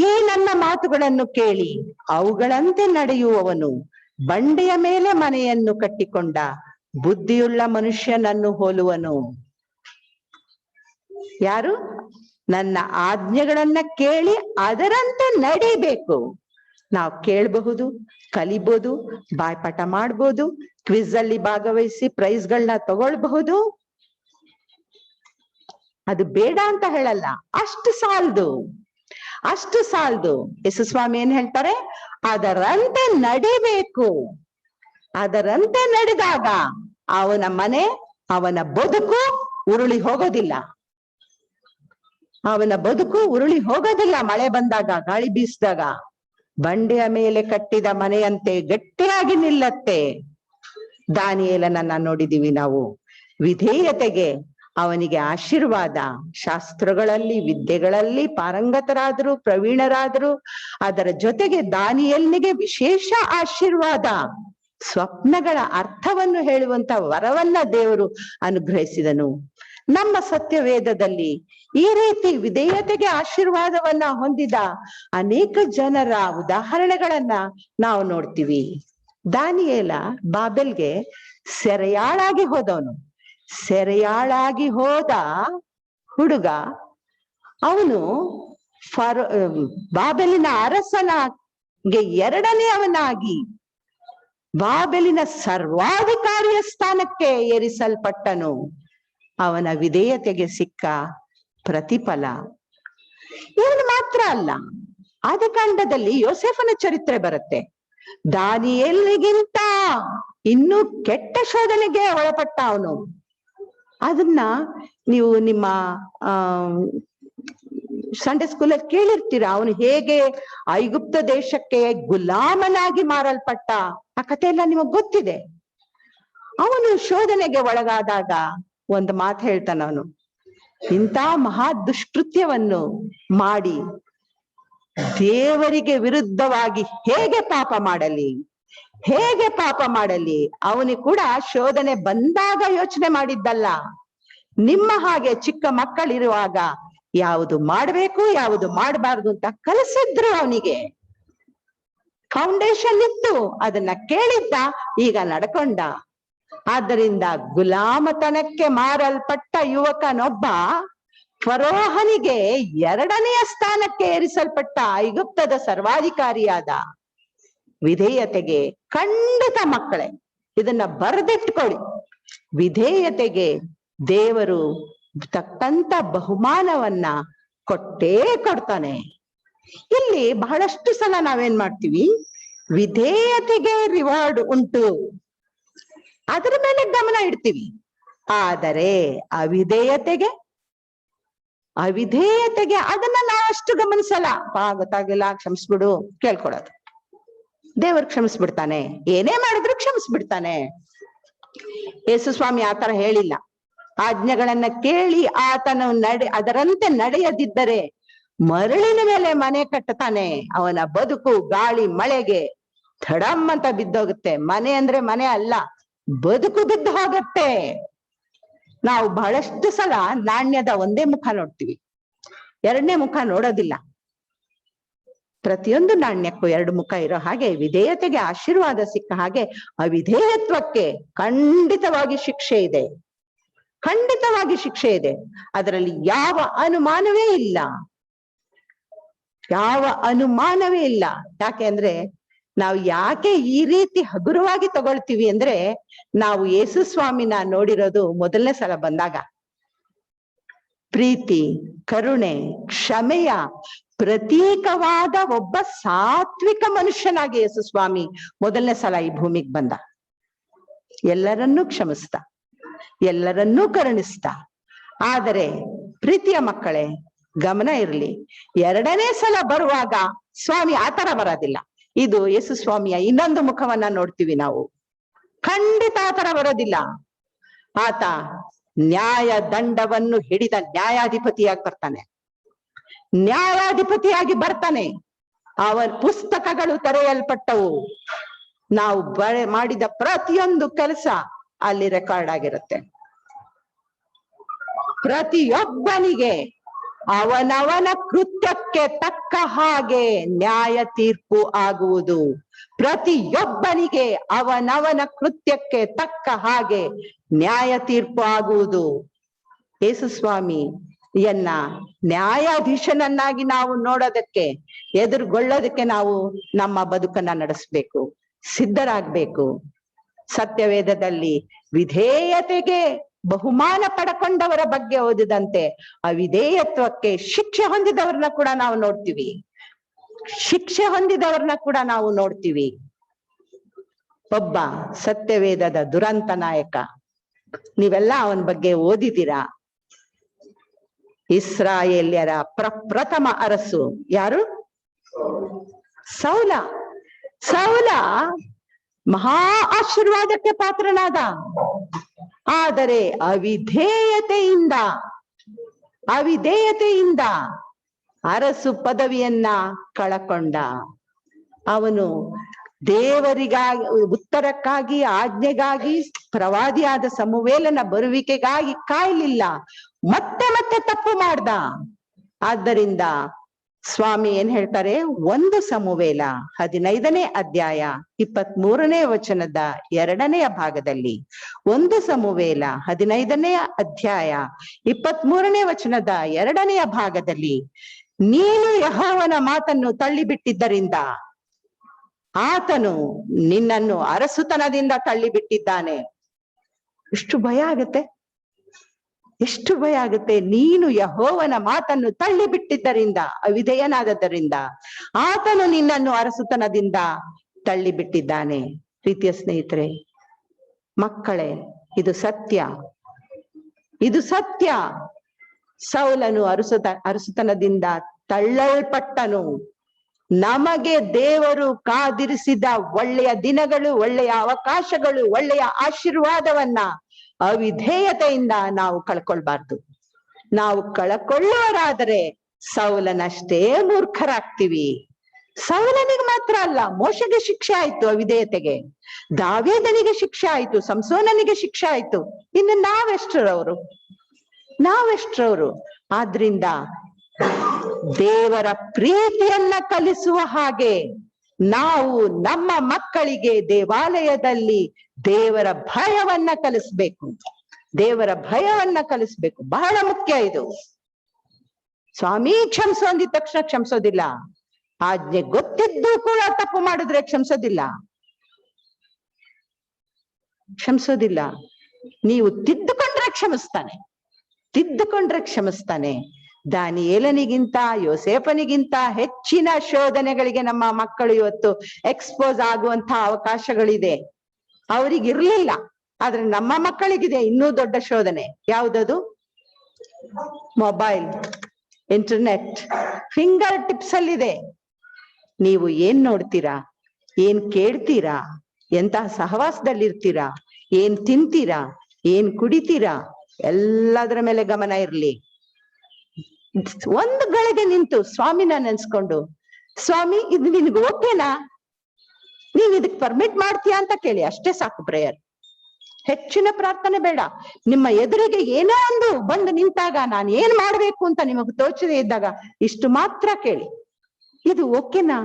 ಈ ನನ್ನ ಮಾತುಗಳನ್ನು ಕೇಳಿ ಅವುಗಳಂತೆ ನಡೆಯುವವನು ಬಂಡೆಯ ಮೇಲೆ ಮನೆಯನ್ನು ಕಟ್ಟಿಕೊಂಡ ಬುದ್ಧಿಯುಳ್ಳ ಮನುಷ್ಯನನ್ನು ಹೋಲುವನು. ಯಾರು? ನನ್ನ ಆಜ್ಞೆಗಳನ್ನ ಕೇಳಿ ಅದರಂತೆ ನಡಿಬೇಕು. ನಾವು ಕೇಳಬಹುದು, ಕಲಿಬಹುದು, ಬಾಯ್ಪಾಠ ಮಾಡ್ಬೋದು, ಕ್ವಿಜ್ ಅಲ್ಲಿ ಭಾಗವಹಿಸಿ ಪ್ರೈಸ್ಗಳನ್ನ ತಗೊಳ್ಬಹುದು. ಅದು ಬೇಡ ಅಂತ ಹೇಳಲ್ಲ, ಅಷ್ಟು ಸಾಲದು, ಅಷ್ಟು ಸಾಲದು. ಯೇಸು ಸ್ವಾಮಿ ಏನ್ ಹೇಳ್ತಾರೆ? ಅದರಂತೆ ನಡಿಬೇಕು. ಅದರಂತೆ ನಡೆದಾಗ ಅವನ ಮನೆ, ಅವನ ಬದುಕು ಉರುಳಿ ಹೋಗೋದಿಲ್ಲ. ಅವನ ಬದುಕು ಉರುಳಿ ಹೋಗೋದಿಲ್ಲ. ಮಳೆ ಬಂದಾಗ, ಗಾಳಿ ಬೀಸಿದಾಗ ಬಂಡೆಯ ಮೇಲೆ ಕಟ್ಟಿದ ಮನೆಯಂತೆ ಗಟ್ಟಿಯಾಗಿ ನಿಲ್ಲತ್ತೆ. ದಾನಿಯೇಲನನ್ನ ನೋಡಿದೀವಿ ನಾವು. ವಿಧೇಯತೆಗೆ ಅವನಿಗೆ ಆಶೀರ್ವಾದ. ಶಾಸ್ತ್ರಗಳಲ್ಲಿ, ವಿದ್ಯೆಗಳಲ್ಲಿ ಪಾರಂಗತರಾದ್ರು, ಪ್ರವೀಣರಾದ್ರು. ಅದರ ಜೊತೆಗೆ ದಾನಿಯೇಲನಿಗೆ ವಿಶೇಷ ಆಶೀರ್ವಾದ. ಸ್ವಪ್ನಗಳ ಅರ್ಥವನ್ನು ಹೇಳುವಂತ ವರವನ್ನ ದೇವರು ಅನುಗ್ರಹಿಸಿದನು. ನಮ್ಮ ಸತ್ಯವೇದದಲ್ಲಿ ಈ ರೀತಿ ವಿಧೇಯತೆಗೆ ಆಶೀರ್ವಾದವನ್ನ ಹೊಂದಿದ ಅನೇಕ ಜನರ ಉದಾಹರಣೆಗಳನ್ನ ನಾವು ನೋಡ್ತೀವಿ. ದಾನಿಯೇಲ ಬಾಬೆಲ್ಗೆ ಸೆರೆಯಾಳಾಗಿ ಹೋದವನು. ಸೆರೆಯಾಳಾಗಿ ಹೋದ ಹುಡುಗ ಅವನು ಬಾಬೆಲಿನ ಅರಸನಿಗೆ ಎರಡನೆಯವನಾಗಿ ಬಾಬೆಲಿನ ಸರ್ವಾಧಿಕಾರಿಯ ಸ್ಥಾನಕ್ಕೆ ಏರಿಸಲ್ಪಟ್ಟನು. ಅವನ ವಿಧೇಯತೆಗೆ ಸಿಕ್ಕ ಪ್ರತಿಫಲ. ಇವನು ಮಾತ್ರ ಅಲ್ಲ, ಆದಿಕಾಂಡದಲ್ಲಿ ಯೋಸೇಫನ ಚರಿತ್ರೆ ಬರುತ್ತೆ. ದಾನಿಯೇಲನಿಗಿಂತ ಇನ್ನೂ ಕೆಟ್ಟ ಶೋಧನೆಗೆ ಒಳಪಟ್ಟ ಅವನು. ಅದನ್ನ ನೀವು ನಿಮ್ಮ ಸಂಡೇ ಸ್ಕೂಲಲ್ಲಿ ಕೇಳಿರ್ತೀರ. ಅವನು ಹೇಗೆ ಐಗುಪ್ತ ದೇಶಕ್ಕೆ ಗುಲಾಮನಾಗಿ ಮಾರಲ್ಪಟ್ಟ, ಆ ಕಥೆ ಎಲ್ಲ ನಿಮಗ್ ಗೊತ್ತಿದೆ. ಅವನು ಶೋಧನೆಗೆ ಒಳಗಾದಾಗ ಒಂದು ಮಾತು ಹೇಳ್ತಾನ ಅವನು. ಇಂಥ ಮಹಾ ದುಷ್ಕೃತ್ಯವನ್ನು ಮಾಡಿ ದೇವರಿಗೆ ವಿರುದ್ಧವಾಗಿ ಹೇಗೆ ಪಾಪ ಮಾಡಲಿ, ಹೇಗೆ ಪಾಪ ಮಾಡಲಿ. ಅವನಿಗೆ ಕೂಡ ಶೋಧನೆ ಬಂದಾಗ ಯೋಚನೆ ಮಾಡಿದ್ದಲ್ಲ. ನಿಮ್ಮ ಹಾಗೆ ಚಿಕ್ಕ ಮಕ್ಕಳಿರುವಾಗ ಯಾವುದು ಮಾಡ್ಬೇಕು, ಯಾವುದು ಮಾಡಬಾರ್ದು ಅಂತ ಕಲಿಸಿದ್ರು. ಅವನಿಗೆ ಫೌಂಡೇಶನ್ ಇತ್ತು, ಅದನ್ನ ಕೇಳಿದ್ದ, ಈಗ ನಡ್ಕೊಂಡ. ಆದ್ದರಿಂದ ಗುಲಾಮತನಕ್ಕೆ ಮಾರಲ್ಪಟ್ಟ ಯುವಕನೊಬ್ಬ ಫರೋಹನಿಗೆ ಎರಡನೆಯ ಸ್ಥಾನಕ್ಕೆ ಏರಿಸಲ್ಪಟ್ಟ ಐಗುಪ್ತದ ಸರ್ವಾಧಿಕಾರಿಯಾದ. ವಿಧೇಯತೆಗೆ ಖಂಡಿತ ಮಕ್ಕಳೇ ಇದನ್ನ ಬರೆದಿಟ್ಕೊಳ್ಳಿ. ವಿಧೇಯತೆಗೆ ದೇವರು ತಕ್ಕಂತ ಬಹುಮಾನವನ್ನ ಕೊಟ್ಟೇ ಕೊಡ್ತಾನೆ. ಇಲ್ಲಿ ಬಹಳಷ್ಟು ಸಲ ನಾವೇನ್ ಮಾಡ್ತೀವಿ, ವಿಧೇಯತೆಗೆ ರಿವಾರ್ಡ್ ಉಂಟು, ಅದರ ಮೇಲೆ ಗಮನ ಇಡ್ತೀವಿ. ಆದರೆ ಅವಿಧೇಯತೆಗೆ ಅದನ್ನ ನಾವಷ್ಟು ಗಮನಿಸಲ್ಲ. ಗೊತ್ತಾಗಿಲ್ಲ, ಕ್ಷಮಿಸ್ಬಿಡು, ಕೇಳ್ಕೊಳೋದು. ದೇವರು ಕ್ಷಮಿಸ್ಬಿಡ್ತಾನೆ, ಏನೇ ಮಾಡಿದ್ರು ಕ್ಷಮಿಸ್ಬಿಡ್ತಾನೆ. ಯೇಸು ಸ್ವಾಮಿ ಆತರ ಹೇಳಿಲ್ಲ. ಆಜ್ಞೆಗಳನ್ನ ಕೇಳಿ ಆತನು ಅದರಂತೆ ನಡೆಯದಿದ್ದರೆ ಮರಳಿನ ಮೇಲೆ ಮನೆ ಕಟ್ಟತಾನೆ. ಅವನ ಬದುಕು ಗಾಳಿ ಮಳೆಗೆ ಥಡಮ್ ಅಂತ ಬಿದ್ದೋಗುತ್ತೆ. ಮನೆ ಅಂದ್ರೆ ಮನೆ ಅಲ್ಲ, ಬದುಕು ಬಿದ್ದು ಹೋಗುತ್ತೆ. ನಾವು ಬಹಳಷ್ಟು ಸಲ ನಾಣ್ಯದ ಒಂದೇ ಮುಖ ನೋಡ್ತೀವಿ, ಎರಡನೇ ಮುಖ ನೋಡೋದಿಲ್ಲ. ಪ್ರತಿಯೊಂದು ನಾಣ್ಯಕ್ಕೂ ಎರಡು ಮುಖ ಇರೋ ಹಾಗೆ ವಿಧೇಯತೆಗೆ ಆಶೀರ್ವಾದ ಸಿಕ್ಕ ಹಾಗೆ ಅವಿಧೇಯತ್ವಕ್ಕೆ ಖಂಡಿತವಾಗಿ ಶಿಕ್ಷೆ ಇದೆ. ಖಂಡಿತವಾಗಿ ಶಿಕ್ಷೆ ಇದೆ. ಅದರಲ್ಲಿ ಯಾವ ಅನುಮಾನವೇ ಇಲ್ಲ, ಯಾವ ಅನುಮಾನವೇ ಇಲ್ಲ. ಯಾಕೆ ಅಂದ್ರೆ ನಾವು ಯಾಕೆ ಈ ರೀತಿ ಹಗುರವಾಗಿ ತಗೊಳ್ತೀವಿ ಅಂದ್ರೆ, ನಾವು ಯೇಸು ಸ್ವಾಮಿನ ನೋಡಿರೋದು ಮೊದಲನೇ ಸಲ ಬಂದಾಗ. ಪ್ರೀತಿ, ಕರುಣೆ, ಕ್ಷಮೆಯ ಪ್ರತೀಕವಾದ ಒಬ್ಬ ಸಾತ್ವಿಕ ಮನುಷ್ಯನಾಗಿ ಯೇಸು ಸ್ವಾಮಿ ಮೊದಲನೇ ಸಲ ಈ ಭೂಮಿಗೆ ಬಂದ. ಎಲ್ಲರನ್ನೂ ಕ್ಷಮಿಸ್ತಾ, ಎಲ್ಲರನ್ನೂ ಕರುಣಿಸ್ತಾ. ಆದರೆ ಪ್ರೀತಿಯ ಮಕ್ಕಳೇ, ಗಮನ ಇರ್ಲಿ. ಎರಡನೇ ಸಲ ಬರುವಾಗ ಸ್ವಾಮಿ ಆತರ ಬರೋದಿಲ್ಲ. ಇದು ಯೇಸು ಸ್ವಾಮಿಯ ಇನ್ನೊಂದು ಮುಖವನ್ನ ನೋಡ್ತೀವಿ ನಾವು. ಖಂಡಿತ ಆತರ ಬರೋದಿಲ್ಲ. ಆತ ನ್ಯಾಯ ದಂಡವನ್ನು ಹಿಡಿದ ನ್ಯಾಯಾಧಿಪತಿಯಾಗಿ ಬರ್ತಾನೆ. ನ್ಯಾಯಾಧಿಪತಿಯಾಗಿ ಬರ್ತಾನೆ. ಅವನ ಪುಸ್ತಕಗಳು ತೆರೆಯಲ್ಪಟ್ಟವು. ನಾವು ಮಾಡಿದ ಪ್ರತಿಯೊಂದು ಕೆಲಸ ಅಲ್ಲಿ ರೆಕಾರ್ಡ್ ಆಗಿರುತ್ತೆ. ಪ್ರತಿಯೊಬ್ಬನಿಗೆ ಅವನವನ ಕೃತ್ಯಕ್ಕೆ ತಕ್ಕ ಹಾಗೆ ನ್ಯಾಯ ತೀರ್ಪು ಆಗುವುದು. ಪ್ರತಿಯೊಬ್ಬನಿಗೆ ಅವನವನ ಕೃತ್ಯಕ್ಕೆ ತಕ್ಕ ಹಾಗೆ ನ್ಯಾಯ ತೀರ್ಪು ಆಗುವುದು. ಯೇಸು ಸ್ವಾಮಿಯನ್ನ ನ್ಯಾಯಾಧೀಶನನ್ನಾಗಿ ನಾವು ನೋಡೋದಕ್ಕೆ, ಎದುರುಗೊಳ್ಳೋದಕ್ಕೆ ನಾವು ನಮ್ಮ ಬದುಕನ್ನ ನಡೆಸ್ಬೇಕು, ಸಿದ್ಧರಾಗ್ಬೇಕು. ಸತ್ಯವೇದದಲ್ಲಿ ವಿಧೇಯತೆಗೆ ಬಹುಮಾನ ಪಡ್ಕೊಂಡವರ ಬಗ್ಗೆ ಓದಿದಂತೆ ಅವಿಧೇಯತ್ವಕ್ಕೆ ಶಿಕ್ಷೆ ಹೊಂದಿದವ್ರನ್ನ ಕೂಡ ನಾವು ನೋಡ್ತೀವಿ. ಶಿಕ್ಷೆ ಹೊಂದಿದವ್ರನ್ನ ಕೂಡ ನಾವು ನೋಡ್ತೀವಿ. ಒಬ್ಬ ಸತ್ಯವೇದದ ದುರಂತ ನಾಯಕ, ನೀವೆಲ್ಲ ಅವನ ಬಗ್ಗೆ ಓದಿದ್ದೀರಾ. ಇಸ್ರಾಯೇಲ್ಯರ ಪ್ರಥಮ ಅರಸು ಯಾರು? ಸೌಲ. ಸೌಲ ಮಹಾ ಆಶೀರ್ವಾದಕ್ಕೆ ಪಾತ್ರನಾದ. ಆದರೆ ಅವಿಧೇಯತೆಯಿಂದ ಅರಸು ಪದವಿಯನ್ನ ಕಳಕೊಂಡ. ಅವನು ದೇವರಿಗಾಗಿ, ಉತ್ತರಕ್ಕಾಗಿ, ಆಜ್ಞೆಗಾಗಿ, ಪ್ರವಾದಿಯಾದ ಸಮುವೇಲನ ಬರುವಿಕೆಗಾಗಿ ಕಾಯ್ಲಿಲ್ಲ. ಮತ್ತೆ ಮತ್ತೆ ತಪ್ಪು ಮಾಡ್ದ. ಆದ್ದರಿಂದ ಸ್ವಾಮಿ ಏನ್ ಹೇಳ್ತಾರೆ? 1 ಸಮುವೇಲ 15ನೇ ಅಧ್ಯಾಯ 23ನೇ ವಚನದ 2ನೇ ಭಾಗದಲ್ಲಿ, 1 ಸಮುವೇಲ 15ನೇ ಅಧ್ಯಾಯ 23ನೇ ವಚನದ 2ನೇ ಭಾಗದಲ್ಲಿ, ನೀನು ಯೆಹೋವನ ಮಾತನ್ನು ತಳ್ಳಿಬಿಟ್ಟಿದ್ದರಿಂದ ಆತನು ನಿನ್ನನ್ನು ಅರಸುತನದಿಂದ ತಳ್ಳಿಬಿಟ್ಟಿದ್ದಾನೆ. ಎಷ್ಟು ಭಯ ಆಗುತ್ತೆ, ಎಷ್ಟು ಭಯ ಆಗುತ್ತೆ. ನೀನು ಯೆಹೋವನ ಮಾತನ್ನು ತಳ್ಳಿಬಿಟ್ಟಿದ್ದರಿಂದ, ಅವಿಧೇಯನಾದದ್ದರಿಂದ ಆತನು ನಿನ್ನನ್ನು ಅರಸುತನದಿಂದ ತಳ್ಳಿಬಿಟ್ಟಿದ್ದಾನೆ. ಪ್ರೀತಿಯ ಸ್ನೇಹಿತರೆ, ಮಕ್ಕಳೇ, ಇದು ಸತ್ಯ, ಇದು ಸತ್ಯ. ಸೌಲನು ಅರಸುತನದಿಂದ ತಳ್ಳಲ್ಪಟ್ಟನು. ನಮಗೆ ದೇವರು ಕಾದಿರಿಸಿದ ಒಳ್ಳೆಯ ದಿನಗಳು, ಒಳ್ಳೆಯ ಅವಕಾಶಗಳು, ಒಳ್ಳೆಯ ಆಶೀರ್ವಾದವನ್ನ ಅವಿಧೇಯತೆಯಿಂದ ನಾವು ಕಳ್ಕೊಳ್ಬಾರ್ದು. ನಾವು ಕಳ್ಕೊಳ್ಳೋರಾದರೆ ಸೌಲನಷ್ಟೇ ಮೂರ್ಖರಾಗ್ತೀವಿ. ಸೌಲನಿಗೆ ಮಾತ್ರ ಅಲ್ಲ, ಮೋಶೆಗೆ ಶಿಕ್ಷೆ ಆಯ್ತು ಅವಿಧೇಯತೆಗೆ, ದಾವೀದನಿಗೆ ಶಿಕ್ಷೆ ಆಯ್ತು, ಸಂಸೋನನಿಗೆ ಶಿಕ್ಷೆ ಆಯ್ತು. ಇನ್ನು ನಾವೆಷ್ಟರವರು? ಆದ್ರಿಂದ ದೇವರ ಪ್ರೀತಿಯನ್ನ ಕಲಿಸುವ ಹಾಗೆ ನಾವು ನಮ್ಮ ಮಕ್ಕಳಿಗೆ ದೇವಾಲಯದಲ್ಲಿ ದೇವರ ಭಯವನ್ನ ಕಲಿಸ್ಬೇಕು. ದೇವರ ಭಯವನ್ನ ಕಲಿಸ್ಬೇಕು. ಬಹಳ ಮುಖ್ಯ ಇದು. ಸ್ವಾಮಿ ಕ್ಷಮಿಸು ಅಂದಿದ ತಕ್ಷಣ ಕ್ಷಮಿಸೋದಿಲ್ಲ. ಆಜ್ಞೆ ಗೊತ್ತಿದ್ದು ಕೂಡ ತಪ್ಪು ಮಾಡಿದ್ರೆ ಕ್ಷಮಿಸೋದಿಲ್ಲ. ನೀವು ತಿದ್ದುಕೊಂಡ್ರೆ ಕ್ಷಮಿಸ್ತಾನೆ. ದಾನಿಯೇಲನಿಗಿಂತ, ಯೋಸೇಫನಿಗಿಂತ ಹೆಚ್ಚಿನ ಶೋಧನೆಗಳಿಗೆ ನಮ್ಮ ಮಕ್ಕಳು ಇವತ್ತು ಎಕ್ಸ್ಪೋಸ್ ಆಗುವಂತ ಅವಕಾಶಗಳಿದೆ. ಅವರಿಗಿರ್ಲಿಲ್ಲ, ಆದ್ರೆ ನಮ್ಮ ಮಕ್ಕಳಿಗಿದೆ ಇನ್ನೂ ದೊಡ್ಡ ಶೋಧನೆ. ಯಾವುದದು? ಮೊಬೈಲ್, ಇಂಟರ್ನೆಟ್ ಫಿಂಗರ್ ಟಿಪ್ಸ್ ಅಲ್ಲಿದೆ. ನೀವು ಏನ್ ನೋಡ್ತೀರಾ, ಏನ್ ಕೇಳ್ತೀರಾ, ಎಂತಹ ಸಹವಾಸದಲ್ಲಿರ್ತೀರಾ, ಏನ್ ತಿಂತೀರಾ, ಏನ್ ಕುಡಿತೀರಾ, ಎಲ್ಲದರ ಮೇಲೆ ಗಮನ ಇರ್ಲಿ. ಒಂದು ಗಳಿಗೆ ನಿಂತು ಸ್ವಾಮಿನ ನೆನ್ಸ್ಕೊಂಡು, ಸ್ವಾಮಿ ಇದು ನಿನ್ಗೆ ಓಕೆನಾ, ನೀನ್ ಇದಕ್ ಪರ್ಮಿಟ್ ಮಾಡ್ತೀಯಾ ಅಂತ ಕೇಳಿ. ಅಷ್ಟೇ ಸಾಕು ಪ್ರೇಯರ್. ಹೆಚ್ಚಿನ ಪ್ರಾರ್ಥನೆ ಬೇಡ. ನಿಮ್ಮ ಎದುರಿಗೆ ಏನೋ ಒಂದು ಬಂದು ನಿಂತಾಗ ನಾನು ಏನ್ ಮಾಡ್ಬೇಕು ಅಂತ ನಿಮಗ್ ತೋಚದೆ ಇದ್ದಾಗ ಇಷ್ಟು ಮಾತ್ರ ಕೇಳಿ. ಇದು ಓಕೆನಾ,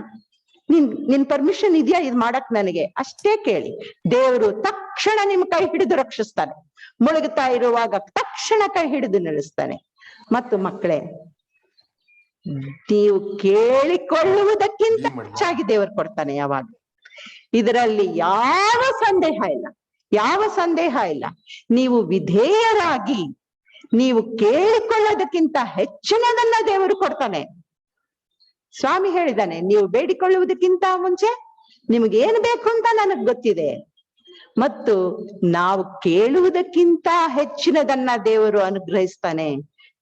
ನಿನ್ ಪರ್ಮಿಷನ್ ಇದೆಯಾ ಇದು ಮಾಡಕ್ ನನಗೆ, ಅಷ್ಟೇ ಕೇಳಿ. ದೇವರು ತಕ್ಷಣ ನಿಮ್ ಕೈ ಹಿಡಿದು ರಕ್ಷಿಸ್ತಾನೆ. ಮುಳುಗುತ್ತಾ ಇರುವಾಗ ತಕ್ಷಣ ಕೈ ಹಿಡಿದು ನಿಲ್ಲಿಸ್ತಾನೆ. ಮತ್ತು ಮಕ್ಕಳೇ, ನೀವು ಕೇಳಿಕೊಳ್ಳುವುದಕ್ಕಿಂತ ಹೆಚ್ಚಾಗಿ ದೇವರು ಕೊಡ್ತಾನೆ ಯಾವಾಗ. ಇದರಲ್ಲಿ ಯಾವ ಸಂದೇಹ ಇಲ್ಲ. ನೀವು ವಿಧೇಯರಾಗಿ ನೀವು ಕೇಳಿಕೊಳ್ಳೋದಕ್ಕಿಂತ ಹೆಚ್ಚಿನದನ್ನ ದೇವರು ಕೊಡ್ತಾನೆ. ಸ್ವಾಮಿ ಹೇಳಿದಾನೆ, ನೀವು ಬೇಡಿಕೊಳ್ಳುವುದಕ್ಕಿಂತ ಮುಂಚೆ ನಿಮ್ಗೆ ಏನ್ ಬೇಕು ಅಂತ ನನಗ್ ಗೊತ್ತಿದೆ. ಮತ್ತು ನಾವು ಕೇಳುವುದಕ್ಕಿಂತ ಹೆಚ್ಚಿನದನ್ನ ದೇವರು ಅನುಗ್ರಹಿಸ್ತಾನೆ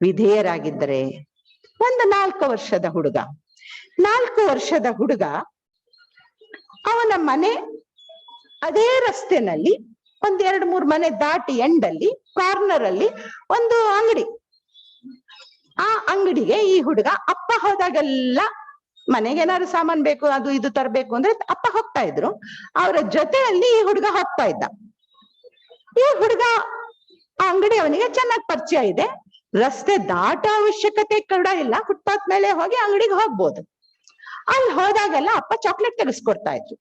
ವಿಧೇಯರಾಗಿದ್ದರೆ. ಒಂದು 4 ವರ್ಷದ ಹುಡುಗ. 4 ವರ್ಷದ ಹುಡುಗ, ಅವನ ಮನೆ ಅದೇ ರಸ್ತೆನಲ್ಲಿ 1-2-3 ಮನೆ ದಾಟಿ ಎಂಡಲ್ಲಿ ಕಾರ್ನರ್ ಅಲ್ಲಿ ಒಂದು ಅಂಗಡಿ. ಆ ಅಂಗಡಿಗೆ ಈ ಹುಡುಗ ಅಪ್ಪ ಹೋದಾಗೆಲ್ಲ ಮನೆಗೆ ಏನಾದ್ರು ಸಾಮಾನ್ ಬೇಕು, ಅದು ಇದು ತರಬೇಕು ಅಂದ್ರೆ ಅಪ್ಪ ಹೋಗ್ತಾ ಇದ್ರು. ಅವರ ಜೊತೆಯಲ್ಲಿ ಈ ಹುಡುಗ ಹೋಗ್ತಾ ಇದ್ದ. ಈ ಹುಡುಗ ಆ ಅಂಗಡಿ ಅವನಿಗೆ ಚೆನ್ನಾಗಿ ಪರಿಚಯ ಇದೆ. ರಸ್ತೆ ದಾಟೋ ಅವಶ್ಯಕತೆ ಕೂಡ ಇಲ್ಲ, ಫುಟ್ಪಾತ್ ಮೇಲೆ ಹೋಗಿ ಅಂಗಡಿಗೆ ಹೋಗ್ಬೋದು. ಅಲ್ಲಿ ಹೋದಾಗೆಲ್ಲ ಅಪ್ಪ ಚಾಕ್ಲೇಟ್ ತೆಗೆಸ್ಕೊಡ್ತಾ ಇದ್ರು.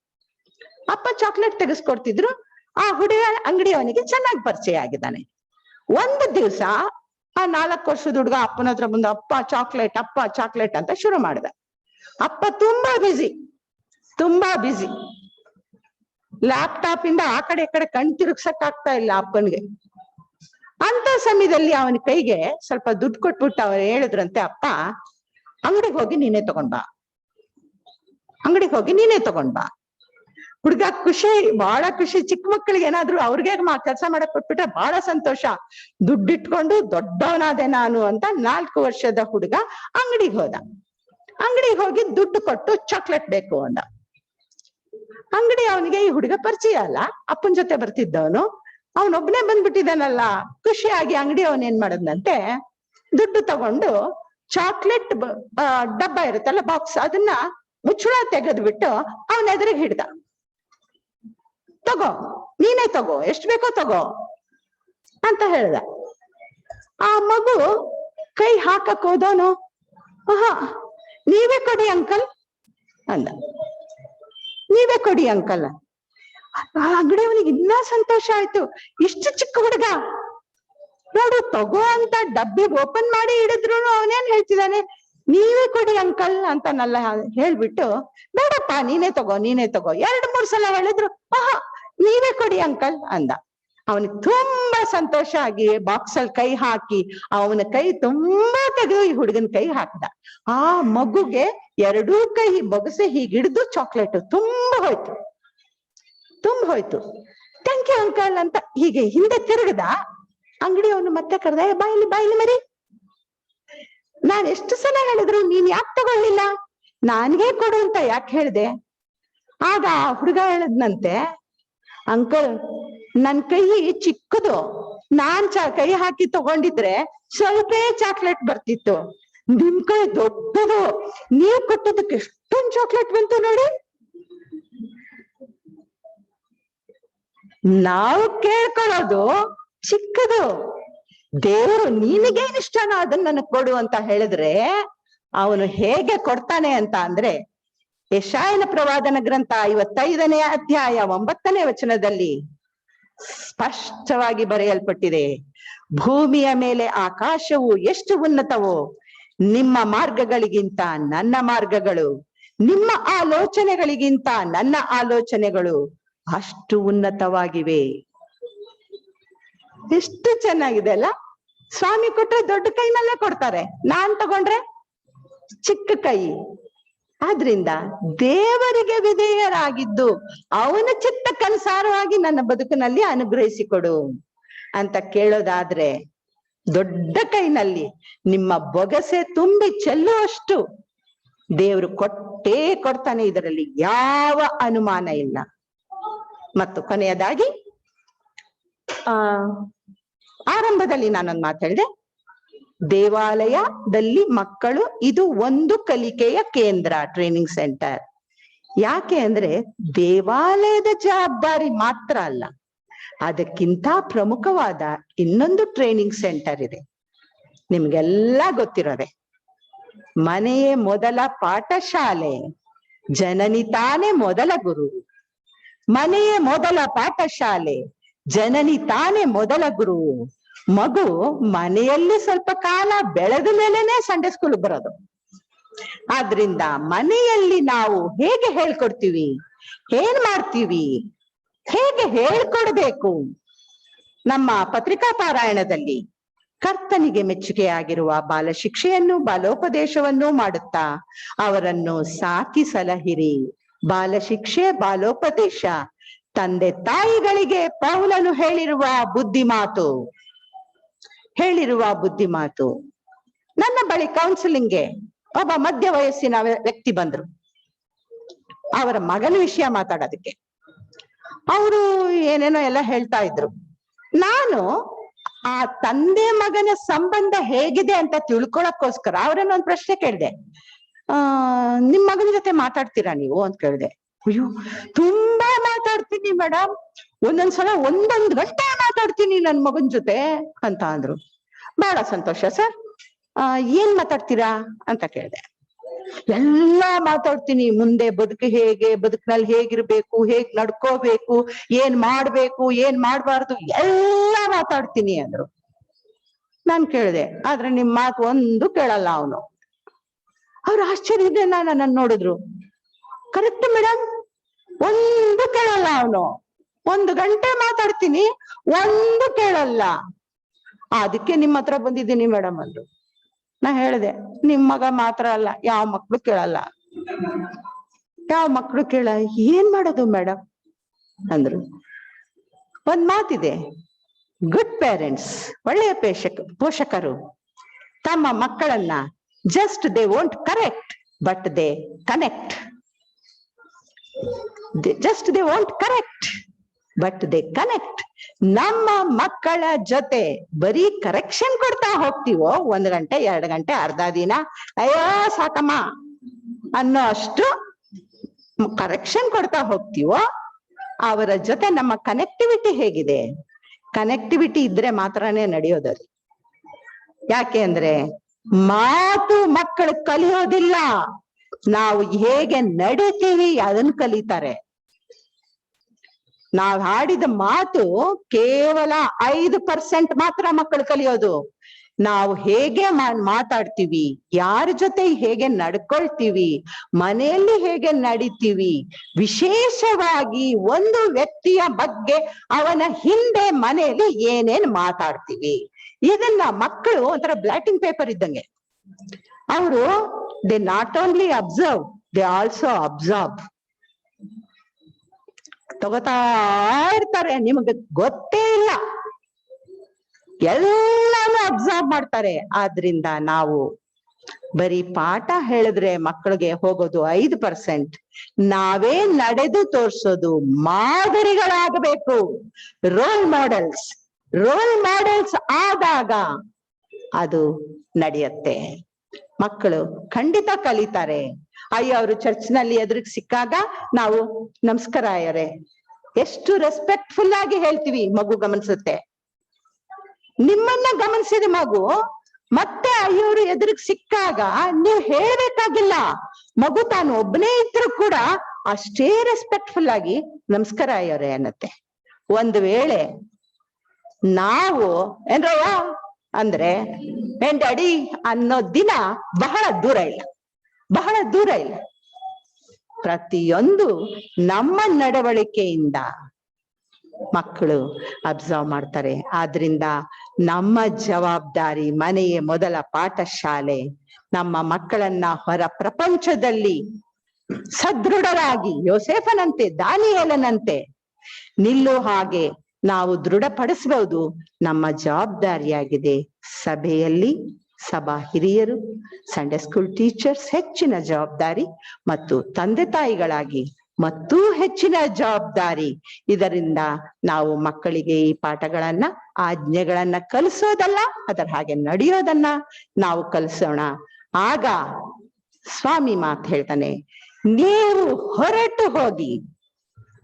ಅಪ್ಪ ಚಾಕ್ಲೇಟ್ ತೆಗೆಸ್ಕೊಡ್ತಿದ್ರು. ಆ ಹುಡುಗ ಅಂಗಡಿ ಅವನಿಗೆ ಚೆನ್ನಾಗಿ ಪರಿಚಯ ಆಗಿದ್ದಾನೆ. ಒಂದು ದಿವಸ ಆ 4 ವರ್ಷದ ಹುಡುಗ ಅಪ್ಪನ ಹತ್ರ ಬಂದು ಅಪ್ಪ ಚಾಕ್ಲೇಟ್ ಅಂತ ಶುರು ಮಾಡಿದ. ಅಪ್ಪ ತುಂಬಾ ಬಿಸಿ. ಲ್ಯಾಪ್ಟಾಪ್ ಇಂದ ಆ ಕಡೆ ಈ ಕಡೆ ಕಣ್ ತಿರುಗ್ಸಕ್ ಆಗ್ತಾ ಇಲ್ಲ ಅಪ್ಪನ್ಗೆ. ಅಂತ ಸಮಯದಲ್ಲಿ ಅವನ ಕೈಗೆ ಸ್ವಲ್ಪ ದುಡ್ಡು ಕೊಟ್ಬಿಟ್ಟು ಅವ್ರು ಹೇಳಿದ್ರಂತೆ, ಅಪ್ಪ ಅಂಗಡಿಗೆ ಹೋಗಿ ನೀನೇ ತಗೊಂಡ್ ಬಾ. ಹುಡುಗ ಬಹಳ ಖುಷಿ. ಚಿಕ್ಕ ಮಕ್ಕಳಿಗೆ ಏನಾದ್ರು ಅವ್ರಿಗೆ ಕೆಲಸ ಮಾಡಕ್ ಕೊಟ್ಬಿಟ್ರೆ ಬಹಳ ಸಂತೋಷ. ದುಡ್ಡಿಟ್ಕೊಂಡು ದೊಡ್ಡವನಾದೆ ನಾನು ಅಂತ 4 ವರ್ಷದ ಹುಡುಗ ಅಂಗಡಿಗೆ ಹೋದ. ಅಂಗಡಿಗೆ ಹೋಗಿ ದುಡ್ಡು ಕೊಟ್ಟು ಚಾಕ್ಲೇಟ್ ಬೇಕು ಅಂದ. ಅಂಗಡಿ ಅವನಿಗೆ ಈ ಹುಡುಗ ಪರಿಚಯ ಅಲ್ಲ, ಅಪ್ಪನ ಜೊತೆ ಬರ್ತಿದ್ದವನು. ಅವನೊಬ್ನೇ ಬಂದ್ಬಿಟ್ಟಿದ್ದಾನಲ್ಲ, ಖುಷಿಯಾಗಿ ಅಂಗಡಿ ಅವನೇನ್ ಮಾಡದ್ನಂತೆ, ದುಡ್ಡು ತಗೊಂಡು ಚಾಕ್ಲೇಟ್ ಡಬ್ಬ ಇರುತ್ತಲ್ಲ, ಬಾಕ್ಸ್, ಅದನ್ನ ಮುಚ್ಚಳ ತೆಗೆದ್ಬಿಟ್ಟು ಅವನ ಎದುರಿಗೆ ಹಿಡ್ದ. ನೀನೇ ತಗೋ, ಎಷ್ಟು ಬೇಕೋ ತಗೋ ಅಂತ ಹೇಳ್ದ. ಆ ಮಗು ಕೈ ಹಾಕಕ್ ಹೋದವನು, ನೀವೇ ಕೊಡಿ ಅಂಕಲ್ ಅಂದ. ನೀವೇ ಕೊಡಿ ಅಂಕಲ್. ಆ ಅಂಗಡಿಯವನಿಗೆ ಇನ್ನ ಸಂತೋಷ ಆಯ್ತು. ಇಷ್ಟು ಚಿಕ್ಕ ಹುಡುಗ ನೋಡು, ತಗೋ ಅಂತ ಡಬ್ಬಿ ಓಪನ್ ಮಾಡಿ ಹಿಡಿದ್ರು ಅವನೇನ್ ಹೇಳ್ತಿದ್ದಾನೆ, ನೀವೇ ಕೊಡಿ ಅಂಕಲ್ ಅಂತನಲ್ಲ ಹೇಳ್ಬಿಟ್ಟು, ಬೇಡಪ್ಪ ನೀನೇ ತಗೋ 2-3 ಸಲ ಹೇಳಿದ್ರು, ನೀವೇ ಕೊಡಿ ಅಂಕಲ್ ಅಂದ. ಅವನಿಗೆ ತುಂಬಾ ಸಂತೋಷ ಆಗಿ ಬಾಕ್ಸ್ ಅಲ್ಲಿ ಕೈ ಹಾಕಿ ಅವನ ಕೈ ತುಂಬಾ ತೆಗೆದು ಈ ಹುಡುಗನ ಕೈ ಹಾಕ್ದ. ಆ ಮಗುಗೆ 2 ಕೈ ಬೊಗಸೆ ಹೀಗಿಡ್ದು ಚಾಕ್ಲೇಟ್ ತುಂಬ ಹೋಯ್ತು. ಥ್ಯಾಂಕ್ ಯು ಅಂಕಲ್ ಅಂತ ಹೀಗೆ ಹಿಂದೆ ತಿರುಗದ. ಅಂಗಡಿ ಅವನು ಮತ್ತೆ ಕರೆದ, ಬಾಯಿಲಿ ಮರಿ, ನಾನ್ ಎಷ್ಟು ಸಲ ಹೇಳಿದ್ರು ನೀನ್ ಯಾಕೆ ತಗೊಳ್ಳಿಲ್ಲ, ನನ್ಗೆ ಕೊಡು ಅಂತ ಯಾಕೆ ಹೇಳ್ದೆ? ಆಗ ಆ ಹುಡುಗ ಹೇಳದ್ನಂತೆ, ಅಂಕಲ್ ನನ್ ಕೈ ಚಿಕ್ಕದು, ನಾನ್ ಕೈ ಹಾಕಿ ತಗೊಂಡಿದ್ರೆ ಸ್ವಲ್ಪ ಚಾಕ್ಲೇಟ್ ಬರ್ತಿತ್ತು, ನಿಮ್ ಕೈ ದೊಡ್ಡದು, ನೀವ್ ಕೊಟ್ಟದಕ್ಕೆ ಎಷ್ಟೊಂದು ಚಾಕ್ಲೇಟ್ ಬಂತು ನೋಡಿ. ನಾವು ಕೇಳ್ಕೊಳ್ಳೋದು ಚಿಕ್ಕದು, ದೇವರು ನಿನಗೇನ್ ಇಷ್ಟನೋ ಅದನ್ನ ನನಗ್ ಕೊಡು ಅಂತ ಹೇಳಿದ್ರೆ ಅವನು ಹೇಗೆ ಕೊಡ್ತಾನೆ ಅಂತ ಅಂದ್ರೆ, ಯೆಶಾಯನ ಪ್ರವಾದನ ಗ್ರಂಥ 55ನೇ ಅಧ್ಯಾಯ 9ನೇ ವಚನದಲ್ಲಿ ಸ್ಪಷ್ಟವಾಗಿ ಬರೆಯಲ್ಪಟ್ಟಿದೆ, ಭೂಮಿಯ ಮೇಲೆ ಆಕಾಶವು ಎಷ್ಟು ಉನ್ನತವೋ ನಿಮ್ಮ ಮಾರ್ಗಗಳಿಗಿಂತ ನನ್ನ ಮಾರ್ಗಗಳು, ನಿಮ್ಮ ಆಲೋಚನೆಗಳಿಗಿಂತ ನನ್ನ ಆಲೋಚನೆಗಳು ಅಷ್ಟು ಉನ್ನತವಾಗಿವೆ. ಎಷ್ಟು ಚೆನ್ನಾಗಿದೆ ಅಲ್ಲ. ಸ್ವಾಮಿ ಕೊಟ್ರೆ ದೊಡ್ಡ ಕೈನಲ್ಲೇ ಕೊಡ್ತಾರೆ, ನಾನ್ ತಗೊಂಡ್ರೆ ಚಿಕ್ಕ ಕೈ. ಆದ್ರಿಂದ ದೇವರಿಗೆ ವಿಧೇಯರಾಗಿದ್ದು ಅವನ ಚಿತ್ತಕ್ಕನುಸಾರವಾಗಿ ನನ್ನ ಬದುಕಿನಲ್ಲಿ ಅನುಗ್ರಹಿಸಿಕೊಡು ಅಂತ ಕೇಳೋದಾದ್ರೆ, ದೊಡ್ಡ ಕೈನಲ್ಲಿ ನಿಮ್ಮ ಬೊಗಸೆ ತುಂಬಿ ಚೆಲ್ಲುವಷ್ಟು ದೇವರು ಕೊಟ್ಟೇ ಕೊಡ್ತಾನೆ, ಇದರಲ್ಲಿ ಯಾವ ಅನುಮಾನ ಇಲ್ಲ. ಮತ್ತು ಕೊನೆಯದಾಗಿ ಆರಂಭದಲ್ಲಿ ನಾನೊಂದು ಮಾತಾಡಿದೆ, ದೇವಾಲಯದಲ್ಲಿ ಮಕ್ಕಳು ಇದು ಒಂದು ಕಲಿಕೆಯ ಕೇಂದ್ರ, ಟ್ರೈನಿಂಗ್ ಸೆಂಟರ್. ಯಾಕೆ ಅಂದ್ರೆ ದೇವಾಲಯದ ಜವಾಬ್ದಾರಿ ಮಾತ್ರ ಅಲ್ಲ, ಅದಕ್ಕಿಂತ ಪ್ರಮುಖವಾದ ಇನ್ನೊಂದು ಟ್ರೈನಿಂಗ್ ಸೆಂಟರ್ ಇದೆ. ನಿಮ್ಗೆಲ್ಲ ಗೊತ್ತಿರೋದೆ, ಮನೆಯೇ ಮೊದಲ ಪಾಠಶಾಲೆ, ಜನನಿ ತಾನೇ ಮೊದಲ ಗುರು. ಮನೆಯೇ ಮೊದಲ ಪಾಠಶಾಲೆ, ಜನನಿ ತಾನೇ ಮೊದಲ ಗುರು. ಮಗು ಮನೆಯಲ್ಲಿ ಸ್ವಲ್ಪ ಕಾಲ ಬೆಳೆದ ಮೇಲೆನೆ ಸಂಡೇ ಸ್ಕೂಲ್ ಬರೋದು. ಆದ್ರಿಂದ ಮನೆಯಲ್ಲಿ ನಾವು ಹೇಗೆ ಹೇಳ್ಕೊಡ್ತೀವಿ, ಏನ್ ಮಾಡ್ತೀವಿ, ಹೇಗೆ ಹೇಳ್ಕೊಡ್ಬೇಕು. ನಮ್ಮ ಪತ್ರಿಕಾ ಪಾರಾಯಣದಲ್ಲಿ ಕರ್ತನಿಗೆ ಮೆಚ್ಚುಗೆಯಾಗಿರುವ ಬಾಲ ಶಿಕ್ಷೆಯನ್ನು ಬಾಲೋಪದೇಶವನ್ನು ಮಾಡುತ್ತಾ ಅವರನ್ನು ಸಾಕಿ ಸಲಹಿರಿ. ಬಾಲ ಶಿಕ್ಷೆ ಬಾಲೋಪದೇಶ ತಂದೆ ತಾಯಿಗಳಿಗೆ ಪೌಲನು ಹೇಳಿರುವ ಬುದ್ಧಿಮಾತು. ನನ್ನ ಬಳಿ ಕೌನ್ಸಿಲಿಂಗ್ಗೆ ಒಬ್ಬ ಮಧ್ಯ ವಯಸ್ಸಿನ ವ್ಯಕ್ತಿ ಬಂದ್ರು, ಅವರ ಮಗನ ವಿಷಯ ಮಾತಾಡೋದಕ್ಕೆ. ಅವರು ಏನೇನೋ ಎಲ್ಲ ಹೇಳ್ತಾ ಇದ್ರು. ನಾನು ಆ ತಂದೆ ಮಗನ ಸಂಬಂಧ ಹೇಗಿದೆ ಅಂತ ತಿಳ್ಕೊಳಕ್ಕೋಸ್ಕರ ಅವರನ್ನ ಒಂದು ಪ್ರಶ್ನೆ ಕೇಳಿದೆ. ನಿಮ್ ಮಗನ ಜೊತೆ ಮಾತಾಡ್ತೀರಾ ನೀವು ಅಂತ ಕೇಳಿದೆ. ಅಯ್ಯೋ, ತುಂಬಾ ಮಾತಾಡ್ತೀನಿ ಮೇಡಮ್, ಒಂದೊಂದ್ಸಲ 1 ಗಂಟೆ ಮಾತಾಡ್ತೀನಿ ನನ್ ಮಗನ್ ಜೊತೆ ಅಂತ ಅಂದ್ರು. ಬಹಳ ಸಂತೋಷ ಸರ್, ಏನ್ ಮಾತಾಡ್ತೀರಾ ಅಂತ ಕೇಳಿದೆ. ಎಲ್ಲಾ ಮಾತಾಡ್ತೀನಿ, ಮುಂದೆ ಬದುಕು ಹೇಗೆ, ಬದುಕಿನಲ್ಲಿ ಹೇಗಿರ್ಬೇಕು, ಹೇಗ್ ನಡ್ಕೋಬೇಕು, ಏನ್ ಮಾಡ್ಬೇಕು, ಏನ್ ಮಾಡ್ಬಾರ್ದು, ಎಲ್ಲ ಮಾತಾಡ್ತೀನಿ ಅಂದ್ರು. ನಾನ್ ಕೇಳಿದೆ, ಆದ್ರೆ ನಿಮ್ ಮಾತು ಒಂದು ಕೇಳಲ್ಲ ಅವನು. ಅವ್ರು ಆಶ್ಚರ್ಯದಿಂದ ನನ್ನ ನೋಡಿದ್ರು. ಕರೆಕ್ಟ್ ಮೇಡಮ್, ಒಂದು ಕೇಳಲ್ಲ ಅವನು. 1 ಗಂಟೆ ಮಾತಾಡ್ತೀನಿ, ಒಂದು ಕೇಳಲ್ಲ. ಅದಕ್ಕೆ ನಿಮ್ಮ ಹತ್ರ ಬಂದಿದ್ದೀನಿ ಮೇಡಮ್ ಅಂದ್ರು. ನಾ ಹೇಳಿದೆ, ನಿಮ್ ಮಗ ಮಾತ್ರ ಅಲ್ಲ, ಯಾವ ಮಕ್ಳು ಕೇಳಲ್ಲ, ಯಾವ ಮಕ್ಳು ಏನ್ ಮಾಡೋದು ಮೇಡಮ್ ಅಂದ್ರು. ಒಂದ್ ಮಾತಿದೆ, ಗುಡ್ ಪೇರೆಂಟ್ಸ್, ಒಳ್ಳೆಯ ಪೋಷಕರು ತಮ್ಮ ಮಕ್ಕಳನ್ನ just they won't correct but they connect. Just they won't correct but they connect. ನಮ್ಮ ಮಕ್ಕಳ ಜೊತೆ ಬರೀ ಕರೆಕ್ಷನ್ ಕೊಡ್ತಾ ಹೋಗ್ತೀವೋ, 1 ಗಂಟೆ 2 ಗಂಟೆ ಅರ್ಧ ದಿನ, ಅಯ್ಯೋ ಸಾಕಮ್ಮ ಅನ್ನೋ ಅಷ್ಟು ಕರೆಕ್ಷನ್ ಕೊಡ್ತಾ ಹೋಗ್ತೀವೋ, ಅವರ ಜೊತೆ ನಮ್ಮ ಕನೆಕ್ಟಿವಿಟಿ ಹೇಗಿದೆ? ಕನೆಕ್ಟಿವಿಟಿ ಇದ್ರೆ ಮಾತ್ರನೇ ನಡೆಯೋದದು. ಯಾಕೆ ಅಂದ್ರೆ ಮಾತು ಮಕ್ಕಳು ಕಲಿಯೋದಿಲ್ಲ, ನಾವು ಹೇಗೆ ನಡೀತೀವಿ ಅದನ್ನ ಕಲಿತಾರೆ. ನಾವ್ ಆಡಿದ ಮಾತು ಕೇವಲ 5% ಮಾತ್ರ ಮಕ್ಕಳು ಕಲಿಯೋದು. ನಾವು ಹೇಗೆ ಮಾತಾಡ್ತೀವಿ, ಯಾರ ಜೊತೆ ಹೇಗೆ ನಡ್ಕೊಳ್ತೀವಿ, ಮನೆಯಲ್ಲಿ ಹೇಗೆ ನಡೀತೀವಿ, ವಿಶೇಷವಾಗಿ ಒಂದು ವ್ಯಕ್ತಿಯ ಬಗ್ಗೆ ಅವನ ಹಿಂದೆ ಮನೆಯಲ್ಲಿ ಏನೇನ್ ಮಾತಾಡ್ತೀವಿ, ಇದನ್ನ ಮಕ್ಕಳು ಒಂಥರ ಬ್ಲಾಟಿಂಗ್ ಪೇಪರ್ ಇದ್ದಂಗೆ. ಅವರು they not only observe, they also observe. ತಗೋತಾ ಇರ್ತಾರೆ, ನಿಮಗೆ ಗೊತ್ತೇ ಇಲ್ಲ, ಎಲ್ಲಾನು ಅಬ್ಸರ್ವ್ ಮಾಡ್ತಾರೆ. ಆದ್ರಿಂದ ನಾವು ಬರೀ ಪಾಠ ಹೇಳಿದ್ರೆ ಮಕ್ಕಳಿಗೆ ಹೋಗೋದು 5%. ನಾವೇ ನಡೆದು ತೋರ್ಸೋದು, ಮಾದರಿಗಳಾಗಬೇಕು, ರೋಲ್ ಮಾಡೆಲ್ಸ್. ರೋಲ್ ಮಾಡೆಲ್ಸ್ ಆದಾಗ ಅದು ನಡೆಯುತ್ತೆ. ಮಕ್ಕಳು ಖಂಡಿತ ಕಲಿತಾರೆ. ಅಯ್ಯೋ, ಅವರು ಚರ್ಚ್ನಲ್ಲಿ ಎದುರಿಗೆ ಸಿಕ್ಕಾಗ ನಾವು ನಮಸ್ಕಾರ ಅಯ್ಯರೇ, ಎಷ್ಟು ರೆಸ್ಪೆಕ್ಟ್ಫುಲ್ ಆಗಿ ಹೇಳ್ತೀವಿ, ಮಗು ಗಮನಿಸುತ್ತೆ. ನಿಮ್ಮನ್ನ ಗಮನಿಸಿದ ಮಗು ಮತ್ತೆ ಅಯ್ಯೋರು ಎದುರಿಗೆ ಸಿಕ್ಕಾಗ ನೀವು ಹೇಳ್ಬೇಕಾಗಿಲ್ಲ, ಮಗು ತಾನು ಒಬ್ಬನೇ ಇದ್ರು ಕೂಡ ಅಷ್ಟೇ ರೆಸ್ಪೆಕ್ಟ್ಫುಲ್ ಆಗಿ ನಮಸ್ಕಾರ ಅಯ್ಯೋರೇ ಅನ್ನತ್ತೆ. ಒಂದು ವೇಳೆ ನಾವು ಏನ್ರಯ್ಯ ಅಂದ್ರೆ ಏನ್ ಡ್ಯಾಡಿ ಅನ್ನೋ ದಿನ ಬಹಳ ದೂರ ಇಲ್ಲ, ಬಹಳ ದೂರ ಇಲ್ಲ. ಪ್ರತಿಯೊಂದು ನಮ್ಮ ನಡವಳಿಕೆಯಿಂದ ಮಕ್ಕಳು ಅಬ್ಸರ್ವ್ ಮಾಡ್ತಾರೆ. ಆದ್ರಿಂದ ನಮ್ಮ ಜವಾಬ್ದಾರಿ, ಮನೆಯೇ ಮೊದಲ ಪಾಠಶಾಲೆ. ನಮ್ಮ ಮಕ್ಕಳನ್ನ ಹೊರ ಪ್ರಪಂಚದಲ್ಲಿ ಸದೃಢರಾಗಿ ಯೋಸೇಫನಂತೆ, ದಾನಿಯೇಲನಂತೆ ನಿಲ್ಲೋ ಹಾಗೆ ನಾವು ದೃಢಪಡಿಸಬಹುದು. ನಮ್ಮ ಜವಾಬ್ದಾರಿಯಾಗಿದೆ. ಸಭೆಯಲ್ಲಿ ಸಭಾ ಹಿರಿಯರು, ಸಂಡೇ ಸ್ಕೂಲ್ ಟೀಚರ್ಸ್ ಹೆಚ್ಚಿನ ಜವಾಬ್ದಾರಿ, ಮತ್ತು ತಂದೆ ತಾಯಿಗಳಾಗಿ ಮತ್ತೂ ಹೆಚ್ಚಿನ ಜವಾಬ್ದಾರಿ. ಇದರಿಂದ ನಾವು ಮಕ್ಕಳಿಗೆ ಈ ಪಾಠಗಳನ್ನ, ಆಜ್ಞೆಗಳನ್ನ ಕಲಿಸೋದಲ್ಲ, ಅದರ ಹಾಗೆ ನಡೆಯೋದನ್ನ ನಾವು ಕಲಿಸೋಣ. ಆಗ ಸ್ವಾಮಿ ಮಾತು ಹೇಳ್ತಾನೆ, ನೀವು ಹೊರಟು ಹೋಗಿ,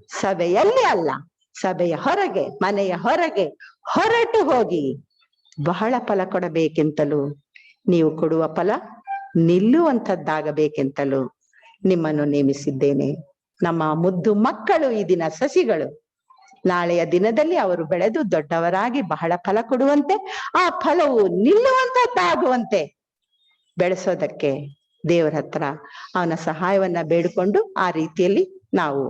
ಸಭೆಯಲ್ಲಿ ಅಲ್ಲ, ಸಭೆಯ ಹೊರಗೆ, ಮನೆಯ ಹೊರಗೆ ಹೊರಟು ಹೋಗಿ ಬಹಳ ಫಲ ಕೊಡಬೇಕೆಂತಲೂ, ನೀವು ಕೊಡುವ ಫಲ ನಿಲ್ಲುವಂಥದ್ದಾಗಬೇಕೆಂತಲೂ ನಿಮ್ಮನ್ನು ನೇಮಿಸಿದ್ದೇನೆ. ನಮ್ಮ ಮುದ್ದು ಮಕ್ಕಳು ಈ ದಿನ ಸಸಿಗಳು. ನಾಳೆಯ ದಿನದಲ್ಲಿ ಅವರು ಬೆಳೆದು ದೊಡ್ಡವರಾಗಿ ಬಹಳ ಫಲ ಕೊಡುವಂತೆ, ಆ ಫಲವು ನಿಲ್ಲುವಂಥದ್ದಾಗುವಂತೆ ಬೆಳೆಸೋದಕ್ಕೆ ದೇವರ ಹತ್ರ ಅವನ ಸಹಾಯವನ್ನ ಬೇಡಿಕೊಂಡು ಆ ರೀತಿಯಲ್ಲಿ ನಾವು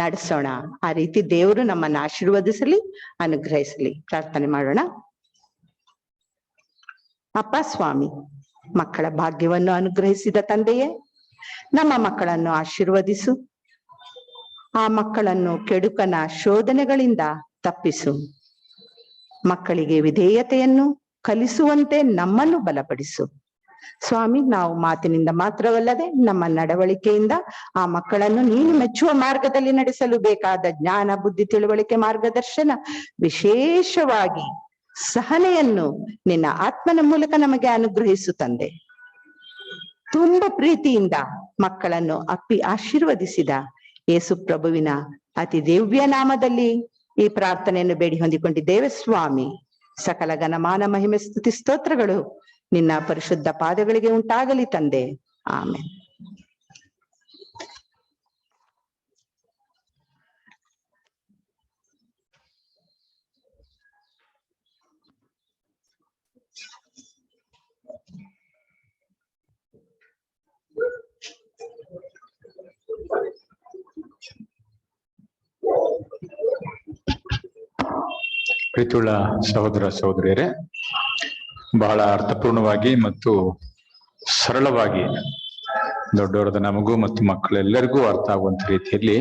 ನಡೆಸೋಣ. ಆ ರೀತಿ ದೇವರು ನಮ್ಮನ್ನು ಆಶೀರ್ವದಿಸಲಿ, ಅನುಗ್ರಹಿಸಲಿ. ಪ್ರಾರ್ಥನೆ ಮಾಡೋಣ. ಅಪ್ಪ ಸ್ವಾಮಿ, ಮಕ್ಕಳ ಭಾಗ್ಯವನ್ನು ಅನುಗ್ರಹಿಸಿದ ತಂದೆಯೇ, ನಮ್ಮ ಮಕ್ಕಳನ್ನು ಆಶೀರ್ವದಿಸು. ಆ ಮಕ್ಕಳನ್ನು ಕೆಡುಕನ ಶೋಧನೆಗಳಿಂದ ತಪ್ಪಿಸು. ಮಕ್ಕಳಿಗೆ ವಿಧೇಯತೆಯನ್ನು ಕಲಿಸುವಂತೆ ನಮ್ಮನ್ನು ಬಲಪಡಿಸು. ಸ್ವಾಮಿ, ನಾವು ಮಾತಿನಿಂದ ಮಾತ್ರವಲ್ಲದೆ ನಮ್ಮ ನಡವಳಿಕೆಯಿಂದ ಆ ಮಕ್ಕಳನ್ನು ನೀನು ಮೆಚ್ಚುವ ಮಾರ್ಗದಲ್ಲಿ ನಡೆಸಲು ಬೇಕಾದ ಜ್ಞಾನ, ಬುದ್ಧಿ, ತಿಳುವಳಿಕೆ, ಮಾರ್ಗದರ್ಶನ, ವಿಶೇಷವಾಗಿ ಸಹನೆಯನ್ನು ನಿನ್ನ ಆತ್ಮನ ಮೂಲಕ ನಮಗೆ ಅನುಗ್ರಹಿಸು ತಂದೆ. ತುಂಬ ಪ್ರೀತಿಯಿಂದ ಮಕ್ಕಳನ್ನು ಅಪ್ಪಿ ಆಶೀರ್ವದಿಸಿದ ಯೇಸು ಪ್ರಭುವಿನ ಅತಿ ದಿವ್ಯ ನಾಮದಲ್ಲಿ ಈ ಪ್ರಾರ್ಥನೆಯನ್ನು ಬೇಡಿ ಹೊಂದಿಕೊಂಡಿದ್ದೇವೆ ಸ್ವಾಮಿ. ಸಕಲ ಘನಮಾನ, ಮಹಿಮೆ, ಸ್ತುತಿ, ಸ್ತೋತ್ರಗಳು ನಿನ್ನ ಪರಿಶುದ್ಧ ಪಾದಗಳಿಗೆ ಉಂಟಾಗಲಿ ತಂದೆ. ಆಮೆನ್. ಪ್ರೀತಿಯುಳ್ಳ ಸಹೋದರ ಸಹೋದರಿಯರೇ, ಬಹಳ ಅರ್ಥಪೂರ್ಣವಾಗಿ ಮತ್ತು ಸರಳವಾಗಿ ದೊಡ್ಡವರಾದ ನಮಗೂ ಮತ್ತು ಮಕ್ಕಳೆಲ್ಲರಿಗೂ ಅರ್ಥ ಆಗುವಂತ ರೀತಿಯಲ್ಲಿ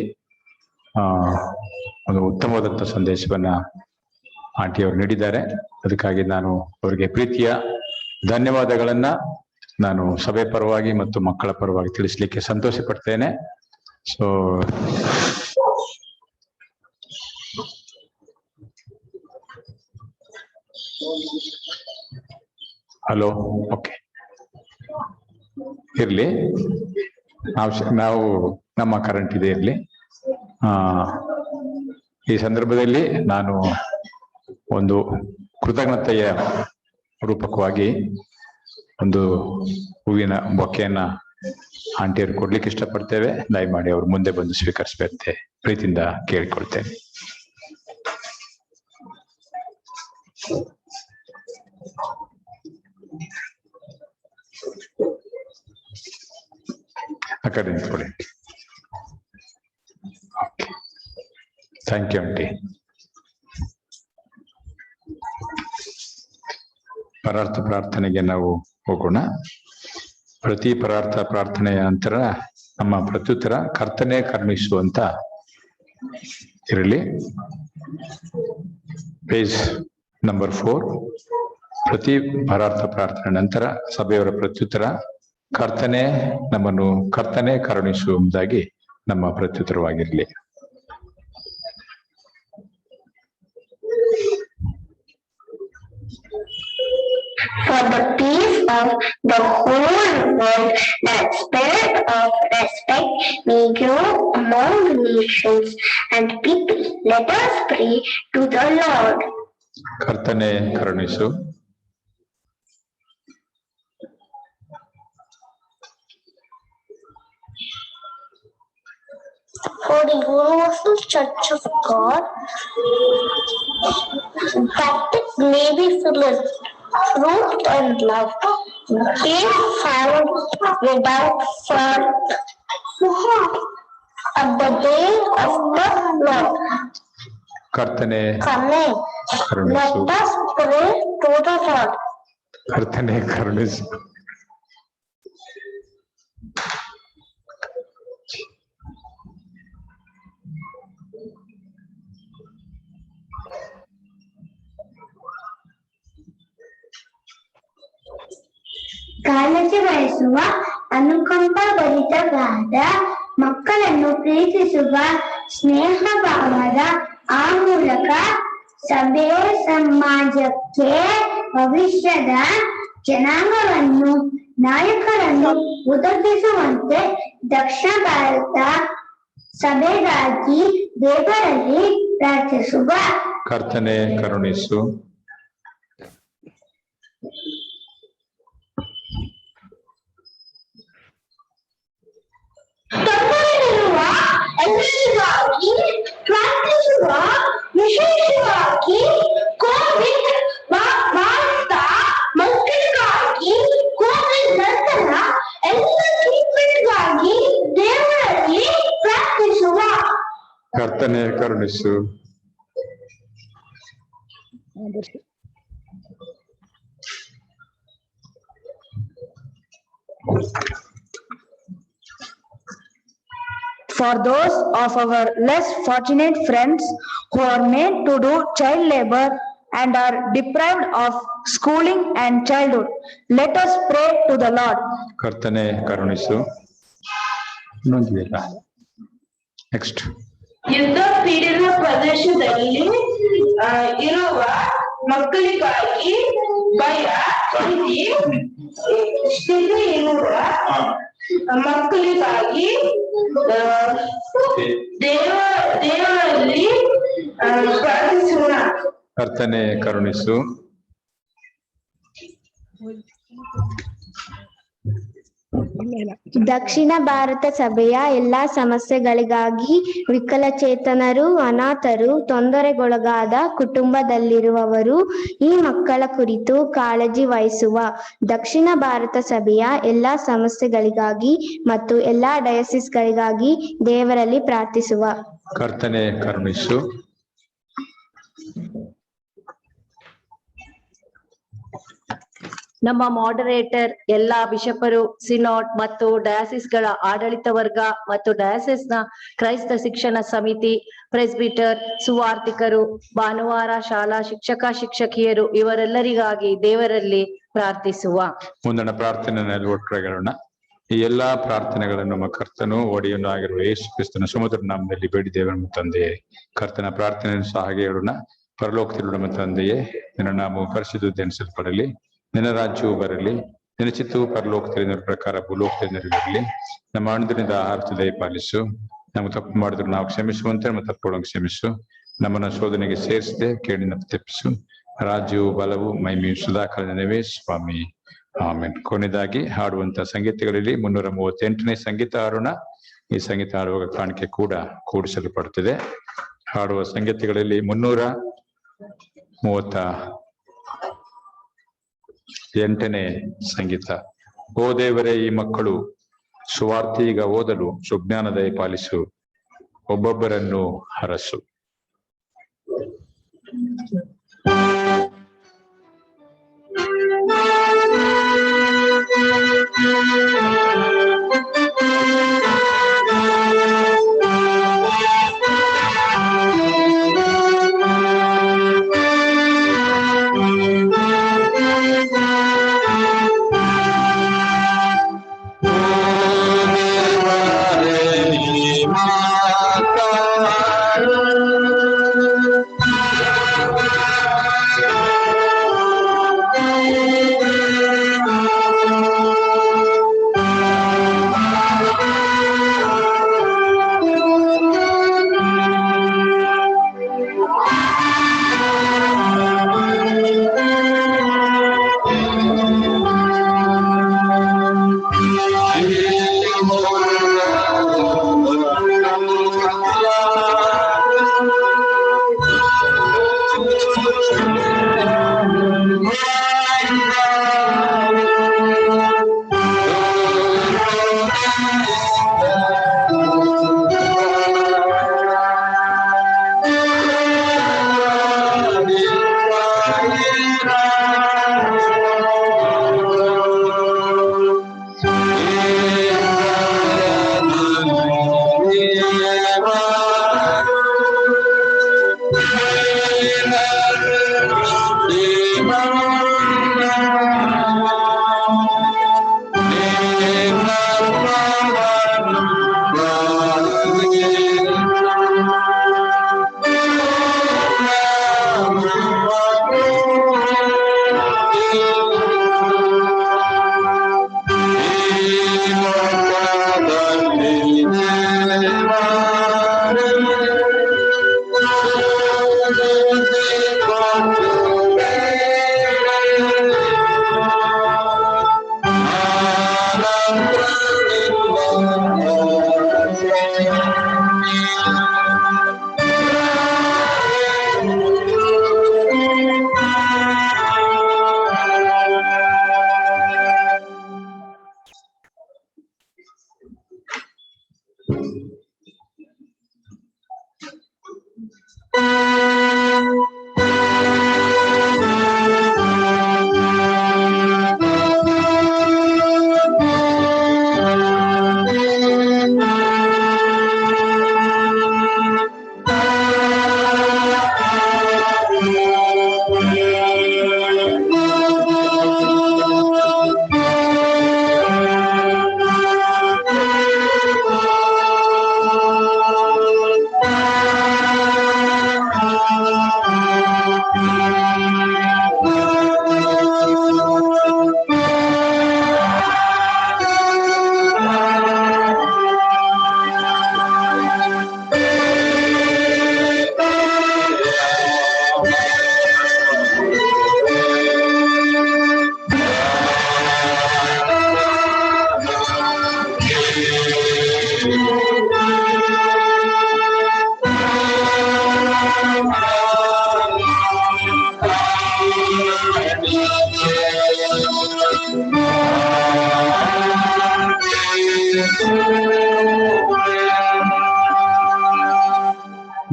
ಒಂದು ಉತ್ತಮವಾದಂತ ಸಂದೇಶವನ್ನ ಆಂಟಿಯವರು ನೀಡಿದ್ದಾರೆ. ಅದಕ್ಕಾಗಿ ನಾನು ಅವರಿಗೆ ಪ್ರೀತಿಯ ಧನ್ಯವಾದಗಳನ್ನ ನಾನು ಸಭೆ ಪರವಾಗಿ ಮತ್ತು ಮಕ್ಕಳ ಪರವಾಗಿ ತಿಳಿಸ್ಲಿಕ್ಕೆ ಸಂತೋಷ ಪಡ್ತೇನೆ. ಸೊ ಹಲೋ, ಓಕೆ, ಇರ್ಲಿ, ನಾವು ನಮ್ಮ ಕರೆಂಟ್ ಇದೆ ಇರ್ಲಿ. ಈ ಸಂದರ್ಭದಲ್ಲಿ ನಾನು ಒಂದು ಕೃತಜ್ಞತೆಯ ರೂಪಕವಾಗಿ ಒಂದು ಹೂವಿನ ಬೊಕ್ಕೆಯನ್ನ ಆಂಟಿಯರು ಕೊಡ್ಲಿಕ್ಕೆ ಇಷ್ಟಪಡ್ತೇವೆ. ದಯಮಾಡಿ ಅವರು ಮುಂದೆ ಬಂದು ಸ್ವೀಕರಿಸಬೇಕಂತೆ ಪ್ರೀತಿಯಿಂದ ಕೇಳಿಕೊಳ್ತೇನೆ. ಆ ಕಡೆ ನಿಂತ್ಕೊಳ್ಳಿ. Thank you aunty. ಪರಾರ್ಥ ಪ್ರಾರ್ಥನೆಗೆ ನಾವು ಹೋಗೋಣ. ಪ್ರತಿ ಪರಾರ್ಥ ಪ್ರಾರ್ಥನೆಯ ನಂತರ ನಮ್ಮ ಪ್ರತ್ಯುತ್ತರ ಕರ್ತನೆ ಕರುಣಿಸುವಂತ ಇರಲಿ. Page number 4. ಪ್ರತಿ ಪರಾರ್ಥ ಪ್ರಾರ್ಥನೆ ನಂತರ ಸಭೆಯವರ ಪ್ರತ್ಯುತ್ತರ ಕರ್ತನೆ ಕರುಣಿಸುವುದಾಗಿ ನಮ್ಮ ಪ್ರತ್ಯುತ್ತರವಾಗಿರ್ಲಿ. For the peace of the whole world, that spirit of respect may grow among the nations and people. Let us pray to the Lord. ಕರ್ತನೆ ಕರುಣಿಸು. For the universal church of God, that it may be filled with truth and love, be found without fault at the day of the Lord. ಕರ್ತನೆ ಕರುಣಿಸು. Let us pray to the Lord. ಕರ್ತನೆ ಕರುಣಿಸು. ಕಾಳಜಿ ವಹಿಸುವ, ಅನುಕಂಪ ಭರಿತವಾದ, ಮಕ್ಕಳನ್ನು ಪ್ರೀತಿಸುವ, ಸ್ನೇಹ ಭಾವದ ಆ ಮೂಲಕ ಸಭೆ ಸಮಾಜಕ್ಕೆ ಭವಿಷ್ಯದ ಜನಾಂಗವನ್ನು, ನಾಯಕರನ್ನು ಒದಗಿಸುವಂತೆ ದಕ್ಷಿಣ ಭಾರತ ಸಭೆಗಾಗಿ ದೇವರಲ್ಲಿ ಪ್ರಾರ್ಥಿಸುವ. ಕರ್ತನೆ ಕರುಣಿಸು. ತೊಂದರೆಯಿರುವ ಎಲ್ಲರಿಗಾಗಿ ಪ್ರಾರ್ಥಿಸುವ, ವಿಶೇಷವಾಗಿ ಕೋವಿಡ್ ಬಾಧಿತ ಮಕ್ಕಳಿಗಾಗಿ, ಕೋವಿಡ್ ನಂತರ ಎಲ್ಲ ಟ್ರೀಟ್ಮೆಂಟ್ಗಾಗಿ ದೇವರಲ್ಲಿ ಪ್ರಾರ್ಥಿಸುವ. ಕರ್ತನೆ ಕರುಣಿಸು. For those of our less fortunate friends who are made to do child labor and are deprived of schooling and childhood. Let us pray to the Lord. ಕರ್ತನೆ ಕರುಣಿಸು. ನೆಕ್ಸ್ಟ್. ಯುದ್ಧ ಪೀಡಿತ ಪ್ರದೇಶದಲ್ಲಿ ಇರುವ ಮಕ್ಕಳಿಗಾಗಿ ಭಯ ಸ್ಥಿತಿ ಇರುವ ಮಕ್ಕಳಿಗಾಗಿ ದೇವರಲ್ಲಿ ಪ್ರಾರ್ಥಿಸೋಣ. ಕರ್ತನೆ ಕರುಣಿಸು. ದಕ್ಷಿಣ ಭಾರತ ಸಭೆಯ ಎಲ್ಲಾ ಸಮಸ್ಯೆಗಳಿಗಾಗಿ ವಿಕಲಚೇತನರು, ಅನಾಥರು, ತೊಂದರೆಗೊಳಗಾದ ಕುಟುಂಬದಲ್ಲಿರುವವರು, ಈ ಮಕ್ಕಳ ಕುರಿತು ಕಾಳಜಿ ವಹಿಸುವ ದಕ್ಷಿಣ ಭಾರತ ಸಭೆಯ ಎಲ್ಲಾ ಸಮಸ್ಯೆಗಳಿಗಾಗಿ ಮತ್ತು ಎಲ್ಲಾ ಡಯಸಿಸ್ಗಳಿಗಾಗಿ ದೇವರಲ್ಲಿ ಪ್ರಾರ್ಥಿಸುವ. ಕರ್ತನೆ ಕರುಣಿಸು. ನಮ್ಮ ಮಾಡರೇಟರ್, ಎಲ್ಲಾ ಬಿಷಪರು, ಸಿನಾಟ್ ಮತ್ತು ಡಯಾಸಿಸ್ಗಳ ಆಡಳಿತ ವರ್ಗ ಮತ್ತು ಡಯಾಸಿಸ್ನ ಕ್ರೈಸ್ತ ಶಿಕ್ಷಣ ಸಮಿತಿ, ಪ್ರೆಸ್ಬಿಟರ್, ಸುವಾರ್ತಿಕರು, ಭಾನುವಾರ ಶಾಲಾ ಶಿಕ್ಷಕಿಯರು ಇವರೆಲ್ಲರಿಗಾಗಿ ದೇವರಲ್ಲಿ ಪ್ರಾರ್ಥಿಸುವ. ಮುಂದಿನ ಪ್ರಾರ್ಥನೆಯಲ್ಲಿ ಒಟ್ಟುಕೊಳ್ಳೋಣ. ಈ ಎಲ್ಲಾ ಪ್ರಾರ್ಥನೆಗಳನ್ನು ನಮ್ಮ ಕರ್ತನು ಒಡೆಯನು ಆಗಿರುವ ಯೇಸು ಕ್ರಿಸ್ತನ ಸಮುದ್ರ ನಾಮದಲ್ಲಿ ಬೇಡಿದ್ದೇವೆ ನಮ್ಮ ತಂದೆಯೇ. ಕರ್ತನ ಪ್ರಾರ್ಥನೆಯನ್ನು ಸಹ ಹಾಗೆ ಹೇಳೋಣ. ಪರಲೋಕದಲ್ಲಿರುವ ನಮ್ಮ ತಂದೆಯೇ, ನಿನ್ನ ನಾಮವು ಪರಿಶುದ್ಧ ಎನಿಸಲ್ಪಡಲಿ, ನಿನ್ನ ರಾಜ್ಯವು ಬರಲಿ, ನಿನ್ನ ಚಿತ್ತವು ಪರಲೋಕದಲ್ಲಿ ಪ್ರಕಾರ ಭೂಲೋಕದಲ್ಲಿ ನೆರವೇರಲಿ. ನಮ್ಮ ಅನುದಿನದ ಆಹಾರ ದಯಪಾಲಿಸು. ನಮ್ಗೆ ತಪ್ಪು ಮಾಡಿದ್ರು ನಾವು ಕ್ಷಮಿಸುವಂತೆ ನಮ್ಮ ತಪ್ಪುಗಳನ್ನು ಕ್ಷಮಿಸು. ನಮ್ಮನ್ನ ಶೋಧನೆಗೆ ಸೇರಿಸದೆ ಕೇಳಿನ ತಪ್ಪಿಸು. ರಾಜ್ಯವು ಬಲವು ಮಹಿಮೆಯು ಸದಾಕಾಲ ನಿನವೇ ಸ್ವಾಮಿ, ಆಮೇನ್. ಕೊನೆಯದಾಗಿ ಹಾಡುವಂತ ಸಂಗೀತಗಳಲ್ಲಿ 338ನೇ ಸಂಗೀತ ಹಾಡೋಣ. ಈ ಸಂಗೀತ ಹಾಡುವಾಗ ಕಾಣಿಕೆ ಕೂಡ ಕೂಡಿಸಲ್ಪಡುತ್ತದೆ. ಹಾಡುವ ಸಂಗೀತಗಳಲ್ಲಿ 338ನೇ ಸಂಗೀತ. ಓ ದೇವರೇ, ಈ ಮಕ್ಕಳು ಸುವಾರ್ತೆ ಈಗ ಓದಲು ಸುಜ್ಞಾನ ದಯಪಾಲಿಸು, ಒಬ್ಬೊಬ್ಬರನ್ನು ಹರಸು.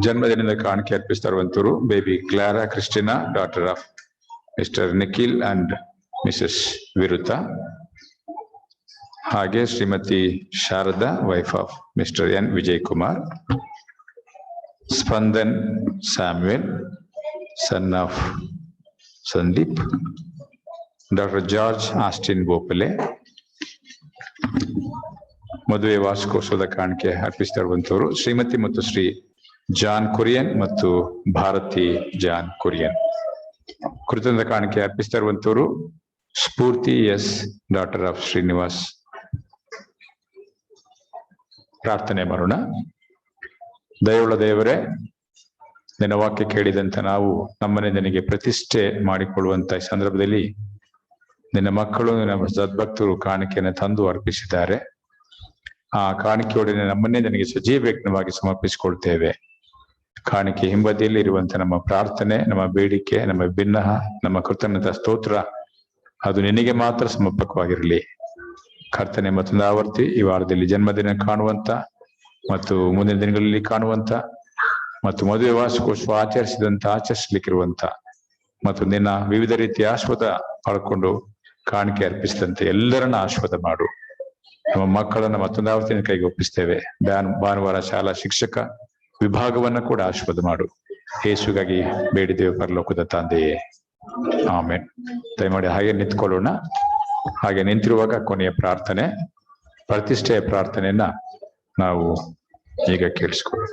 ಜನ್ಮದಿನದ ಕಾಣಿಕೆ ಅರ್ಪಿಸ್ತಾ ಇರುವಂತವರು baby Clara Christina, daughter of Mr Nikhil and Mrs Virutha. ಹಾಗೆ Shrimati Sharada, wife of Mr N Vijay Kumar. Spandan Samuel, son of Sandeep. Doctor George Austin Bopale. ಮದುವೆ ವಾರ್ಷಿಕೋತ್ಸವದ ಕಾಣಿಕೆ ಅರ್ಪಿಸ್ತಾ ಇರುವಂತವರು ಶ್ರೀಮತಿ ಮತ್ತು ಶ್ರೀ ಜಾನ್ ಕುರಿಯನ್ ಮತ್ತು ಭಾರತಿ ಜಾನ್ ಕುರಿಯನ್. ಕೃತಜ್ಞತಾ ಕಾಣಿಕೆ ಅರ್ಪಿಸ್ತಾ ಇರುವಂತವರು ಸ್ಫೂರ್ತಿ ಎಸ್, ಡಾಟರ್ ಆಫ್ ಶ್ರೀನಿವಾಸ್. ಪ್ರಾರ್ಥನೆ ಮಾಡೋಣ. ದಯವುಳ್ಳ ದೇವರೇ, ನಿನ್ನ ವಾಕ್ಯ ಕೇಳಿದಂತ ನಾವು ನಮ್ಮನೆ ನಿನಗೆ ಪ್ರತಿಷ್ಠೆ ಮಾಡಿಕೊಳ್ಳುವಂತ ಈ ಸಂದರ್ಭದಲ್ಲಿ ನಿನ್ನ ಮಕ್ಕಳು, ನಮ್ಮ ಸದ್ಭಕ್ತರು ಕಾಣಿಕೆಯನ್ನು ತಂದು ಅರ್ಪಿಸಿದ್ದಾರೆ. ಆ ಕಾಣಿಕೆಯೊಡನೆ ನಮ್ಮನ್ನೇ ನನಗೆ ಸಜೀವ ಯಜ್ಞವಾಗಿ ಸಮರ್ಪಿಸಿಕೊಳ್ತೇವೆ. ಕಾಣಿಕೆ ಹಿಂಬದಿಯಲ್ಲಿ ಇರುವಂತ ನಮ್ಮ ಪ್ರಾರ್ಥನೆ, ನಮ್ಮ ಬೇಡಿಕೆ, ನಮ್ಮ ಭಿನ್ನಹ, ನಮ್ಮ ಕೃತಜ್ಞತಾ ಸ್ತೋತ್ರ ಅದು ನಿನಗೆ ಮಾತ್ರ ಸಮರ್ಪಕವಾಗಿರಲಿ. ಕರ್ತನೆ ಮತ್ತೊಂದು ಆವರ್ತಿ ಈ ವಾರದಲ್ಲಿ ಜನ್ಮದಿನ ಕಾಣುವಂತ ಮತ್ತು ಮುಂದಿನ ದಿನಗಳಲ್ಲಿ ಕಾಣುವಂತ ಮತ್ತು ಮದುವೆ ವಾರ್ಷಿಕೋತ್ಸವ ಆಚರಿಸಲಿಕ್ಕಿರುವಂತ ಮತ್ತು ನಿನ್ನ ವಿವಿಧ ರೀತಿಯ ಆಶ್ವಾದ ಪಡ್ಕೊಂಡು ಕಾಣಿಕೆ ಅರ್ಪಿಸಿದಂತೆ ಎಲ್ಲರನ್ನ ಆಶ್ವಾದ ಮಾಡು. ನಮ್ಮ ಮಕ್ಕಳನ್ನ ಮತ್ತೊಂದು ಆವರ್ತಿನ ಕೈಗೆ ಒಪ್ಪಿಸ್ತೇವೆ. ಭಾನುವಾರ ಶಾಲಾ ಶಿಕ್ಷಕ ವಿಭಾಗವನ್ನ ಕೂಡ ಆಶೀರ್ವಾದ ಮಾಡು. ಯೇಸುಗಾಗಿ ಬೇಡಿದ್ದೇವೆ ಪರಲೋಕದ ತಂದೆಯೇ, ಆಮೆನ್. ದಯಮಾಡಿ ಹಾಗೆ ನಿಂತ್ಕೊಳ್ಳೋಣ. ಹಾಗೆ ನಿಂತಿರುವಾಗ ಕೊನೆಯ ಪ್ರಾರ್ಥನೆ, ಪ್ರತಿಷ್ಠೆಯ ಪ್ರಾರ್ಥನೆಯನ್ನ ನಾವು ಈಗ ಕೇಳಿಸ್ಕೊಳ್ಳೋಣ.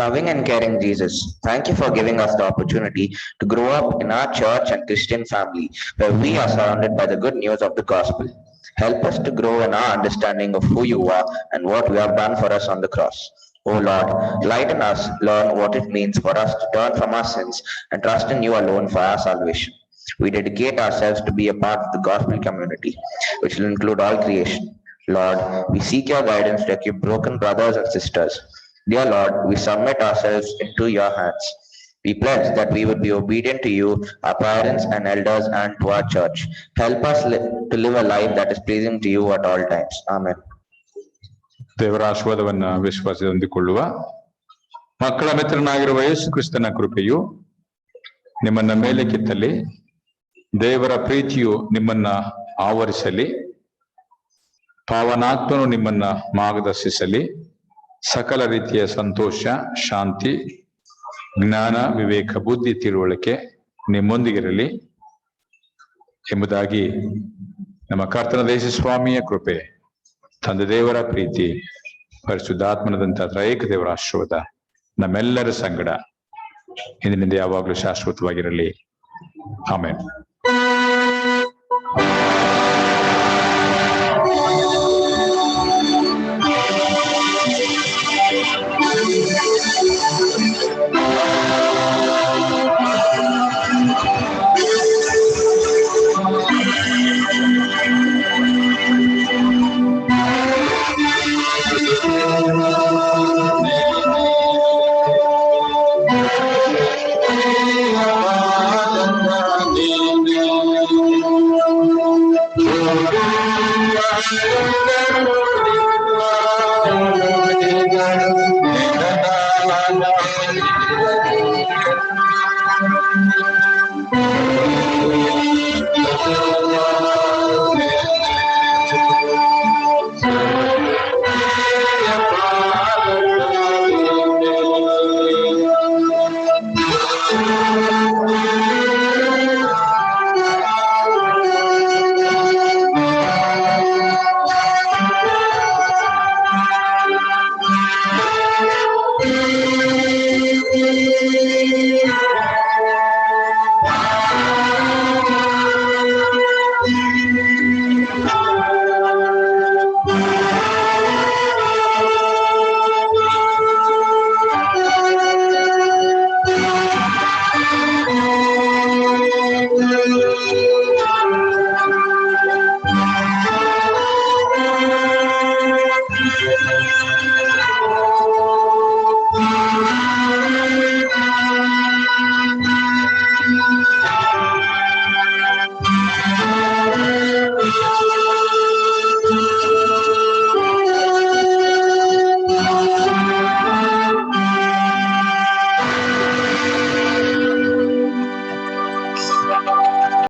Loving and caring Jesus, thank you for giving us the opportunity to grow up in our church and Christian family where we are surrounded by the good news of the gospel. Help us to grow in our understanding of who you are and what you have done for us on the cross. Oh Lord, lighten us, learn what it means for us to turn from our sins and trust in you alone for our salvation. We dedicate ourselves to be a part of the gospel community, which will include all creation. Lord, we seek your guidance to equip broken brothers and sisters. Dear Lord, we submit ourselves into your hands. We pledge that we would be obedient to you, our parents and elders, and to our church. Help us to live a life that is pleasing to you at all times. Amen. ದೇವರ ಆಶೀರ್ವಾದವನ್ನ ವಿಶ್ವಾಸದಿಂದ ಹೊಂದಿಕೊಳ್ಳುವ ಮಕ್ಕಳ ಮಿತ್ರನಾಗಿರುವ ಯೇಸು ಕ್ರಿಸ್ತನ ಕೃಪೆಯು ನಿಮ್ಮನ್ನ ಮೇಲೆ ಕಿತ್ತಲಿ, ದೇವರ ಪ್ರೀತಿಯು ನಿಮ್ಮನ್ನ ಆವರಿಸಲಿ, ಪಾವನಾತ್ಮನು ನಿಮ್ಮನ್ನ ಮಾರ್ಗದರ್ಶಿಸಲಿ, ಸಕಲ ರೀತಿಯ ಸಂತೋಷ, ಶಾಂತಿ, ಜ್ಞಾನ, ವಿವೇಕ, ಬುದ್ಧಿ, ತಿಳುವಳಿಕೆ ನಿಮ್ಮೊಂದಿಗಿರಲಿ ಎಂಬುದಾಗಿ ನಮ್ಮ ಕರ್ತನ ಯೇಸು ಸ್ವಾಮಿಯ ಕೃಪೆ, ತಂದೆ ದೇವರ ಪ್ರೀತಿ, ಪರಿಶುದ್ಧಾತ್ಮನದಂತ ತ್ರೈಕ ದೇವರ ಆಶೀರ್ವಾದ ನಮ್ಮೆಲ್ಲರ ಸಂಗಡ ಇಂದಿನಿಂದ ಯಾವಾಗಲೂ ಶಾಶ್ವತವಾಗಿರಲಿ. ಆಮೆನ್.